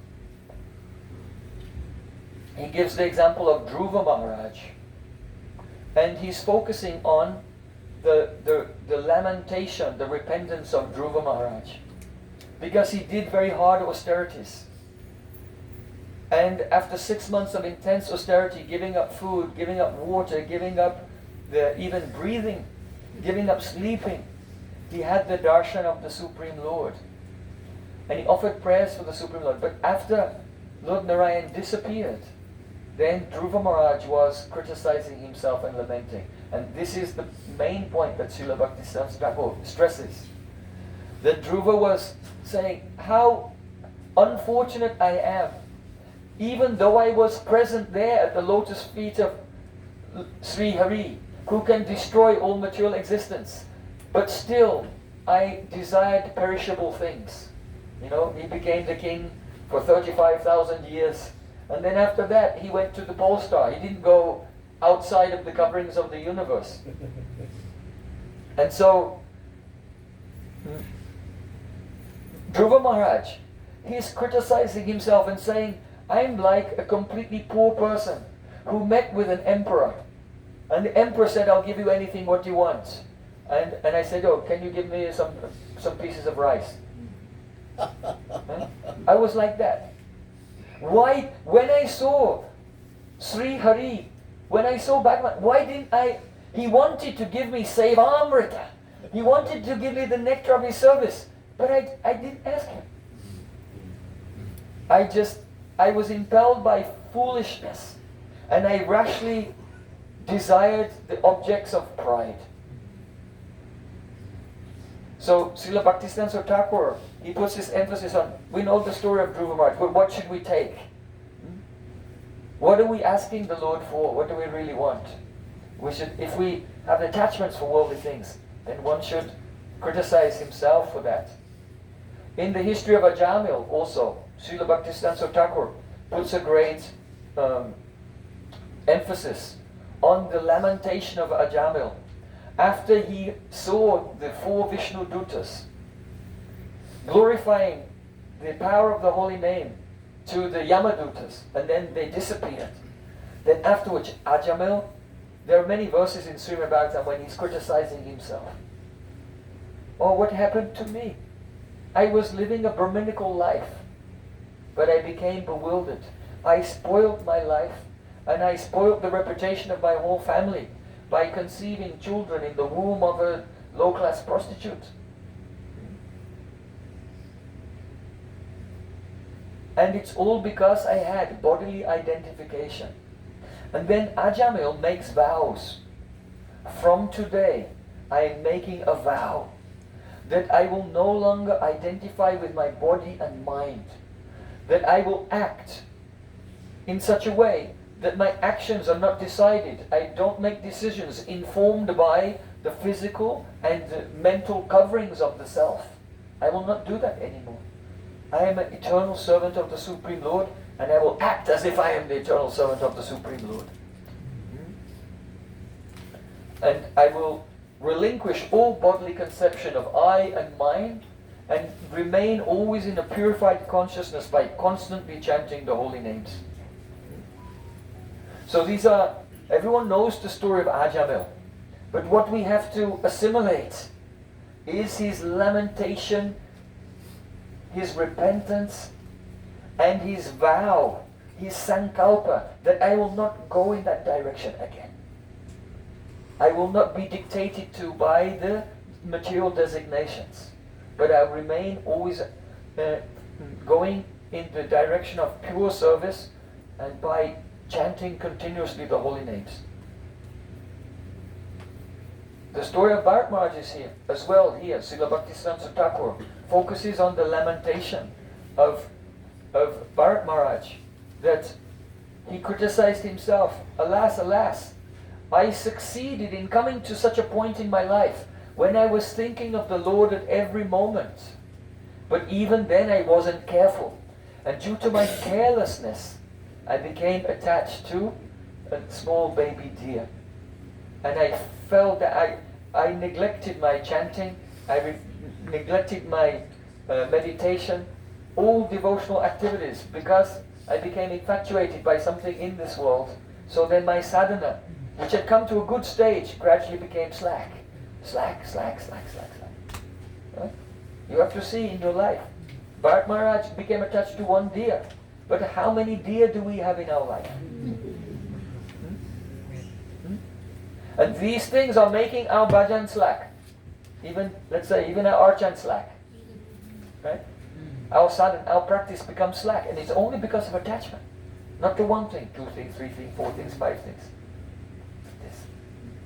he gives the example of Dhruva Maharaj, and he's focusing on the lamentation, the repentance of Dhruva Maharaj, because he did very hard austerities. And after 6 months of intense austerity, giving up food, giving up water, giving up even breathing, giving up sleeping, he had the darshan of the Supreme Lord. And he offered prayers for the Supreme Lord. But after Lord Narayan disappeared, then Dhruva Maharaj was criticizing himself and lamenting. And this is the main point that Srila Bhaktisiddhanta Thakur stresses. That Dhruva was saying, how unfortunate I am. Even though I was present there at the lotus feet of Sri Hari, who can destroy all material existence, but still I desired perishable things. You know, he became the king for 35,000 years. And then after that, he went to the pole star. He didn't go outside of the coverings of the universe. And so, Dhruva Maharaj, he's criticizing himself and saying, I'm like a completely poor person who met with an emperor. And the emperor said, I'll give you anything what you want. And I said, oh, can you give me some pieces of rice? Huh? I was like that. Why, when I saw Sri Hari, when I saw Bhagavan, why didn't I, he wanted to give me Sevamrita. He wanted to give me the nectar of his service. But I didn't ask him. I was impelled by foolishness. And I rashly desired the objects of pride. So Srila Bhaktisiddhanta Saraswati Thakur, he puts his emphasis on, we know the story of Dhruva Maharaj, but what should we take? What are we asking the Lord for? What do we really want? We should, if we have attachments for worldly things, then one should criticize himself for that. In the history of Ajamil also, Srila Bhaktisiddhanta Saraswati Thakur puts a great emphasis on the lamentation of Ajamil. After he saw the 4 Vishnu Dutas glorifying the power of the holy name to the Yamadutas, and then they disappeared. Then afterwards, Ajamil, there are many verses in Srimad Bhagavatam when he's criticizing himself. Oh, what happened to me? I was living a Brahminical life, but I became bewildered. I spoiled my life, and I spoiled the reputation of my whole family by conceiving children in the womb of a low-class prostitute. And it's all because I had bodily identification. And then Ajamil makes vows. From today, I am making a vow that I will no longer identify with my body and mind. That I will act in such a way that my actions are not decided. I don't make decisions informed by the physical and the mental coverings of the self. I will not do that anymore. I am an eternal servant of the Supreme Lord, and I will act as if I am the eternal servant of the Supreme Lord. And I will relinquish all bodily conception of I and mine, and remain always in a purified consciousness by constantly chanting the holy names. So these are, everyone knows the story of Ajamil. But what we have to assimilate is his lamentation, his repentance, and his vow, his sankalpa, that I will not go in that direction again. I will not be dictated to by the material designations, but I will remain always going in the direction of pure service, and by chanting continuously the holy names. The story of Bharat Maharaj is here as well. Here, Srila Bhaktisiddhanta Thakur focuses on the lamentation of Bharat Maharaj, that he criticized himself. Alas, alas, I succeeded in coming to such a point in my life when I was thinking of the Lord at every moment. But even then I wasn't careful. And due to my carelessness, I became attached to a small baby deer. And I felt that I neglected my chanting, neglected my meditation, all devotional activities, because I became infatuated by something in this world. So then my sadhana, which had come to a good stage, gradually became slack. Slack. Right? You have to see in your life. Bharat Maharaj became attached to one deer. But how many deer do we have in our life? And these things are making our bhajan slack. Even, let's say, even our archan slack. Right? Our sadhana, our practice becomes slack. And it's only because of attachment. Not to one thing, 2 things, 3 things, 4 things, 5 things.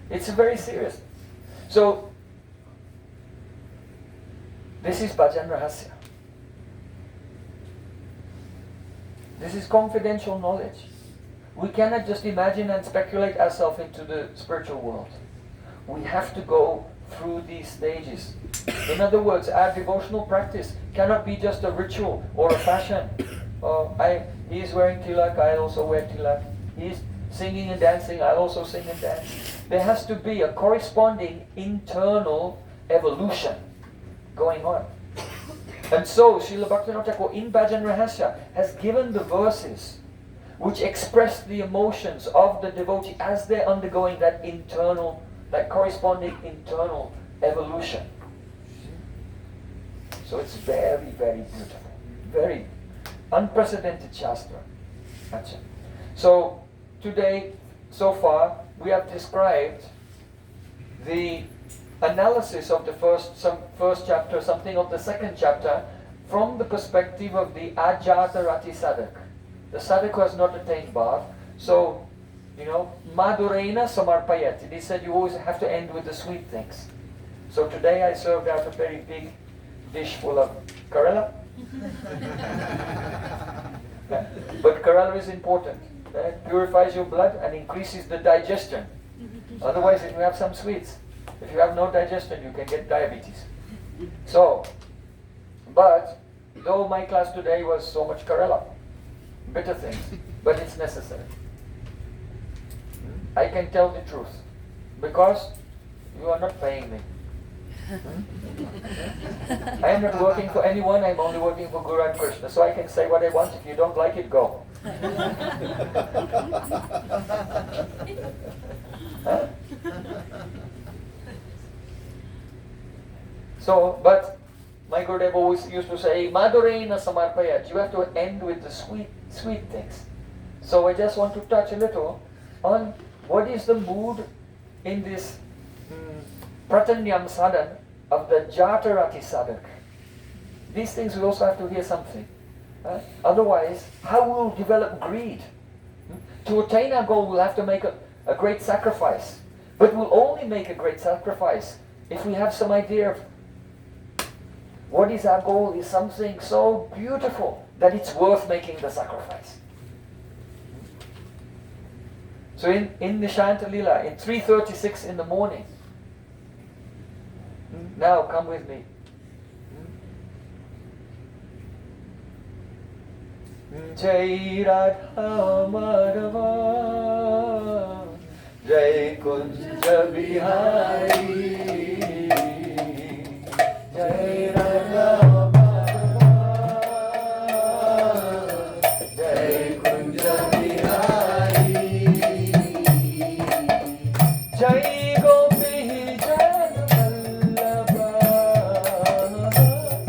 It's very serious. So, this is Bhajan Rahasya. This is confidential knowledge. We cannot just imagine and speculate ourselves into the spiritual world. We have to go through these stages. In other words, our devotional practice cannot be just a ritual or a fashion. He is wearing tilak, I also wear tilak. He is singing and dancing, I also sing and dance. There has to be a corresponding internal evolution going on. And so, Srila Bhaktivinoda Thakur in Bhajan Rahasya has given the verses which express the emotions of the devotee as they're undergoing that internal, that corresponding internal evolution. So it's very, very beautiful. Very unprecedented Shastra. So today, so far, we have described the analysis of the first chapter, something of the second chapter, from the perspective of the Ajata Rati Sadak. The Sadak who has not attained bhav. So, Madhurena Samarpayat. It is said you always have to end with the sweet things. So today I served out a very big dish full of Karela. But Karela is important. It purifies your blood and increases the digestion. Otherwise, if you have some sweets, if you have no digestion, you can get diabetes. So, but though my class today was so much Karela, bitter things, but it's necessary. I can tell the truth because you are not paying me. I am not working for anyone, I am only working for Guru and Krishna. So I can say what I want. If you don't like it, go. Huh? So, but my Gurudev always used to say, Madhurena Samarpayat. You have to end with the sweet things. So I just want to touch a little on what is the mood in this Pratanyam Sadhan of the Jatarati Sadak. These things we also have to hear something. Otherwise, how will we develop greed? To attain our goal, we'll have to make a great sacrifice. But we'll only make a great sacrifice if we have some idea of what is our goal is something so beautiful that it's worth making the sacrifice. So in Nishanta Lila, in 3:36 in the morning, now come with me. Jai Radha Madhava, Jai Kunja Bihari, Jai Radha Madhava, Jai Kunja Bihari, Jai Gopi Jan Vallabha,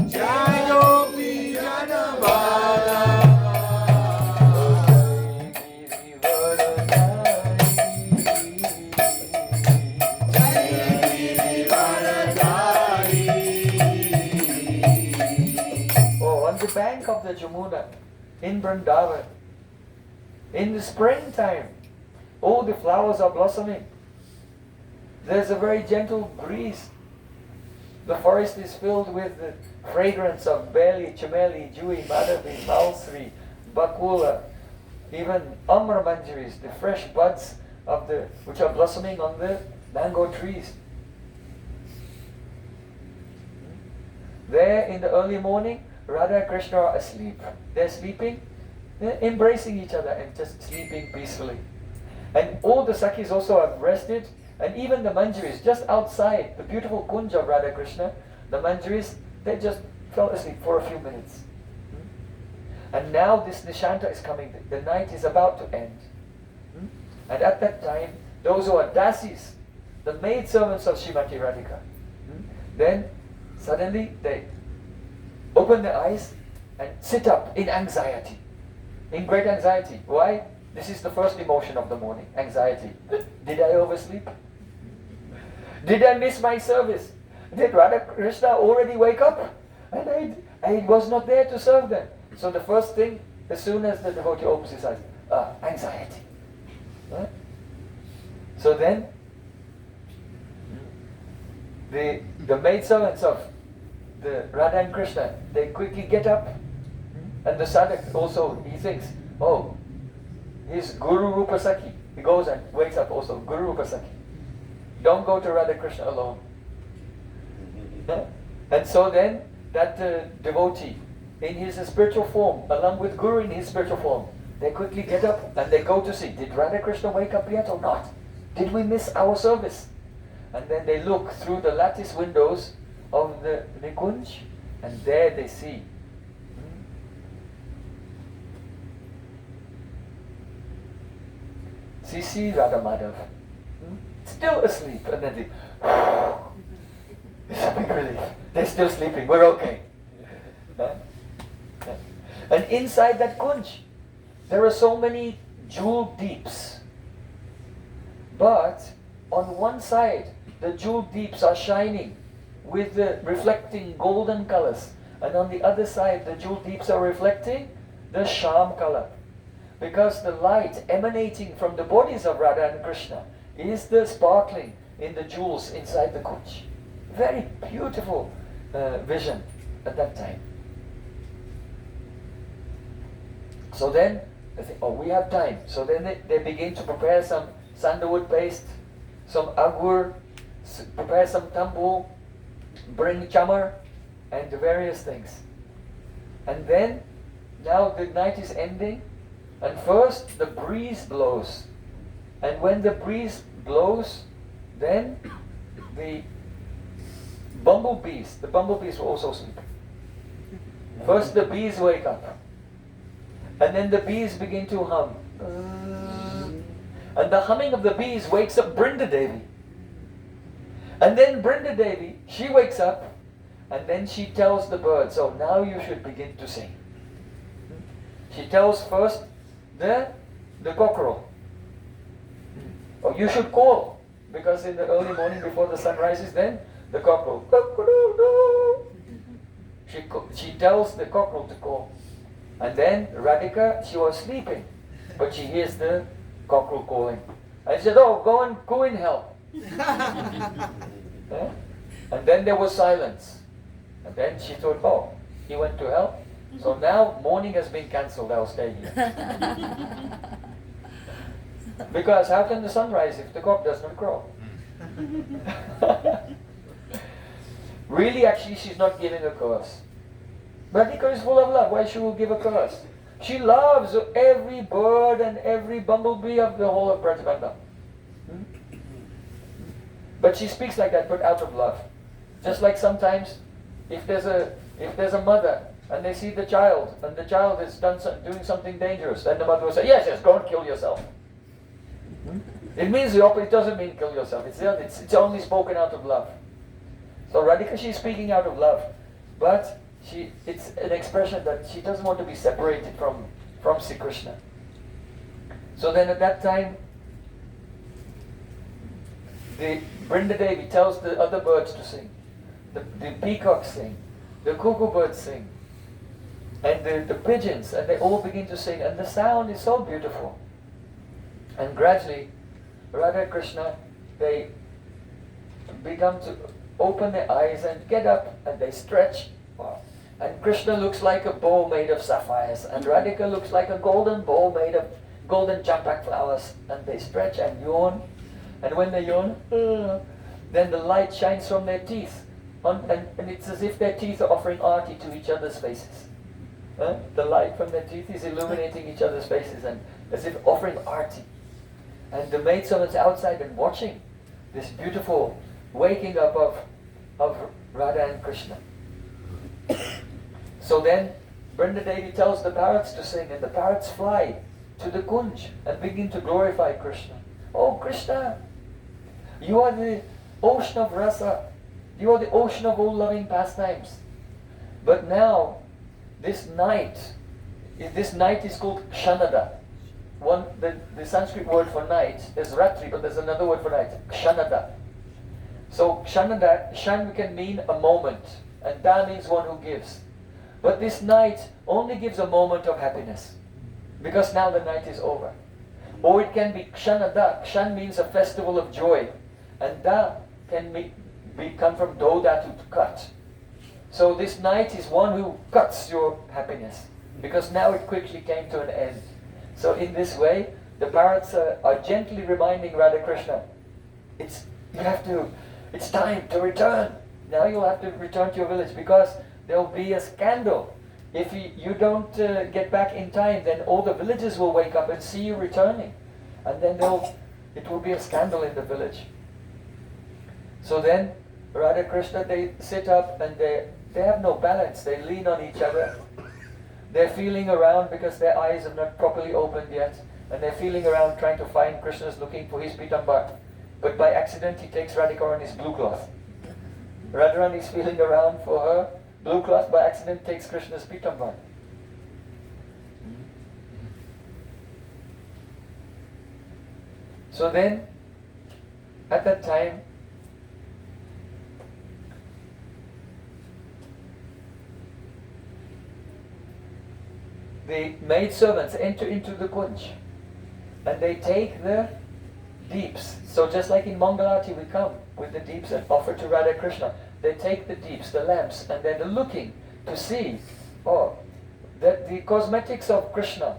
Jai Gopi Jan Vallabha. Bank of the Jamuna in Vrindavan, in the springtime, all the flowers are blossoming. There's a very gentle breeze. The forest is filled with the fragrance of Beli, Chameli, Jui, Madhavi, Malsri, Bakula, even Amra Manjaris, the fresh buds of which are blossoming on the mango trees. There in the early morning, Radha and Krishna are asleep. They're sleeping, they're embracing each other and just sleeping peacefully. And all the Sakhis also have rested, and even the Manjaris, just outside the beautiful kunj of Radha Krishna, the Manjaris, they just fell asleep for a few minutes. And now this Nishanta is coming, the night is about to end. And at that time, those who are dasis, the maidservants of Srimati Radhika, then suddenly they open their eyes and sit up in anxiety, in great anxiety. Why? This is the first emotion of the morning, anxiety. Did I oversleep? Did I miss my service? Did Radha Krishna already wake up? And I was not there to serve them. So the first thing, as soon as the devotee opens his eyes, anxiety. Right? So then, the maidservants of the Radha and Krishna, they quickly get up. And the sadhak also, he thinks, oh, he's Guru Rupa Sakhi. He goes and wakes up also, Guru Rupa Sakhi. Don't go to Radha Krishna alone. And so then, that devotee, in his spiritual form, along with Guru in his spiritual form, they quickly get up and they go to see, did Radha Krishna wake up yet or not? Did we miss our service? And then they look through the lattice windows of the Nikunj, and there they see Sisi Radha Madhav, still asleep, and then they, it's a big relief. They're still sleeping, we're okay. And inside that kunj, there are so many jewel deeps. But on one side, the jewel deeps are shining with the reflecting golden colors. And on the other side, the jewel deeps are reflecting the sham color. Because the light emanating from the bodies of Radha and Krishna is the sparkling in the jewels inside the kunj. Very beautiful vision at that time. So then, they think, oh, we have time. So then they begin to prepare some sandalwood paste, some agur, prepare some tambu, bring chamar, and the various things. And then, now the night is ending, and first the breeze blows. And when the breeze blows, then the bumblebees will also sleep. First the bees wake up. And then the bees begin to hum. And the humming of the bees wakes up Brinda Devi. And then Brinda Devi, she wakes up, and then she tells the birds, oh, now you should begin to sing. She tells first the cockerel, oh, you should call, because in the early morning before the sun rises, then the cockerel, she tells the cockerel to call. And then Radhika, she was sleeping, but she hears the cockerel calling. And she said, oh, go in hell. And then there was silence. And then she thought, oh, he went to hell. So now morning has been cancelled, I'll stay here. Because how can the sun rise if the cock does not crow? Really, actually, she's not giving a curse. Radhika is full of love. Why she will give a curse? She loves every bird and every bumblebee of the whole of Brajbanda. But she speaks like that, but out of love. Just like sometimes, if there's a mother and they see the child, and the child is doing something dangerous, then the mother will say, yes, go and kill yourself. It means the opposite. It doesn't mean kill yourself. It's only spoken out of love. So Radhika, she's speaking out of love, but it's an expression that she doesn't want to be separated from Sri Krishna. So then at that time, the Brinda Devi tells the other birds to sing. The peacocks sing, the cuckoo birds sing, and the pigeons, and they all begin to sing, and the sound is so beautiful. And gradually, Radha and Krishna, they become to open their eyes and get up, and they stretch. And Krishna looks like a bow made of sapphires, and Radhika looks like a golden bow made of golden champak flowers, and they stretch and yawn. And when they yawn, then the light shines from their teeth, and it's as if their teeth are offering arti to each other's faces. The light from their teeth is illuminating each other's faces, and as if offering arti. And the maidservants outside and watching this beautiful waking up of Radha and Krishna. So then Brinda Devi tells the parrots to sing, and the parrots fly to the Kunj and begin to glorify Krishna. Oh Krishna, you are the ocean of rasa, you are the ocean of all loving pastimes. But now, this night is called Kshanada. The Sanskrit word for night is Ratri, but there's another word for night, Kshanada. So Kshanada, Shan can mean a moment, and Da means one who gives. But this night only gives a moment of happiness, because now the night is over. Or it can be Kshanada. Kshan means a festival of joy, and Da can come from Doda, to cut. So this night is one who cuts your happiness, because now it quickly came to an end. So in this way, the parrots are gently reminding Radha Krishna, it's time to return. Now you'll have to return to your village, because there will be a scandal. If you don't get back in time, then all the villagers will wake up and see you returning. And then it will be a scandal in the village. So then, Radha Krishna, they sit up and they have no balance. They lean on each other. They're feeling around because their eyes have not properly opened yet. And they're feeling around trying to find Krishna's looking for his pitambar. But by accident, he takes Radhika on his blue cloth. Radharani is feeling around for her blue cloth, by accident takes Krishna's pitambar. So then, at that time, the maidservants enter into the kunj, and they take the deeps. So just like in Mangalati we come with the deeps and offer to Radha Krishna, they take the deeps, the lamps, and they're looking to see, that the cosmetics of Krishna,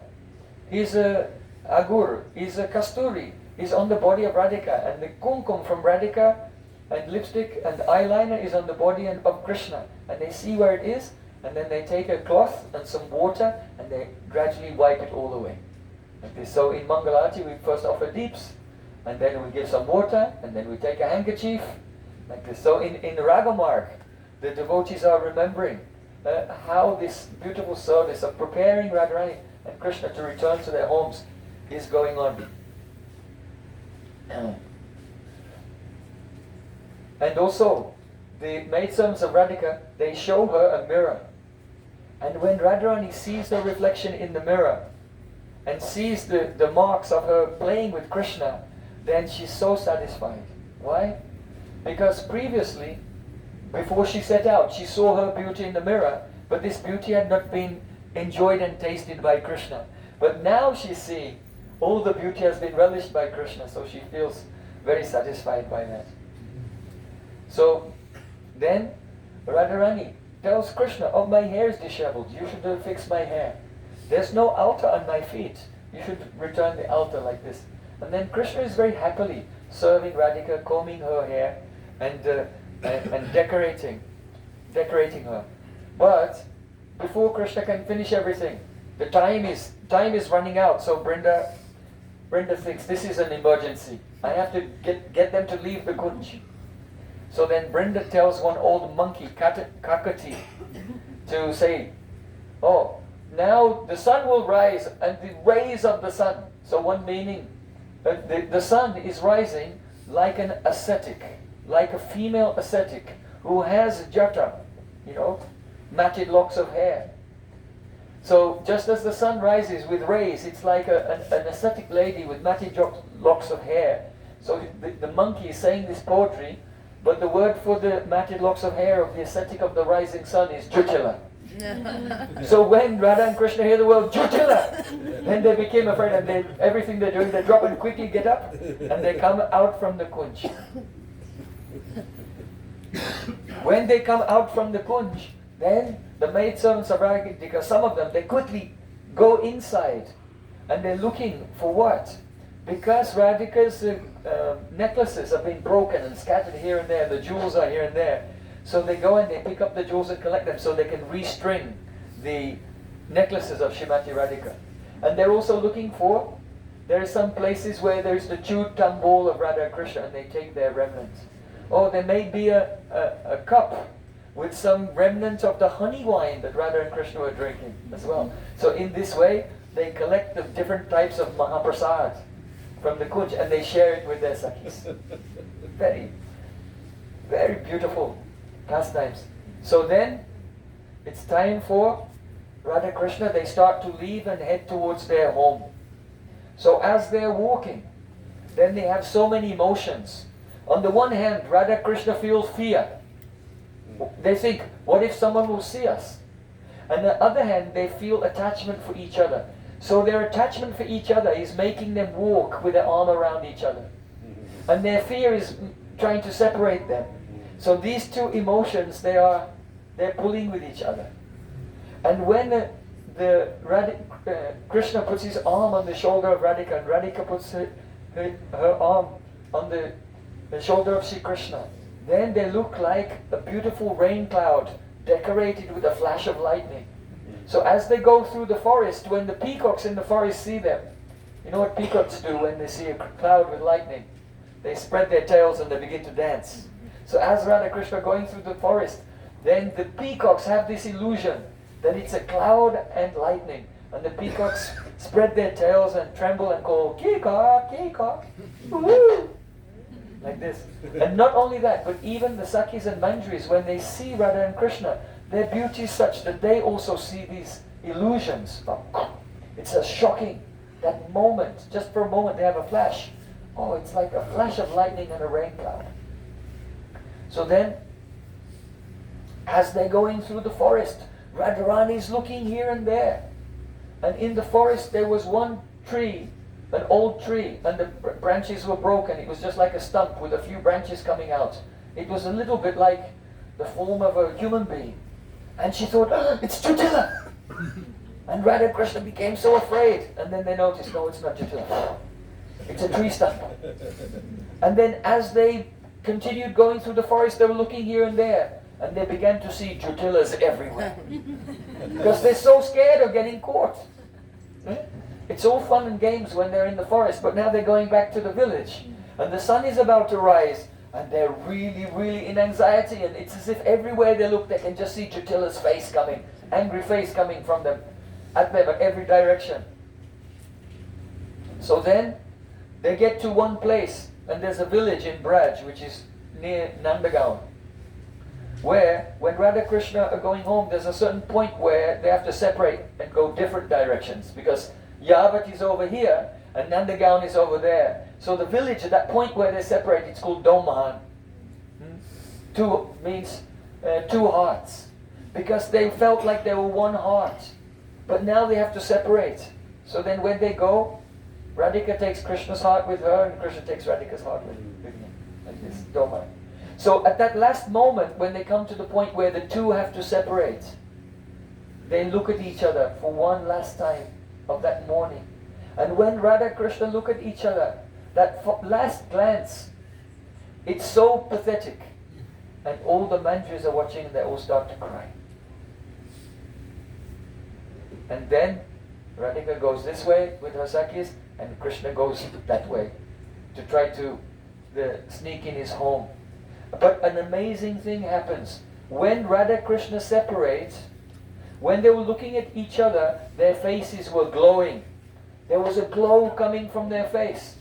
is a agur, is a kasturi, is on the body of Radhika, and the kumkum from Radhika and lipstick and eyeliner is on the body of Krishna, and they see where it is, and then they take a cloth and some water and they gradually wipe it all away. Okay, so in Mangalati we first offer deeps, and then we give some water, and then we take a handkerchief, like this. So in Ragamarg, the devotees are remembering how this beautiful service of preparing Radharani and Krishna to return to their homes is going on. And also, the maidservants of Radhika, they show her a mirror. And when Radharani sees the reflection in the mirror and sees the marks of her playing with Krishna, then she's so satisfied. Why? Because previously, before she set out, she saw her beauty in the mirror, but this beauty had not been enjoyed and tasted by Krishna. But now she sees all the beauty has been relished by Krishna, so she feels very satisfied by that. So then Radharani tells Krishna, oh, my hair is disheveled, you should fix my hair. There's no altar on my feet, you should return the altar like this. And then Krishna is very happily serving Radhika, combing her hair and decorating her. But before Krishna can finish everything, the time is running out. So Brinda thinks this is an emergency. I have to get them to leave the kunj. So then Brinda tells one old monkey, Kakati, to say, oh, now the sun will rise, and the rays of the sun. So one meaning, the sun is rising like an ascetic, like a female ascetic who has jata, matted locks of hair. So just as the sun rises with rays, it's like an ascetic lady with matted locks of hair. So the monkey is saying this poetry, but the word for the matted locks of hair of the ascetic of the rising sun is Jutila. So when Radha and Krishna hear the word Jutila, then they became afraid, and everything they're doing, they drop and quickly get up, and they come out from the kunj. When they come out from the kunj, then the maidservants of Radhika, some of them, they quickly go inside and they're looking for what? Because Radhika's necklaces have been broken and scattered here and there, the jewels are here and there. So they go and they pick up the jewels and collect them so they can restring the necklaces of Srimati Radhika. And they're also looking for, there are some places where there's the chewed tambol of Radha Krishna and they take their remnants. Or there may be a cup with some remnant of the honey wine that Radha and Krishna were drinking as well. So in this way, they collect the different types of Mahaprasad from the kunj and they share it with their Sakhis. Very, very beautiful pastimes. So then, it's time for Radha Krishna, they start to leave and head towards their home. So as they're walking, then they have so many emotions. On the one hand, Radha Krishna feels fear. They think, what if someone will see us? On the other hand, they feel attachment for each other. So their attachment for each other is making them walk with their arm around each other. And their fear is trying to separate them. So these two emotions, they're pulling with each other. And when Krishna puts his arm on the shoulder of Radhika, and Radhika puts her arm on the shoulder of Sri Krishna, then they look like a beautiful rain cloud decorated with a flash of lightning. So as they go through the forest, when the peacocks in the forest see them, you know what peacocks do when they see a cloud with lightning? They spread their tails and they begin to dance. So as Radha Krishna are going through the forest, then the peacocks have this illusion that it's a cloud and lightning. And the peacocks spread their tails and tremble and call, "Peacock, peacock, woo!" Like this. And not only that, but even the Sakhis and Manjaris, when they see Radha and Krishna, their beauty is such that they also see these illusions. It's a shocking, that moment, just for a moment they have a flash. Oh, it's like a flash of lightning and a rain cloud. So then, as they're going through the forest, Radharani is looking here and there. And in the forest there was one tree, an old tree, and the branches were broken. It was just like a stump with a few branches coming out. It was a little bit like the form of a human being. And she thought, "Oh, it's Jyotila!" And Radha Krishna became so afraid. And then they noticed, no, it's not Jyotila. It's a tree stump. And then as they continued going through the forest, they were looking here and there. And they began to see Jyotilas everywhere. Because they're so scared of getting caught. It's all fun and games when they're in the forest, but now they're going back to the village. And the sun is about to rise, and they're really, really in anxiety. And it's as if everywhere they look, they can just see Jyotila's face coming, angry face coming from them, at them at every direction. So then, they get to one place, and there's a village in Braj, which is near Nandagaon, where when Radha Krishna are going home, there's a certain point where they have to separate and go different directions, because Yavat is over here and Nandagaon is over there. So the village at that point where they separate, it's called Domahan. Two means two hearts, because they felt like they were one heart, but now they have to separate. So then when they go, Radhika takes Krishna's heart with her and Krishna takes Radhika's heart with him, like this, Domahan. So at that last moment, when they come to the point where the two have to separate, they look at each other for one last time of that morning. And when Radha Krishna look at each other, that last glance, it's so pathetic. And all the Manjaris are watching and they all start to cry. And then Radhika goes this way with her Sakhis and Krishna goes that way to try to sneak in his home. But an amazing thing happens. When Radha Krishna separate, when they were looking at each other, their faces were glowing. There was a glow coming from their face.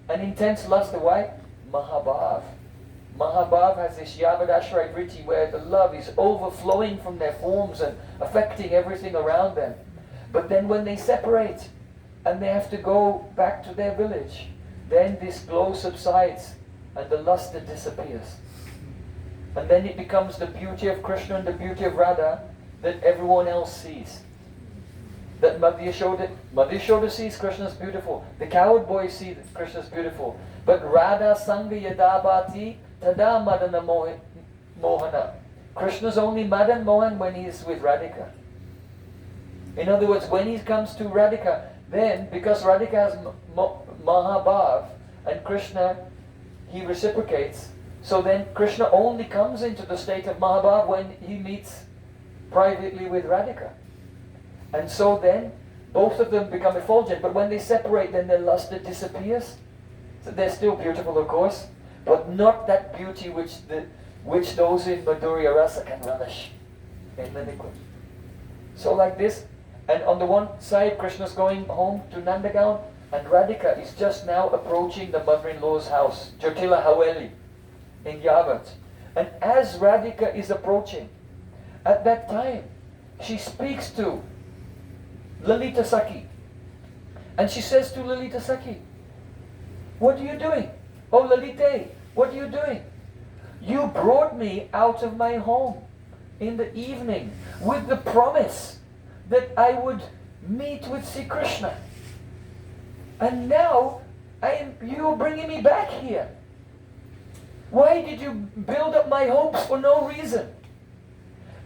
An intense luster. Why? Mahabhav. Mahabhav has this Yavadashray vritti where the love is overflowing from their forms and affecting everything around them. But then when they separate and they have to go back to their village, then this glow subsides and the luster disappears. And then it becomes the beauty of Krishna and the beauty of Radha that everyone else sees. That Madhya Yashoda sees Krishna's beautiful. The coward boys see that Krishna's beautiful. But Radha Sangha Yadabhati Tada Madana Mohana. Krishna's only Madan Mohan when he's with Radhika. In other words, when he comes to Radhika, then because Radhika has Mahabhav and Krishna, he reciprocates. So then Krishna only comes into the state of Mahabhav when he meets privately with Radhika. And so then both of them become effulgent, but when they separate, then their lust disappears. So they're still beautiful, of course, but not that beauty which those in Madhurya Rasa can relish in the liquid. So like this, and on the one side, Krishna's going home to Nandagaon, and Radhika is just now approaching the mother-in-law's house, Jyotila Haveli, in Yavat. And as Radhika is approaching, at that time, she speaks to Lalita Sakhi. And she says to Lalita Sakhi, "What are you doing? Oh Lalite, what are you doing? You brought me out of my home in the evening with the promise that I would meet with Sri Krishna. And now you're bringing me back here. Why did you build up my hopes for no reason?"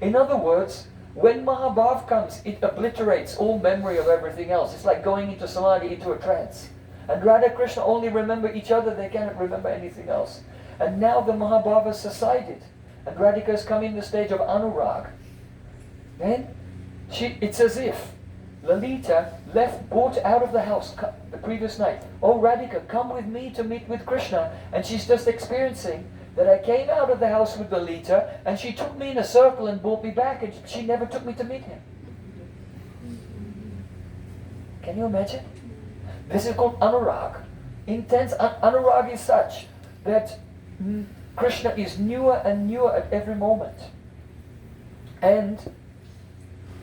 In other words, when Mahabhav comes, it obliterates all memory of everything else. It's like going into samadhi, into a trance. And Radha Krishna only remember each other, they cannot remember anything else. And now the Mahabhav has subsided, and Radhika has come in the stage of Anurag. Then it's as if Lalita brought out of the house the previous night. "Oh Radhika, come with me to meet with Krishna." And she's just experiencing that I came out of the house with Lalita, and she took me in a circle and brought me back, and she never took me to meet him. Can you imagine? This is called Anurag. Intense Anurag is such that Krishna is newer and newer at every moment. And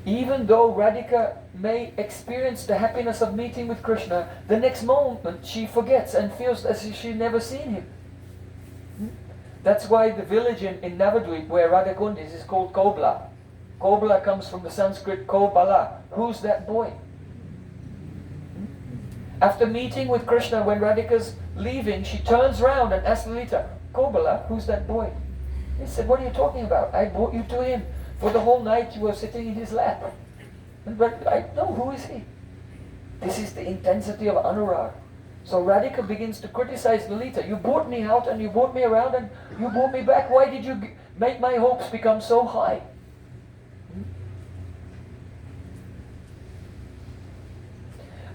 even though Radhika may experience the happiness of meeting with Krishna, the next moment she forgets and feels as if she'd never seen him. That's why the village in Navadvip where Radha Kund is called Kobla. Kobla comes from the Sanskrit Kobala. Who's that boy? After meeting with Krishna, when Radhika's leaving, she turns around and asks Lalita, "Kobala, who's that boy?" He said, "What are you talking about? I brought you to him. For the whole night you were sitting in his lap." But I know, who is he? This is the intensity of Anurag. So Radhika begins to criticize Lalita. "You brought me out and you brought me around and you brought me back. Why did you make my hopes become so high?"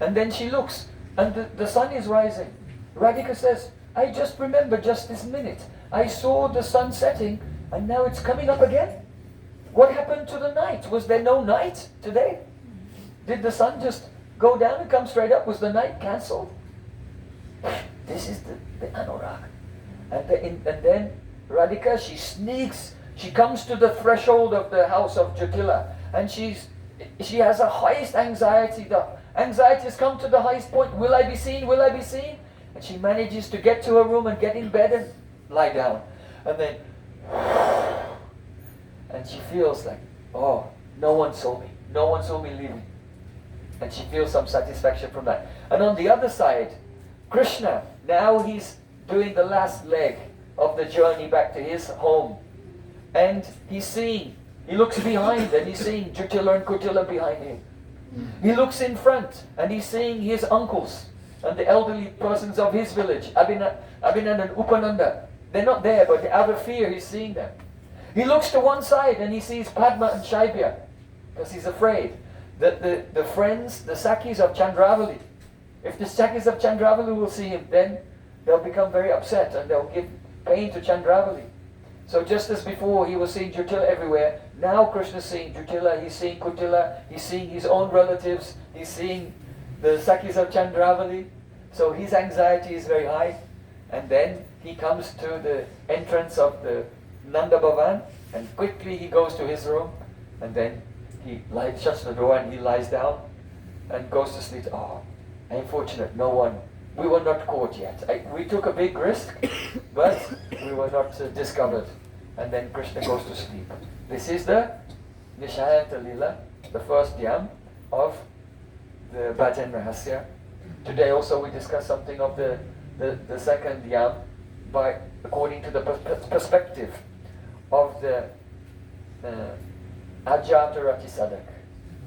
And then she looks, and the sun is rising. Radhika says, "I just remember just this minute. I saw the sun setting and now it's coming up again. What happened to the night? Was there no night today? Did the sun just go down and come straight up? Was the night cancelled?" This is the Anurag. And then Radhika, she sneaks, she comes to the threshold of the house of Jyotila, and she has the highest anxiety. The anxiety has come to the highest point. Will I be seen? Will I be seen? And she manages to get to her room and get in bed and lie down. And then, and she feels like, "Oh, no one saw me. No one saw me leaving." And she feels some satisfaction from that. And on the other side, Krishna, now he's doing the last leg of the journey back to his home. And he looks behind and he's seeing Jyotila and Kutila behind him. He looks in front and he's seeing his uncles and the elderly persons of his village, Abhinand and Upananda. They're not there, but out of fear he's seeing them. He looks to one side and he sees Padma and Shaibya, because he's afraid that the friends, the Sakhis of Chandravali, if the Sakhis of Chandravali will see him, then they'll become very upset and they'll give pain to Chandravali. So just as before he was seeing Jyotila everywhere, now Krishna's seeing Jyotila, he's seeing Kutila, he's seeing his own relatives, he's seeing the Sakhis of Chandravali. So his anxiety is very high. And then he comes to the entrance of the Nanda Bhavan, and quickly he goes to his room, and then he shuts the door and he lies down and goes to sleep. "Oh, unfortunate, we were not caught yet. We took a big risk, but we were not discovered." And then Krishna goes to sleep. This is the Nishayanta Lila, the first yam of the Bhajan Rahasya. Today also we discuss something of the second yam according to the perspective of the Ajatarati Sadak.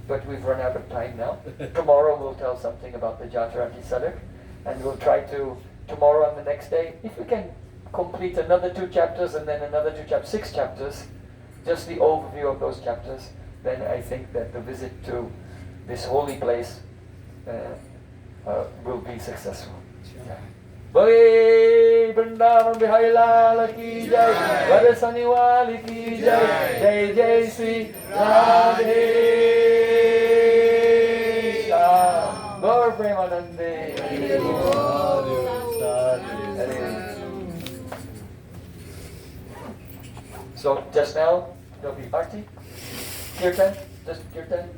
But we've run out of time now. Tomorrow we'll tell something about the Jatarati Sadak, and we'll try to, tomorrow and the next day, if we can complete another 2 chapters and then another 2 chapters, 6 chapters, just the overview of those chapters, then I think that the visit to this holy place will be successful. Bhai Vrindavan Bihari Lal ki jai, Radha Saniwali ki jai, Jai Jai Sri Radhe Shyam. Gaur Premanande. So just now there'll be Arti, Kirtan, just Kirtan.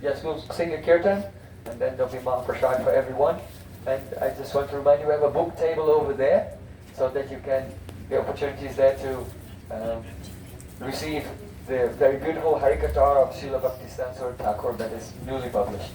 Yes, we'll sing a Kirtan, and then there'll be Mahaprasad for everyone. And I just want to remind you, we have a book table over there, so that you can, the opportunities there to receive the very beautiful Harikatha of Srila Bhakti Thakur that is newly published.